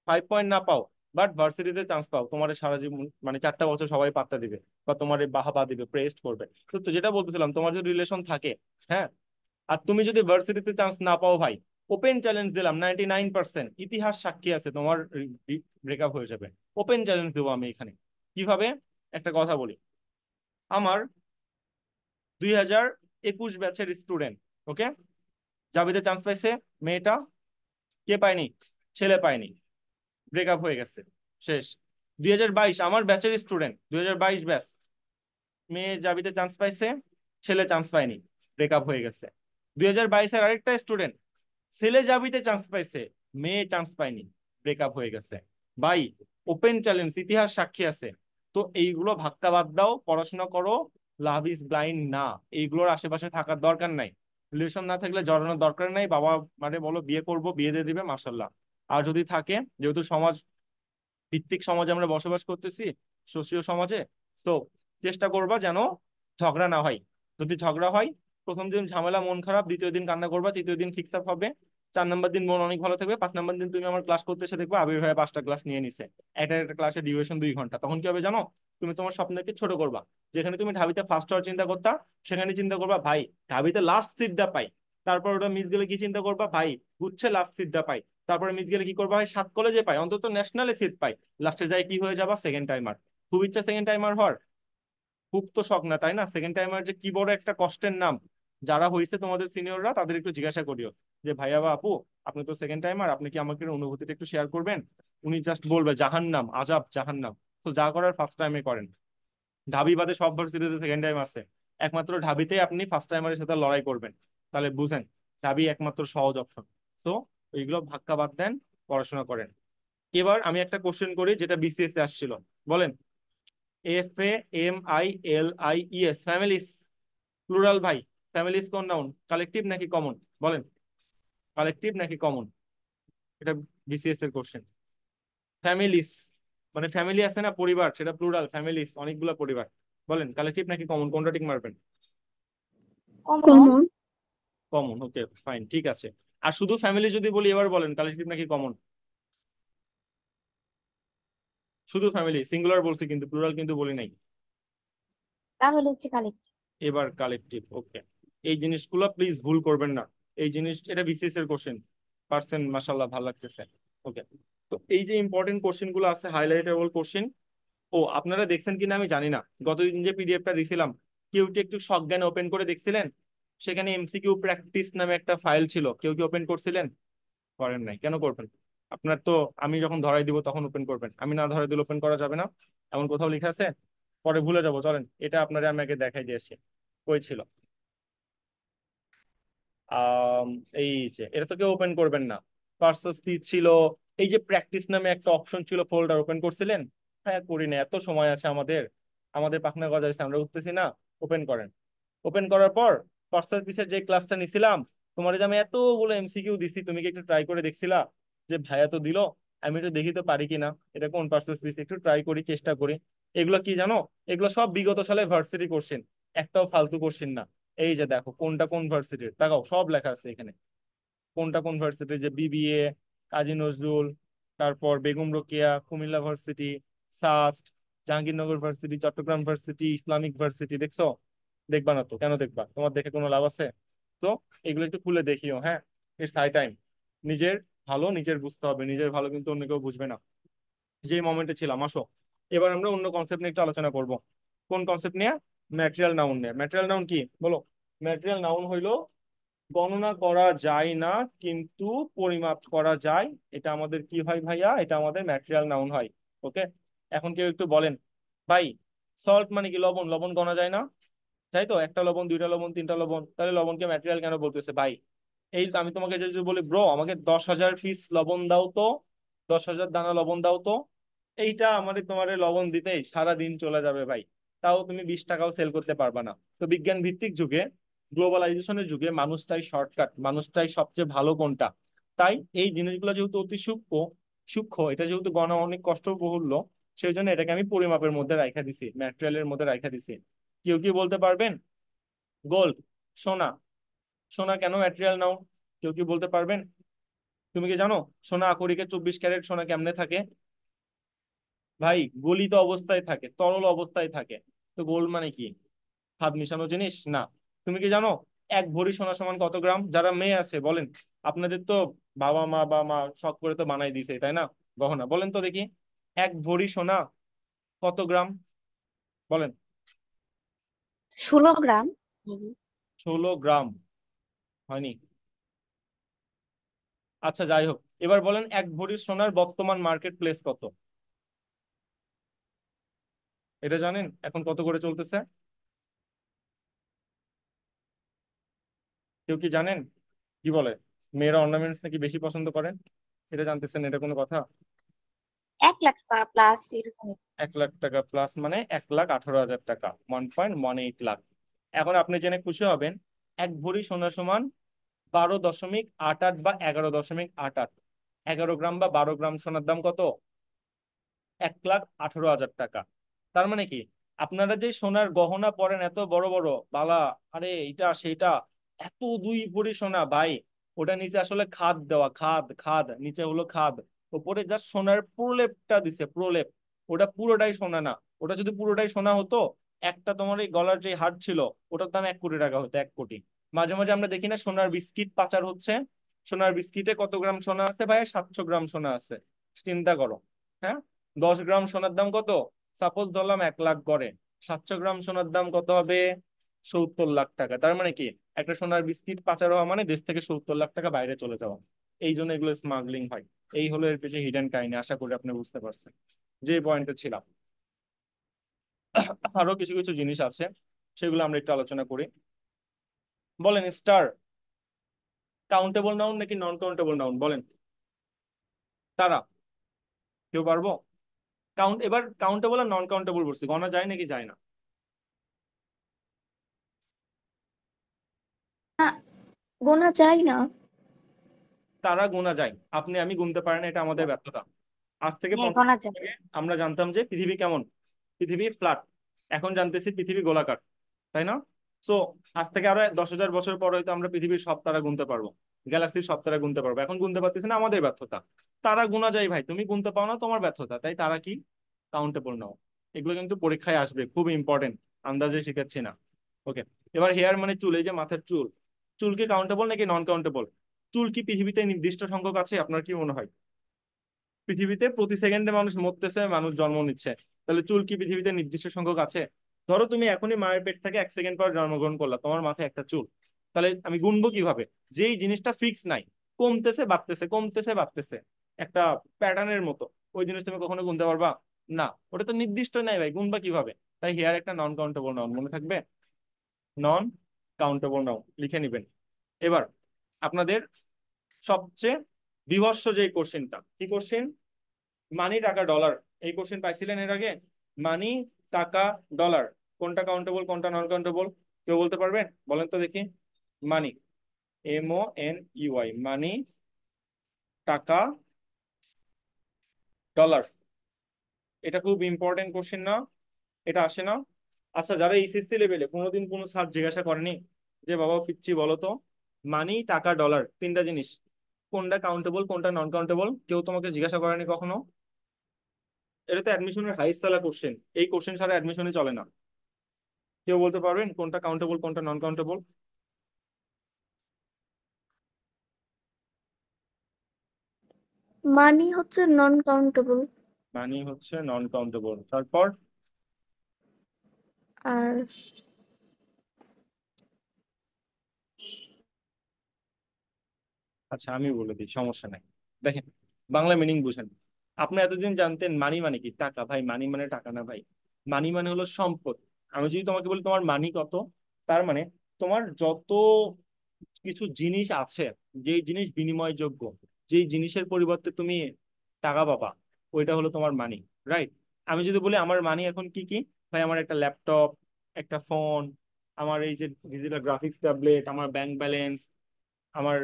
5 পয়েন্ট না পাও, বাট ভার্সিটিতে চান্স পাও, তোমার সারা জীবন মানে 4টা বছর সবাই পাত্তা দিবে, বা তোমার বাহাবা দিবে, প্রেস্ট করবে। তো তো যেটা বলতেছিলাম, তোমার যদি রিলেশন থাকে, হ্যাঁ, আর তুমি যদি ভার্সিটিতে চান্স না পাও ভাই, ওপেন চ্যালেঞ্জ দিলাম, 99% ইতিহাস সাক্ষী আছে তোমার ব্রেকআপ হয়ে যাবে। ওপেন চ্যালেঞ্জ দেবো আমি এখানে। কিভাবে? একটা কথা বলি, আমার 2021 ব্যাচের স্টুডেন্ট, ওকে, জাবিতে চান্স পাইছে, মেয়েটা, কে পায়নি? ছেলে পায়নি, ব্রেকআপ হয়ে গেছে, শেষ। 2022 আমার ব্যাচের স্টুডেন্ট, 2022 ব্যাচ, মেয়ে জাবিতে চান্স পাইছে, ছেলে চান্স পায়নি, ব্রেকআপ হয়ে গেছে। 2022-এর আরেকটা স্টুডেন্ট, ছেলে জাবিতে চান্স পাইছে, মেয়ে চান্স পায়নি, ব্রেকআপ হয়ে গেছে। ভাই, ওপেন চ্যালেঞ্জ, ইতিহাস সাক্ষী আছে। তো এইগুলো ভাক্কা বাদ দাও, পড়াশোনা করো। লাভ ইজ ব্লাইন্ড না, এইগুলোর আশেপাশে থাকার দরকার নাই। রিলেশন না থাকলে জড়ানোর দরকার নাই। বাবা মানে বলো বিয়ে করব, বিয়ে দিয়ে দিবে, মাশাল্লাহ। আর যদি থাকে, যেহেতু সমাজ ভিত্তিক সমাজে আমরা বসবাস করতেছি, সোশিও সমাজে, তো চেষ্টা করবা যেন ঝগড়া না হয়। যদি ঝগড়া হয়, প্রথম দিন ঝামেলা, মন খারাপ, দ্বিতীয় দিন কান্না করবা, তৃতীয় দিন ফিক্স আপ হবে, 4 নম্বর দিন মন অনেক ভালো থাকবে, 5 নম্বর দিন তুমি আমার ক্লাস করতে এসে দেখবে আবির ভাই 5টা ক্লাস নিয়ে নিছে, একটা একটা ক্লাসের ডিউরেশন 2 ঘন্টা। তখন কি হবে জানো? তুমি তোমার স্বপ্নকে ছোট করবা। যেখানে তুমি ঢাবিতে ফার্স্ট হওয়ার চিন্তা করতা, সেখানে চিন্তা করবা ভাই ঢাবিতে লাস্ট সিটটা পাই। তারপর ওটা মিস গেলে কি চিন্তা করবা? ভাই গুচ্ছে লাস্ট সিটটা পাই। তারপরে মিস গেলে কি করবা? ভাই 7 কলেজে পাই, অন্তত ন্যাশনালে সিট পাই। লাস্টে যাই কি হয়ে যাবা? Second timer. খুব ইচ্ছা সেকেন্ড টাইমার হওয়ার? খুব তো শখ না, তাই না? সেকেন্ড টাইমার যে কি বড় একটা কষ্টের নাম। যারা হয়েছে তোমাদের সিনিয়ররা, তাদের একটু জিজ্ঞাসা করিও যে ভাইয়া বা আপু, আপনি তো সেকেন্ড টাইমার, আপনি কি আমাকে অনুভূতিটা একটু শেয়ার করবেন? উনি জাস্ট বলবে জাহান্নাম, আজাব জাহান্নাম। তো যা করার ফার্স্ট টাইমে করেন। ঢাবি বাদে সব ভার্সিটিতে সেকেন্ড টাইম আছে, একমাত্র ঢাবিতেই আপনি ফার্স্ট টাইমারের সাথে লড়াই করবেন। তাহলে বুঝেন, ঢাবি একমাত্র সহজ অপশন। তো এইগুলো ভাক্কা বাদ দেন, পড়াশোনা করেন। এবার আমি একটা কোশ্চেন করি, যেটা বিসিএস এ আসছিল। বলেন, FAMILIES, ফ্যামিলিস, প্লুরাল ভাই। ফ্যামিলিস কোন নাউন, কালেকটিভ নাকি কমন? বলেন, কালেকটিভ নাকি কমন? এটা বিসিএস এর কোশ্চেন। ফ্যামিলিস মানে ফ্যামিলি আছে না, পরিবার, সেটা প্লুরাল, ফ্যামিলিস অনেকগুলো পরিবার। বলেন কালেকটিভ নাকি কমন, কোনটা টিক মারবেন? কমন। কমন, ওকে ফাইন, ঠিক আছে। আর শুধু ফ্যামিলি যদি বলি, এবার বলেন কালেকটিভ নাকি কমন? শুধু ফ্যামিলি, সিঙ্গুলার বলছি কিন্তু, প্লুরাল কিন্তু বলি নাই। তাহলে হচ্ছে কালেক্টিভ। এবার কালেকটিভ, ওকে। এই জিনিসগুলো প্লিজ ভুল করবেন না। এই জিনিস, এটা বিসিএস এর কোশ্চেন, পার্সেন্ট মাশাল্লাহ ভালো লাগতেছে। ওকে, তো এই যে ইম্পর্টেন্ট কোশ্চেন গুলো আছে, হাইলাইটেবল কোশ্চেন, ও আপনারা দেখছেন কিনা আমি জানি না, গতদিন যে পিডিএফটা দিছিলাম কেউ কি একটু সজ্ঞানে ওপেন করে দেখছিলেন? সেখানে এমসিকিউ প্র্যাকটিস নামে একটা ফাইল ছিল, কেউ কি ওপেন করছিলেন? করেন নাই, কেন করবেন? আপনার তো আমি যখন ধরাই দিব তখন ওপেন করবেন, আমি না ধরাই দিলে ওপেন করা যাবে না, এমন কোথাও লেখা আছে? পরে ভুলে যাবো, চলেন এটা আপনারা আমাকে দেখাই দিয়েছি কই ছিল। আম, এই যে এটা তো কেউ ওপেন করবেন না। পার্সোনাল স্পিচ ছিল, এই যে প্র্যাকটিস নামে একটা অপশন ছিল, ফোল্ডার ওপেন করছিলেন? হ্যাঁ, করি না, এত সময় আছে আমাদের, আমাদের পাখনা গজাইছে, আমরা উঠতেছি না। ওপেন করেন। ওপেন করার পর পার্সোনাল স্পিচের যে ক্লাসটা নিছিলাম, তোমার যে আমি এতগুলো এমসিকিউ দিছি, তুমি কি একটু ট্রাই করে দেখছিলা যে ভাইয়া তো দিল, আমি একটু দেখি তো পারি কিনা, এটা কোন পার্সোনাল স্পিচ, একটু ট্রাই করি, চেষ্টা করি। এগুলো কি জানো? এগুলো সব বিগত সালে ভার্সিটি কোশ্চেন, একটাও ফালতু কোশ্চেন না। এই যে দেখো কোনটা কোন ভার্সিটির, তাকাও সব লেখা আছে এখানে, কোনটা কোন ভার্সিটি, যে বিবিএ, কাজী নজরুল, তারপর Begum Rokeya, Comilla varsity, SUST, Jahangirnagar varsity, Chittagong varsity, Islamic varsity, দেখছো? দেখবা না তো কেন দেখবা, তোমার দেখে কোনো লাভ আছে? তো এগুলো একটু খুলে দেখিও, হ্যাঁ। It's high time. নিজের ভালো নিজের বুঝতে হবে, নিজের ভালো কিন্তু অন্য কেউ বুঝবে না। যে মোমেন্টে ছিলাম, আসো এবার আমরা অন্য কনসেপ্ট নিয়ে একটু আলোচনা করব। কোন কনসেপ্ট নিয়ে? ম্যাটেরিয়াল নাউন নিয়ে। ম্যাটেরিয়াল নাউন কি বলো? ম্যাটেরিয়াল নাউন হইলো গণনা করা যায় না কিন্তু পরিমাপ করা যায়, এটা আমাদের কি হয় ভাইয়া? এটা আমাদের ম্যাটেরিয়াল নাউন হয়। ওকে। এখন কেউ একটু বলেন, ভাই সল্ট মানে কি? লবণ, লবণ গণা যায় না, তাই তো? একটা লবণ, দুইটা লবণ, তিনটা লবণ, তাহলে লবণকে ম্যাটেরিয়াল কেন বলতেছে ভাই? এই তো আমি তোমাকে যে যে বলি, ব্রো আমাকে 10,000 পিস লবণ দাও তো, 10,000 দানা লবণ দাও তো, এইটা আমারে তোমারে লবণ দিতেই সারা দিন চলে যাবে ভাই, তাও তুমি 20 টাকাও সেল করতে পারবা না। তো বিজ্ঞান ভিত্তিক যুগে, গ্লোবালাইজেশনের যুগে মানুষ চাই শর্টকাট, মানুষ চাই সবচেয়ে ভালো কোনটা। তাই এই জিনিসগুলো যেহেতু অতি সূক্ষ্ম, সূক্ষ্ম, এটা যেহেতু গণনা অনেক কষ্টবহুল্য, সেই জন্য এটাকে আমি পরিমাপের মধ্যে রাখা দিছি, ম্যাটেরিয়ালের মধ্যে রাখা দিছি। কেউ কি বলতে পারবেন? গোল্ড, সোনা। সোনা কেন ম্যাটেরিয়াল নাও? কেউ কি বলতে পারবেন? তুমি কি জানো সোনা আকরিকে 24 ক্যারেট সোনা কেমনে থাকে? ভাই গলিত অবস্থায় থাকে, তরল অবস্থায় থাকে। তো গোল্ড মানে কি? হাত মিশানো জিনিস না। তুমি কি জানো 1 ভরি সোনা সমান কত গ্রাম? যারা মেয়ে আছে বলেন, আপনাদের তো বাবা মা বা মা শখ করে তো বানাই দিছে, তাই না? গহনা, বলেন তো দেখি, 1 ভরি সোনা কত গ্রাম? বলেন। 16 গ্রাম। হুম। 16 গ্রাম। হয়নি? আচ্ছা যাই হোক, এবার বলেন 1 ভরি সোনার বর্তমান মার্কেট প্লেস কত? এটা জানেন এখন কত করে চলতেছে? কেউ কি জানেন? কি বলে? মেয়েরা অর্নামেন্টস নাকি বেশি পছন্দ করেন, এটা জানতেছেন? এটা কোনো কথা? 1 লাখ প্লাস এরকম। 1 লাখ টাকা প্লাস মানে 1,18,000 টাকা, 1.18 লাখ। এখন আপনি জেনে খুশি হবেন, 1 ভরি সোনা সমান 12.88 বা 11.88, 11 গ্রাম বা 12 গ্রাম সোনার দাম কত? 1,18,000 টাকা। তার মানে কি, আপনারা যে সোনার গহনা পরেন এত বড় বড় বালা, আরে এটা সেটা, এত 2 ভরি সোনা ভাই, ওটা নিচে আসলে খাদ দেওয়া, খাদ খাদ, নিচে হলো খাদ, উপরে জাস্ট সোনার প্রলেপটা দিছে, প্রলেপ। ওটা পুরোটাই সোনা না। ওটা যদি পুরোটাই সোনা হতো, একটা তোমার এই গলার যে হার ছিল, ওটার দাম 1 কোটি টাকা হতো, 1 কোটি। মাঝে মাঝে আমরা দেখি না সোনার বিস্কিট পাচার হচ্ছে, সোনার বিস্কিটে কত গ্রাম সোনা আছে ভাই? 700 গ্রাম সোনা আছে। চিন্তা করো, হ্যাঁ। 10 গ্রাম সোনার দাম কত? সাপোজ ধরলাম 1 লাখ গড়ে, 700 গ্রাম সোনার দাম কত হবে? 70 লাখ টাকা। তার মানে কি, একটা সোনার বিস্কিট পাচার হওয়া মানে দেশ থেকে 70 লাখ টাকা বাইরে চলে যাওয়া। এই জন্য এগুলো স্মাগলিং হয়। এই হলো এর পেছনে হিডেন কাহিনী, আশা করি আপনি বুঝতে পারছেন যে পয়েন্টে ছিলাম। আরো কিছু কিছু জিনিস আছে, সেগুলো আমরা একটু আলোচনা করি। বলেন স্টার কাউন্টেবল নাউন নাকি নন কাউন্টেবল নাউন? বলেন তারা, কেউ পারবো? কাউন্ট, এবার কাউন্টেবল আর নন কাউন্টেবল বলছি, গণা যায় নাকি যায় না? না, গোনা যায় না। তারা গোনা যায়, আপনি আমি গুনতে পারি না, এটা আমাদের ব্যর্থতা। আজ থেকে হ্যাঁ, 50 গোনা বছর যায়। আগে আমরা জানতাম যে পৃথিবী কেমন, পৃথিবী ফ্ল্যাট, এখন জানতেছি পৃথিবী গোলাকার, তাই না? সো আজ থেকে আরো 10,000 বছর পর হয়তো আমরা পৃথিবীর সব তারা গুনতে পারবো, গ্যালাক্সির সব তারা গুনতে পারবো, এখন গুনতে পারতেছি না, আমাদের ব্যর্থতা। তারা গুনা যায় ভাই, তুমি গুনতে পাও না, তোমার ব্যর্থতা। তাই তারা কি? কাউন্টেবল নাও। এগুলো কিন্তু পরীক্ষায় আসবে, খুব ইম্পর্টেন্ট, আন্দাজে শিখাচ্ছি না। ওকে। এবার হেয়ার মানে চুল, এই যে মাথার চুল, চুল কি কাউন্টেবল নাকি নন কাউন্টেবল? চুল কি পৃথিবীতে নির্দিষ্ট সংখ্যক আছে? আপনার কি মনে হয়? পৃথিবীতে প্রতি সেকেন্ডে মানুষ মরতেছে, মানুষ জন্ম নিচ্ছে, তাহলে চুল কি পৃথিবীতে নির্দিষ্ট সংখ্যক আছে? ধরো তুমি এখনই মায়ের পেট থেকে 1 সেকেন্ড পর জন্মগ্রহণ করলা, তোমার মাথায় একটা চুল, তাহলে আমি গুনবো কিভাবে? যেই জিনিসটা ফিক্স নাই, কমতেছে বাড়তেছে কমতেছে বাড়তেছে, একটা প্যাটার্নের মতো, ওই জিনিস তুমি কখনো গুনতে পারবা না। ওটা তো নির্দিষ্ট নাই ভাই, গুনবা কিভাবে? তাই হেয়ার একটা নন কাউন্টেবল নাউন, মনে থাকবে, নন কাউন্টেবল নাউন, লিখে নিবেন। এবার আপনাদের সবচেয়ে বিভৎস যে কোশ্চেনটা, কি কোশ্চেন? মানি, টাকা, ডলার। এই কোশ্চেন পাইছিলেন এর আগে? মানি, টাকা, ডলার, কোনটা কাউন্টেবল কোনটা নন কাউন্টেবল? কেউ বলতে পারবেন? বলেন তো দেখি। মানি, MONEY, মানি, টাকা, ডলার। এটা খুব ইম্পর্টেন্ট কোশ্চেন না? এটা আসে না? আচ্ছা, যারা এইচএসসি লেভেলে কোনোদিন কোনো স্যার জিজ্ঞাসা করেনি যে বাবা পিচ্ছি বলো তো, মানি, টাকা, ডলার, তিনটা জিনিস, কোনটা কাউন্টেবল কোনটা নন কাউন্টেবল, কেউ তোমাকে জিজ্ঞাসা করেনি কখনো? এটা তো অ্যাডমিশনের হাইস্ট সালা কোশ্চেন, এই কোশ্চেন ছাড়া অ্যাডমিশনে চলে না। কেউ বলতে পারবেন কোনটা কাউন্টেবল কোনটা নন কাউন্টেবল? মানি হচ্ছে নন কাউন্টেবল। মানি হচ্ছে নন কাউন্টেবল, তারপর? আর আচ্ছা আমি বলে দিই, সমস্যা নাই। দেখেন, বাংলা মিনিং বুঝেন। আপনি এতদিন জানতেন মানি মানে কি? টাকা। ভাই মানি মানে টাকা না ভাই, মানি মানে হলো সম্পদ। আমি যদি তোমাকে বলি তোমার মানি কত, তার মানে তোমার যত কিছু জিনিস আছে, যেই জিনিস বিনিময়যোগ্য, যেই জিনিসের পরিবর্তে তুমি টাকা পাবা, ওইটা হলো তোমার মানি, রাইট? আমি যদি বলি আমার মানি এখন কি কি, ভাই আমার একটা ল্যাপটপ, একটা ফোন, আমার এই যে ডিজিটাল গ্রাফিক্স ট্যাবলেট, আমার ব্যাংক ব্যালেন্স, আমার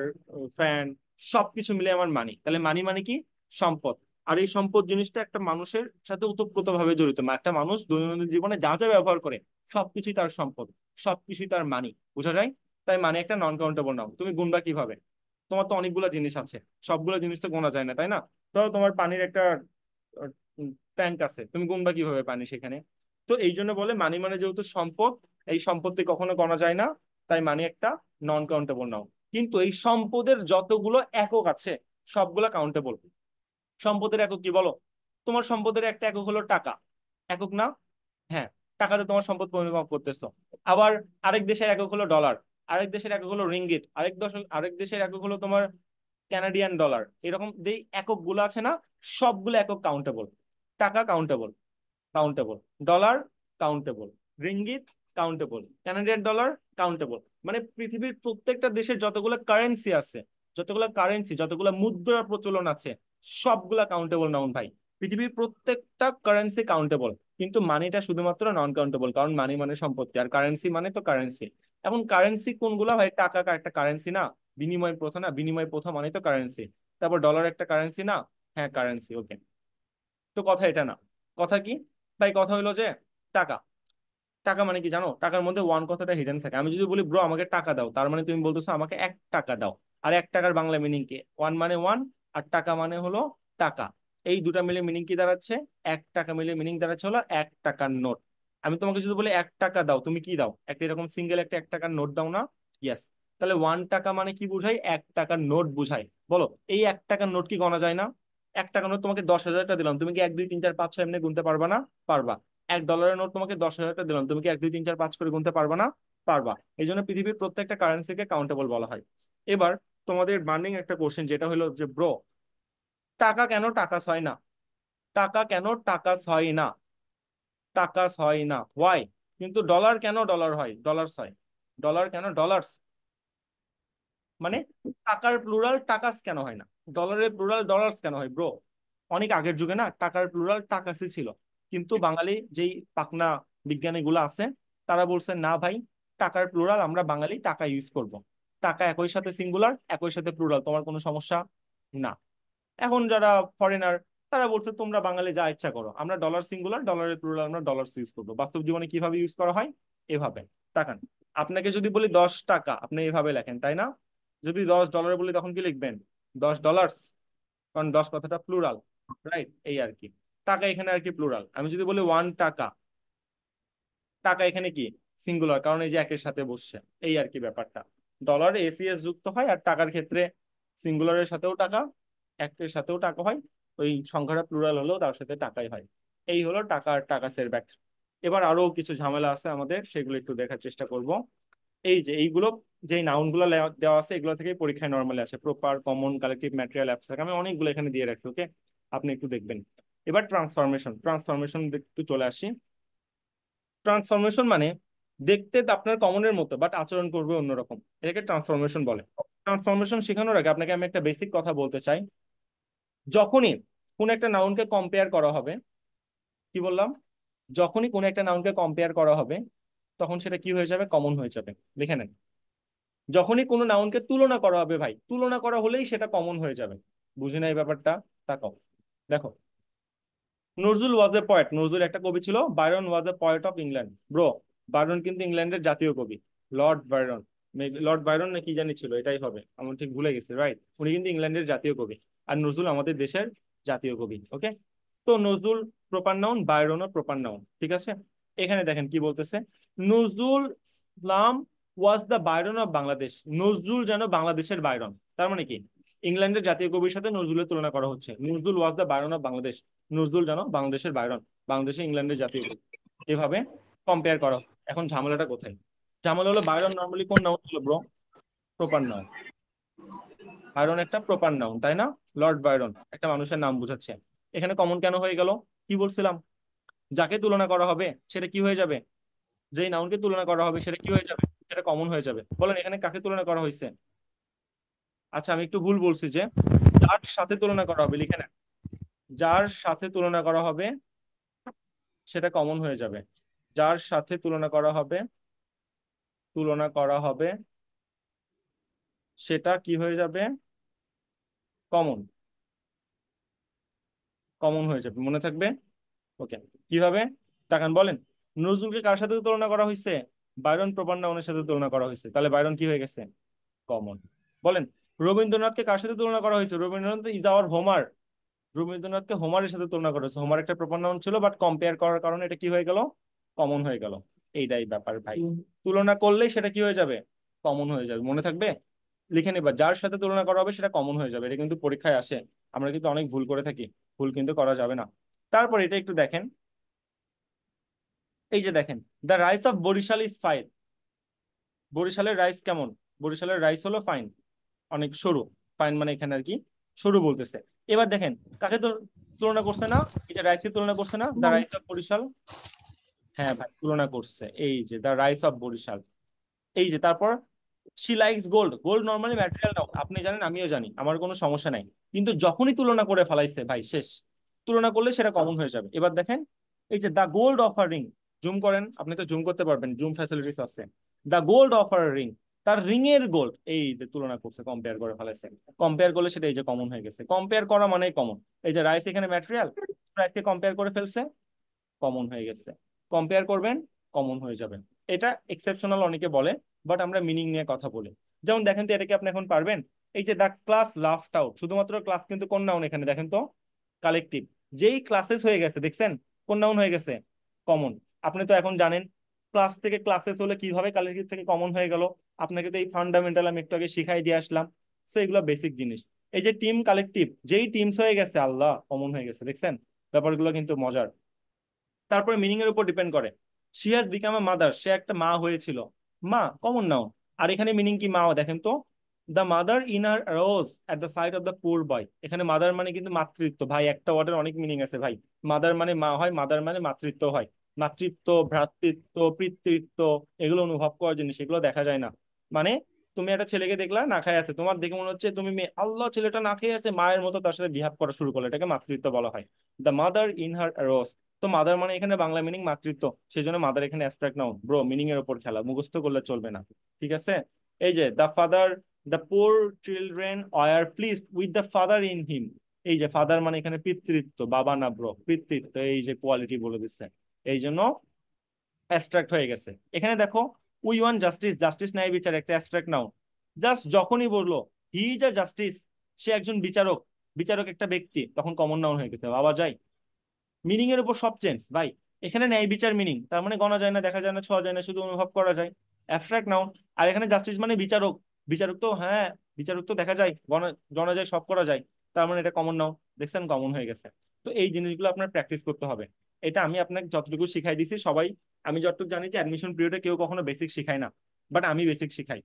ফ্যান, সবকিছু মিলে আমার মানি। তাহলে মানি মানে কি? সম্পদ। আর এই সম্পদ জিনিসটা একটা মানুষের সাথে ওতপ্রোতভাবে জড়িত, একটা মানুষ দৈনন্দিন জীবনে যা যা ব্যবহার করে সবকিছুই তার সম্পদ, সবকিছুই তার মানি, বোঝা যায়? তাই মানে একটা নন কাউন্টেবল নাও। তুমি গুনবা কিভাবে? তোমার তো অনেকগুলো জিনিস আছে, সবগুলো জিনিস তো গোনা যায় না, তাই না? তো তোমার পানির একটা ট্যাঙ্ক আছে, তুমি গুনবা কিভাবে পানি সেখানে? তো এই জন্য বলে মানি মানে যেহেতু সম্পদ, এই সম্পত্তি কখনো গণা যায় না, তাই মানি একটা নন কাউন্টেবল নাউন। কিন্তু এই সম্পদের যতগুলো একক আছে সবগুলা কাউন্টেবল। সম্পদের একক কি বলো? তোমার সম্পদের একটা একক হলো টাকা, একক না? হ্যাঁ, টাকাতে তোমার সম্পদ পরিমাপ করতেছো। আবার আরেক দেশের একক হলো ডলার, আরেক দেশের একক হলো রিঙ্গিত, আরেক দেশের একক হলো তোমার ক্যানাডিয়ান ডলার। এরকম যে একক গুলো আছে না, সবগুলো একক কাউন্টেবল। টাকা countable, countable, dollar countable, ringgit countable, Canadian dollar countable. মানে পৃথিবীর প্রত্যেকটা দেশের যতগুলো কারেন্সি আছে, যতগুলো মুদ্রার প্রচলন আছে, সবগুলা কাউন্টেবল নাউন ভাই। পৃথিবীর প্রত্যেকটা কারেন্সি কাউন্টেবল, কিন্তু মানিটা শুধুমাত্র নন কাউন্টেবল, কারণ মানি মানে সম্পত্তি, আর কারেন্সি মানে তো কারেন্সি। এখন কারেন্সি কোনগুলা ভাই? টাকা একটা কারেন্সি না? বিনিময় প্রথা না? বিনিময় প্রথা মানে তো কারেন্সি। তারপর ডলার একটা কারেন্সি না? হ্যাঁ কারেন্সি, ওকে। তো কথা এটা না, কথা কি ভাই? কথা হলো যে টাকা। টাকা মানে কি জানো? টাকার মধ্যে ওয়ান কথাটা হিডেন থাকে। আমি যদি বলি ব্রো আমাকে টাকা দাও, তার মানে তুমি বলতেছো আমাকে 1 টাকা দাও। আর 1 টাকার বাংলা মিনিং কি? ওয়ান মানে ওয়ান, আর টাকা মানে হলো টাকা। এই দুটা মিলে মিনিং কি দাঁড়াচ্ছে? 1 টাকা মিলে মিনিং দাঁড়াচ্ছে হলো 1 টাকার নোট। আমি তোমাকে যদি বলি 1 টাকা দাও, তুমি কি দাও? একটা এরকম সিঙ্গেল একটা 1 টাকার নোট দাও না? ইয়েস। তাহলে 1 টাকা মানে কি বুঝাই? 1 টাকার নোট বুঝাই। বলো, এই 1 টাকার নোট কি গণা যায় না? 1 টাকার নোট তোমাকে 10,000টা দিলাম, তুমি কি 1 2 3 4 5 6 এমনি গুনতে পারবা না? পারবা। 1 ডলারের নোট তোমাকে 10,000টা দিলাম, তুমি কি 1 2 3 4 5 করে গুনতে পারবা না? পারবা। এই জন্য পৃথিবীর প্রত্যেকটা কারেন্সিকে কাউন্টেবল বলা হয়। এবার তোমাদের বার্নিং একটা কোশ্চেন, যেটা হলো যে ব্রো, টাকা কেন টাকা হয় না? টাকা কেন টাকা হয় না? টাকা হয় না, ওয়াই? কিন্তু ডলার কেন ডলার হয়, ডলার্স হয়? ডলার কেন ডলার্স? মানে টাকার প্লুরাল টাকাস কেন হয় না? ডলারের প্লুরাল ডলার্স কেন হয় ব্রো? অনেক আগের যুগে না টাকার প্লুরাল টাকাসই ছিল, কিন্তু বাঙালি যেই পাকনা বিজ্ঞানী গুলো আছে, তারা বলছে না ভাই, টাকার প্লুরাল আমরা বাঙালি টাকা ইউজ করব। টাকা একই সাথে সিঙ্গুলার একই সাথে প্লুরাল, তোমার কোনো সমস্যা না। এখন যারা ফরেনার, তারা বলছে তোমরা বাঙালি যা ইচ্ছা করো, আমরা ডলার সিঙ্গুলার ডলারের প্লুরাল আমরা ডলার্স ইউজ করবো। বাস্তব জীবনে কিভাবে ইউজ করা হয়? এভাবে। তাকান, আপনাকে যদি বলি 10 টাকা, আপনি এভাবে লেখেন, তাই না? যদি 10 ডলার বলি তখন কি লিখবেন? 10 ডলার্স, কারণ 10 কথাটা প্লুরাল, রাইট? এই আর কি। টাকা এখানে আর কি প্লুরাল। আমি যদি বলি 1 টাকা, টাকা এখানে কি? সিঙ্গুলার, কারণ এই যে একের সাথে বসছে, এই আর কি ব্যাপারটা। ডলার এসিএস যুক্ত হয়, আর টাকার ক্ষেত্রে সিঙ্গুলারের সাথেও টাকা, একের সাথেও টাকা হয়, ওই সংখ্যাটা প্লুরাল হলেও তার সাথে টাকাই হয়। এই হলো টাকার টাকাসের ব্যাখ্যা। এবার আরো কিছু ঝামেলা আছে আমাদের, সেগুলো একটু দেখার চেষ্টা করব। এই যে এইগুলো, যে নাউন গুলো দেওয়া আছে, এগুলো থেকে পরীক্ষায় নর্মালি আসে, proper, common, collective, material, abstract, আমি অনেকগুলো এখানে দিয়ে রাখছি, ওকে? আপনি একটু দেখবেন। এবার ট্রান্সফরমেশন, ট্রান্সফরমেশন একটু চলে আসি। ট্রান্সফরমেশন মানে দেখতে তো আপনার কমনের মতো, বাট আচরণ করবে অন্যরকম, এটাকে ট্রান্সফরমেশন বলে। ট্রান্সফরমেশন শেখানোর আগে আপনাকে আমি একটা বেসিক কথা বলতে চাই। যখনই কোন একটা নাউনকে কম্পেয়ার করা হবে, কি বললাম, যখনই কোন একটা নাউনকে কম্পেয়ার করা হবে, তখন সেটা কি হয়ে যাবে, কমন হয়ে যাবে। লিখে নেন, যখনই কোনো নাউনকে তুলনা করা হবে ভাই, তুলনা করা হলেই সেটা কমন হয়ে যাবে। বুঝি না এই ব্যাপারটা? তাকাও, দেখো, নজরুল ওয়াজ এ পয়েট, নজরুল একটা কবি ছিল। Byron was a poet of England. Bro, Byron কিন্তু ইংল্যান্ডের জাতীয় কবি। লর্ড বায়রন, লর্ড বায়রন না কি জানি ছিল, এটাই হবে, আমার ঠিক ভুলে গেছি, রাইট? উনি কিন্তু ইংল্যান্ডের জাতীয় কবি, আর নজরুল আমাদের দেশের জাতীয় কবি, ওকে? তো নজরুল প্রপার নাউন, বায়রনও প্রপার নাউন, ঠিক আছে? এখানে দেখেন কি বলতেছে, Nazrul Islam was the Byron of Bangladesh. Nazrul যেন বাংলাদেশের বায়রন, তার মানে কি, ইংল্যান্ডের জাতীয় কবির সাথে নজরুলের তুলনা করা হচ্ছে। নজরুল ওয়াজ the Byron of Bangladesh, Nazrul যেন বাংলাদেশের বায়রন, বাংলাদেশে ইংল্যান্ডের জাতীয় কবি, এভাবে কম্পেয়ার করা হয়। এখন ঝামেলাটা কোথায়? ঝামেলা হলো বায়রন নর্মালি কোন নাউন ছিল ব্রো? Proper noun. বায়রন একটা প্রপার নাউন, তাই না? লর্ড বায়রন একটা মানুষের নাম বোঝাচ্ছে। এখানে কমন কেন হয়ে গেল? কি বলছিলাম, যাকে তুলনা করা হবে সেটা কি হয়ে যাবে, যেই নাউনকে তুলনা করা হবে সেটা কি হয়ে যাবে, সেটা কমন হয়ে যাবে। বলেন এখানে কাকে তুলনা করা হয়েছে? আচ্ছা আমি একটু ভুল বলছি, যে যার সাথে তুলনা করা হবে, লিখে নেন, যার সাথে তুলনা করা হবে সেটা কমন হয়ে যাবে। যার সাথে তুলনা করা হবে, তুলনা করা হবে, সেটা কি হয়ে যাবে, কমন, কমন হয়ে যাবে, মনে থাকবে? ওকে, কিভাবে? তাকান, বলেন, নজরুলকে কার সাথে তুলনা করা হয়েছে? বায়রন প্রপার নাউনের সাথে তুলনা করা হয়েছে, তাহলে বায়রন কি হয়ে গেছে, কমন। বলেন, রবীন্দ্রনাথকে কার সাথে তুলনা করা হয়েছে? Rabindranath is our Homer. রবীন্দ্রনাথকে হোমারের সাথে তুলনা করা হয়েছে, হোমার একটা প্রপার নাউন ছিল, বাট কম্পেয়ার করার কারণে এটা কি হয়ে গেল, কমন হয়ে গেল। এইটাই ব্যাপার ভাই, তুলনা করলেই সেটা কি হয়ে যাবে, কমন হয়ে যাবে, মনে থাকবে? লিখে নিবা, যার সাথে তুলনা করা হবে সেটা কমন হয়ে যাবে। এটা কিন্তু পরীক্ষায় আসে, আমরা কিন্তু অনেক ভুল করে থাকি, ভুল কিন্তু করা যাবে না। তারপর এটা একটু দেখেন, এই যে দেখেন, the rice of Barisal is fine. বরিশালের রাইস কেমন? বরিশালের রাইস হলো ফাইন, অনেক সরু। ফাইন মানে এখানে আর কি সরু বলতেছে। এবার দেখেন, কাকে তুলনা করছে না, এটা রাইসকে তুলনা করছে না, দ্য রাইস অফ বরিশাল। হ্যাঁ ভাই, তুলনা করছে, এই যে দ্য রাইস অফ বরিশাল। এই যে তারপর, she likes gold. Gold normally material noun, আপনি জানেন আমিও জানি, আমার কোনো সমস্যা নাই। কিন্তু যখনই তুলনা করে ফেলাইছে ভাই, শেষ। তুলনা করলে সেটা কমন হয়ে যাবে। এবার দেখেন, এই যে the gold of ring, zoom করেন, আপনি তো জুম করতে পারবেন, জুম ফ্যাসিলিটিস আছে। দ্য গোল্ড অফ রিং, তার রিং এর গোল্ড, এই যে তুলনা করছে, কম্পেয়ার করে ফেলাইছে। কম্পেয়ার করলে সেটা এই যে কমন হয়ে গেছে, কম্পেয়ার করা মানেই কমন। এই যে রাইস এখানে ম্যাটেরিয়াল, রাইসকে কম্পেয়ার করে ফেলছে, কমন হয়ে গেছে। কম্পেয়ার করবেন, কমন হয়ে যাবে। এটা এক্সেপশনাল অনেকে বলে, বাট আমরা মিনিং নিয়ে কথা বলি। যেমন দেখেন তো, এটা কি আপনি এখন পারবেন? এই যে দ্য ক্লাস লাফড আউট, শুধুমাত্র ক্লাস কিন্তু কোন নাউন এখানে দেখেন তো, কালেকটিভ। যেই ক্লাসেস হয়ে গেছে, দেখছেন কোন নাউন হয়ে গেছে, কমন। আপনি তো এখন জানেন ক্লাস থেকে ক্লাসেস হলে কিভাবে কালেকটিভ থেকে কমন হয়ে গেল। আপনাকে তো এই ফান্ডামেন্টাল আমি একটু আগে শিখাই দিয়ে আসলাম। সো এগুলো বেসিক জিনিস। এই যে টিম কালেকটিভ, যেই টিমস হয়ে গেছে, আল্লাহ, কমন হয়ে গেছে, দেখছেন? ব্যাপারগুলো কিন্তু মজার। তারপরে মিনিং এর উপর ডিপেন্ড করে। She has become a mother, সে একটা মা হয়েছিল। মা কমন নাও, আর এখানে মিনিং কি, মা দেখেন তো, the mother in her rose at the side of the poor boy. এখানে মাদার মানে কিন্তু মাতৃত্ব ভাই, একটা ওয়ার্ডের অনেক মিনিং আছে ভাই। মাদার মানে মা হয়, মাদার মানে মাতৃত্ব হয়। মাতৃত্ব, ভ্রাতৃত্ব, পিতৃত্ব, এগুলো অনুভব করার জিনিস, এগুলো দেখা যায় না। মানে তুমি একটা ছেলেকে দেখলা না খেয়ে আছে, তোমার দেখে মনে হচ্ছে তুমি মেয়ে, আল্লাহ ছেলেটা না খেয়ে আছে, মায়ের মতো তার সাথে বিহেভ করা শুরু করলো, এটাকে মাতৃত্ব বলা হয়। দ্য মাদার ইন হার রোজ। তো মাদার মানে এখানে বাংলা মিনিং মাতৃত্ব, সেই জন্য মাদার এখানে অ্যাবস্ট্রাক্ট নাউন। ব্রো, মিনিং এর উপর খেলা, মুখস্থ করলে চলবে না, ঠিক আছে? এই যে the father, the poor children are pleased with the father in him. এই যে ফাদার মানে এখানে পিতৃত্ব, বাবা না ব্রো, পিতৃত্ব, এই যে কোয়ালিটি বলে দিচ্ছে, এই জন্য অ্যাবস্ট্রাক্ট হয়ে গেছে। এখানে দেখো, উই ওয়ান্ট জাস্টিস, জাস্টিস ন্যায় বিচার, একটা অ্যাবস্ট্রাক্ট নাউন। জাস্ট যখনই বললো হি ইজ আ জাস্টিস, সে একজন বিচারক, বিচারক একটা ব্যক্তি, তখন কমন নাউন হয়ে গেছে, বাবা যায়। মিনিং এর উপর সব চেঞ্জ ভাই। এখানে ন্যায় বিচার মিনিং, তার মানে গণা যায় না, দেখা যায় না, ছোঁয়া যায় না, শুধু অনুভব করা যায়, অ্যাবস্ট্রাক্ট নাউন। আর এখানে জাস্টিস মানে বিচারক, বিচারক তো হ্যাঁ, বিচারক তো দেখা যায়, গণা গণা যায়, সব করা যায়, তার মানে এটা কমন নাউন। দেখছেন কমন হয়ে গেছে। তো এই জিনিসগুলো আপনার প্র্যাকটিস করতে হবে। এটা আমি আপনাকে যতটুকু শিখাই দিছি সবাই, আমি যতটুকু জানি যে অ্যাডমিশন পিরিয়ডে কেউ কখনো বেসিক শিখায় না, বাট আমি বেসিক শিখাই।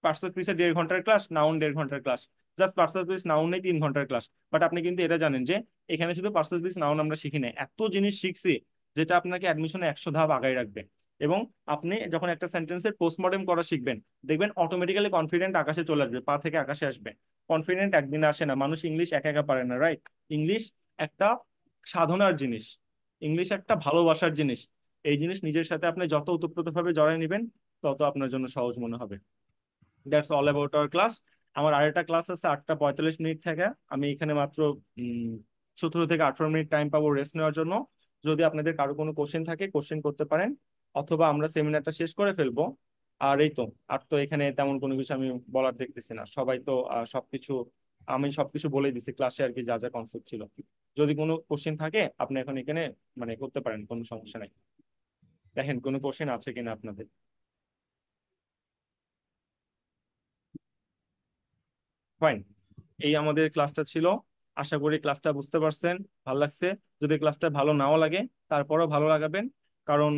পার্সেস পিসে 1.5 ঘন্টার ক্লাস, নাউন 1.5 ঘন্টার class, just purchase piece noun নেই 3 ঘন্টার ক্লাস। বাট আপনি কিন্তু এটা জানেন যে এখানে শুধু পার্সেস পিস নাউন আমরা শিখি না, এত জিনিস শিখছি যেটা আপনাকে অ্যাডমিশনে 100 ধাপ আগায় রাখবে। এবং আপনি যখন একটা সেন্টেন্সের পোস্টমর্টেম করা শিখবেন, দেখবেন অটোমেটিক্যালি কনফিডেন্ট আকাশে চলে আসবে, পা থেকে আকাশে আসবে। কনফিডেন্ট একদিনে আসে না, মানুষ ইংলিশ একা একা পারে না, রাইট? ইংলিশ একটা সাধনার জিনিস, ইংলিশ একটা ভালোবাসার জিনিস। এই জিনিস নিজের সাথে আপনি যত ওতপ্রোতভাবে জড়ায় নেবেন, তত আপনার জন্য সহজ মনে হবে। That's all about our class. আমার আরেকটা ক্লাস আছে 8টা 45 মিনিট থেকে। আমি এখানে মাত্র 17 থেকে 18 মিনিট টাইম পাবো রেস্ট নেওয়ার জন্য। যদি আপনাদের কারো কোনো কোশ্চেন থাকে, কোশ্চেন করতে পারেন, অথবা আমরা সেমিনারটা শেষ করে ফেলবো। আর এই তো, আর তো এখানে তেমন কোনো কিছু আমি বলার দেখতেছি না, সবাই তো সবকিছু, আমি সবকিছু বলে দিছি ক্লাসে আর কি, যা যা কনসেপ্ট ছিল। যদি কোনো কোশ্চেন থাকে আপনি এখন এখানে মানে করতে পারেন, কোনো সমস্যা নাই। দেখেন কোনো কোশ্চেন আছে কিনা আপনাদের। ফাইন, এই আমাদের ক্লাসটা ছিল। আশা করি ক্লাসটা বুঝতে পারছেন, ভালো লাগছে। যদি ক্লাসটা ভালো নাও লাগে, তারপরও ভালো লাগাবেন, কারণ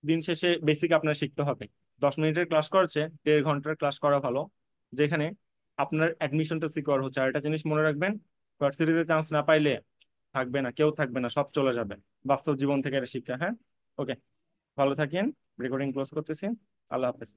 দিন শেষে বেসিক আপনার শিখতে হবে। 10 মিনিটের ক্লাস করছে, 1.5 ঘন্টার ক্লাস করা ভালো, যেখানে আপনার অ্যাডমিশনটা সিকিউর হচ্ছে। আর একটা জিনিস মনে রাখবেন, ভার্সিটিতে চান্স না পাইলে থাকবে না, কেউ থাকবে না, সব চলে যাবে। বাস্তব জীবন থেকে এটা শিক্ষা, হ্যাঁ। ওকে, ভালো থাকেন। রেকর্ডিং ক্লোজ করতেছি। আল্লাহ হাফেজ।